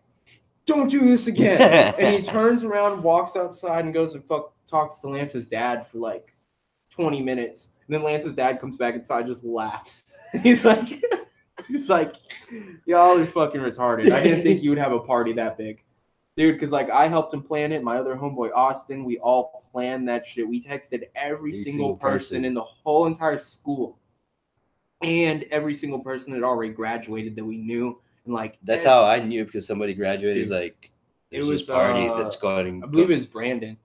don't do this again. And he turns around, walks outside, and goes and talks to Lance's dad for like 20 minutes. And then Lance's dad comes back inside, just laughs. He's like, y'all are fucking retarded. I didn't think you would have a party that big. Dude, because like I helped him plan it. My other homeboy, Austin, we all planned that shit. We texted every single person in the whole entire school. And every single person that already graduated that we knew. And like that's how I knew, because somebody graduated. Dude, is like it was this party that's going. I believe it was Brandon.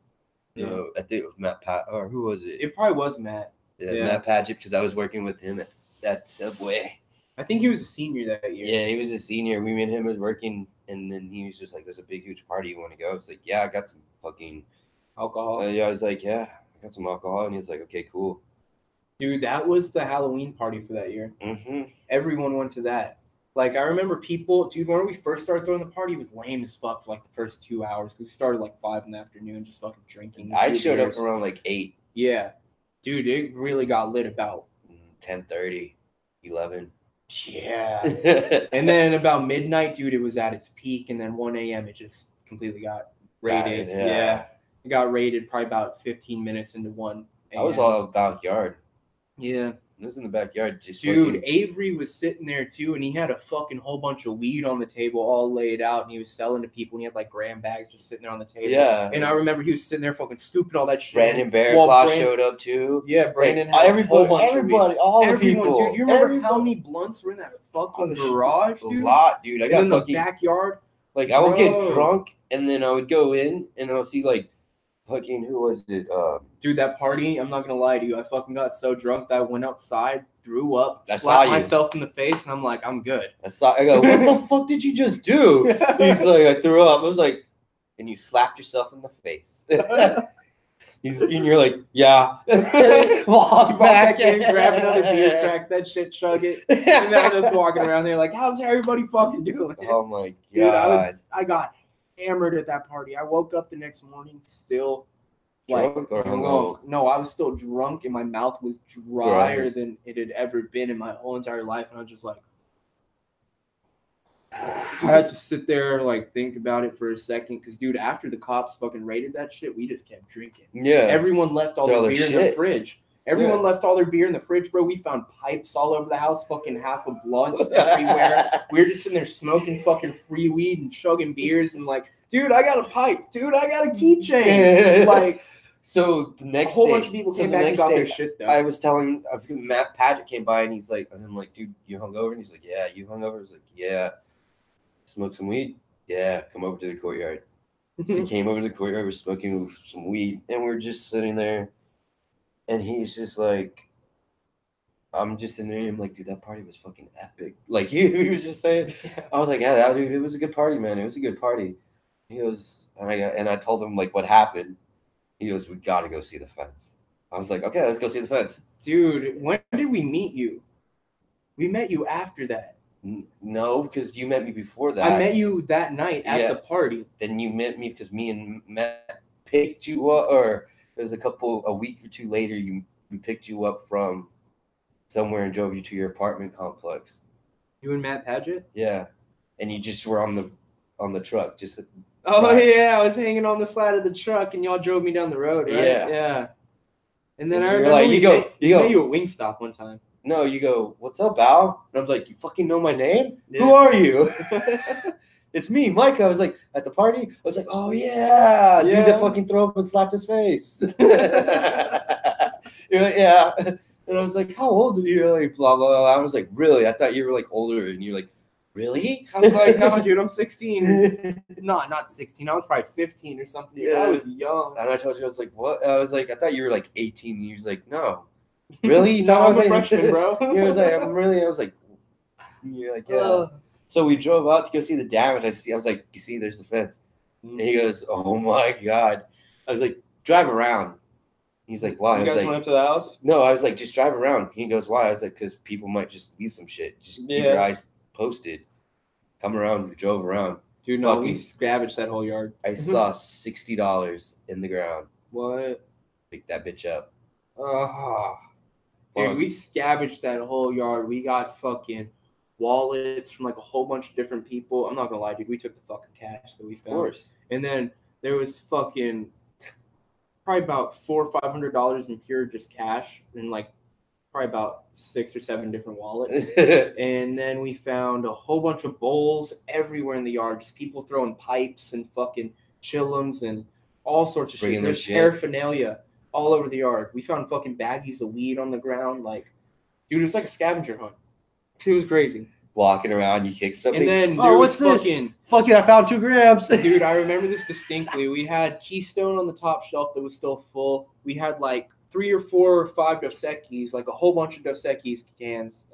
No, I think it was Matt or who was it? It probably was Matt. Yeah. Matt Paget, because I was working with him at that Subway. I think he was a senior that year. Yeah, he was a senior. We and him was working, and then he was just like, "There's a big, huge party. You want to go?" It's like, "Yeah, I got some fucking alcohol." Yeah, I was like, "Yeah, I got some alcohol," and he was like, "Okay, cool." Dude, that was the Halloween party for that year. Mm-hmm. Everyone went to that. Like, I remember people, dude, when we first started throwing the party, it was lame as fuck for like the first 2 hours. Because we started like 5 in the afternoon, just fucking drinking. I showed up around like 8. Yeah. Dude, it really got lit about 10:30, 11. Yeah. And then about midnight, dude, it was at its peak. And then 1 a.m., it just completely got raided. Yeah. It got raided probably about 15 minutes into 1 a.m. I was all backyard. Yeah. It was in the backyard. Just dude, Avery was sitting there too, and he had a fucking whole bunch of weed on the table all laid out, and he was selling to people, and he had like gram bags just sitting there on the table. Yeah. And I remember he was sitting there fucking scooping all that shit. Brandon Bearclaw showed up too. Yeah, Brandon like, had a whole bunch of weed. All the people. Dude, you remember how many blunts were in that fucking garage, dude? A lot, dude. I got in fucking, the backyard. Like, I would get drunk, and then I would go in, and I'll see like, fucking, who was it? Dude, that party, I'm not gonna lie to you. I fucking got so drunk that I went outside, threw up, slapped myself in the face, and I'm like, I'm good. I go, what the fuck did you just do? He's like, I threw up. I was like, and you slapped yourself in the face. And you're like, yeah. Walk back in, grab another beer, crack that shit, chug it. And then I'm just walking around there like, how's everybody fucking doing? Oh my God. Dude, I got hammered at that party. I woke up the next morning still drunk or drunk. No, I was still drunk and my mouth was drier than it had ever been in my whole entire life. And I was just like, I had to sit there and like think about it for a second. Because, dude, after the cops fucking raided that shit, we just kept drinking. Yeah. Everyone left all their beer in the fridge. Everyone left all their beer in the fridge, bro. We found pipes all over the house, fucking half of blunts everywhere. We were just sitting there smoking fucking free weed and chugging beers and like, dude, I got a pipe. Dude, I got a keychain. Like, so the next a whole bunch of people came back and got their shit though. I was telling, Matt Paget came by and he's like, and I'm like, dude, you hungover? And he's like, yeah, you hungover? I was like, yeah. Smoke some weed? Yeah, come over to the courtyard. So he came over to the courtyard, we're smoking some weed, and we're just sitting there. And he's just like, I'm just in there, and I'm like, dude, that party was fucking epic. Like, he was just saying, I was like, yeah, dude, it was a good party, man. It was a good party. He goes, and I told him, like, what happened. He goes, we got to go see the fence. I was like, okay, let's go see the fence. Dude, when did we meet you? We met you after that. No, because you met me before that. I met you that night at the party. Then you met me because me and Matt picked you up, or it was a week or two later, we picked you up from somewhere and drove you to your apartment complex. You and Matt Paget? Yeah. And you just were on the truck. Yeah, I was hanging on the side of the truck and y'all drove me down the road, right? Yeah. And then I remember you met you at Wingstop one time. No, you go, what's up, Al? And I'm like, you fucking know my name? Yeah. Who are you? It's me, Micah. I was like, at the party, I was like, oh, yeah. Dude that fucking threw up and slapped his face. You're like, yeah. And I was like, how old are you? You're like, blah, blah, blah. I was like, really? I thought you were like older. And you're like, really? I was like, no, dude, I'm 16. No, not 16. I was probably 15 or something. Yeah. I was young. And I told you, I was like, what? I was like, I thought you were like 18. And you was like, no. Really? No, I'm a freshman, bro. He was like, I was like, you're like, yeah. So we drove out to go see the damage. I was like, you see, there's the fence. And he goes, oh my God. I was like, drive around. He's like, why? You guys went up to the house? No, I was like, just drive around. He goes, why? I was like, because people might just leave some shit. Just keep your eyes posted. Come around. We drove around. Dude, no, we scavenged that whole yard. I saw $60 in the ground. What? Pick that bitch up. Dude, we scavenged that whole yard. We got fucking wallets from like a whole bunch of different people. I'm not gonna lie, dude. We took the fucking cash that we found. Of course. And then there was fucking probably about $400 or $500 in pure just cash, and like probably about 6 or 7 different wallets. And then we found a whole bunch of bowls everywhere in the yard. Just people throwing pipes and fucking chillums and all sorts of shit. There's paraphernalia all over the yard. We found fucking baggies of weed on the ground. Like, dude, it was like a scavenger hunt. It was crazy. Walking around, you kick something. And then there was fucking, I found 2 grams. Dude, I remember this distinctly. We had Keystone on the top shelf that was still full. We had like 3 or 4 or 5 Dos Equis, like a whole bunch of Dos Equis cans,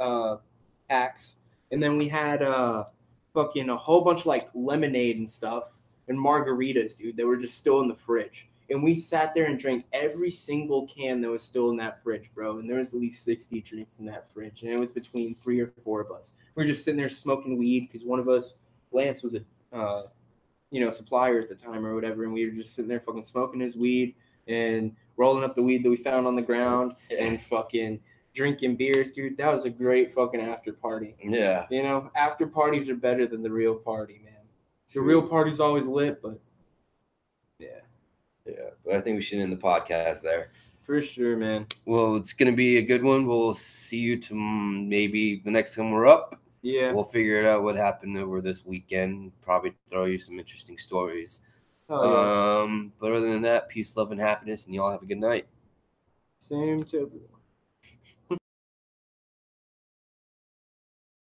packs. And then we had fucking a whole bunch of like lemonade and stuff and margaritas, dude. They were just still in the fridge. And we sat there and drank every single can that was still in that fridge, bro. And there was at least 60 drinks in that fridge. And it was between 3 or 4 of us. We were just sitting there smoking weed because one of us, Lance, was a supplier at the time or whatever. And we were just sitting there fucking smoking his weed and rolling up the weed that we found on the ground and fucking drinking beers, dude. That was a great fucking after party. Yeah. You know, after parties are better than the real party, man. The real party's always lit, but yeah, but I think we should end the podcast there. For sure, man. Well, it's going to be a good one. We'll see you to maybe the next time we're up. Yeah. We'll figure out what happened over this weekend. Probably throw you some interesting stories. Oh, yeah. But other than that, peace, love, and happiness, and you all have a good night. Same to everyone.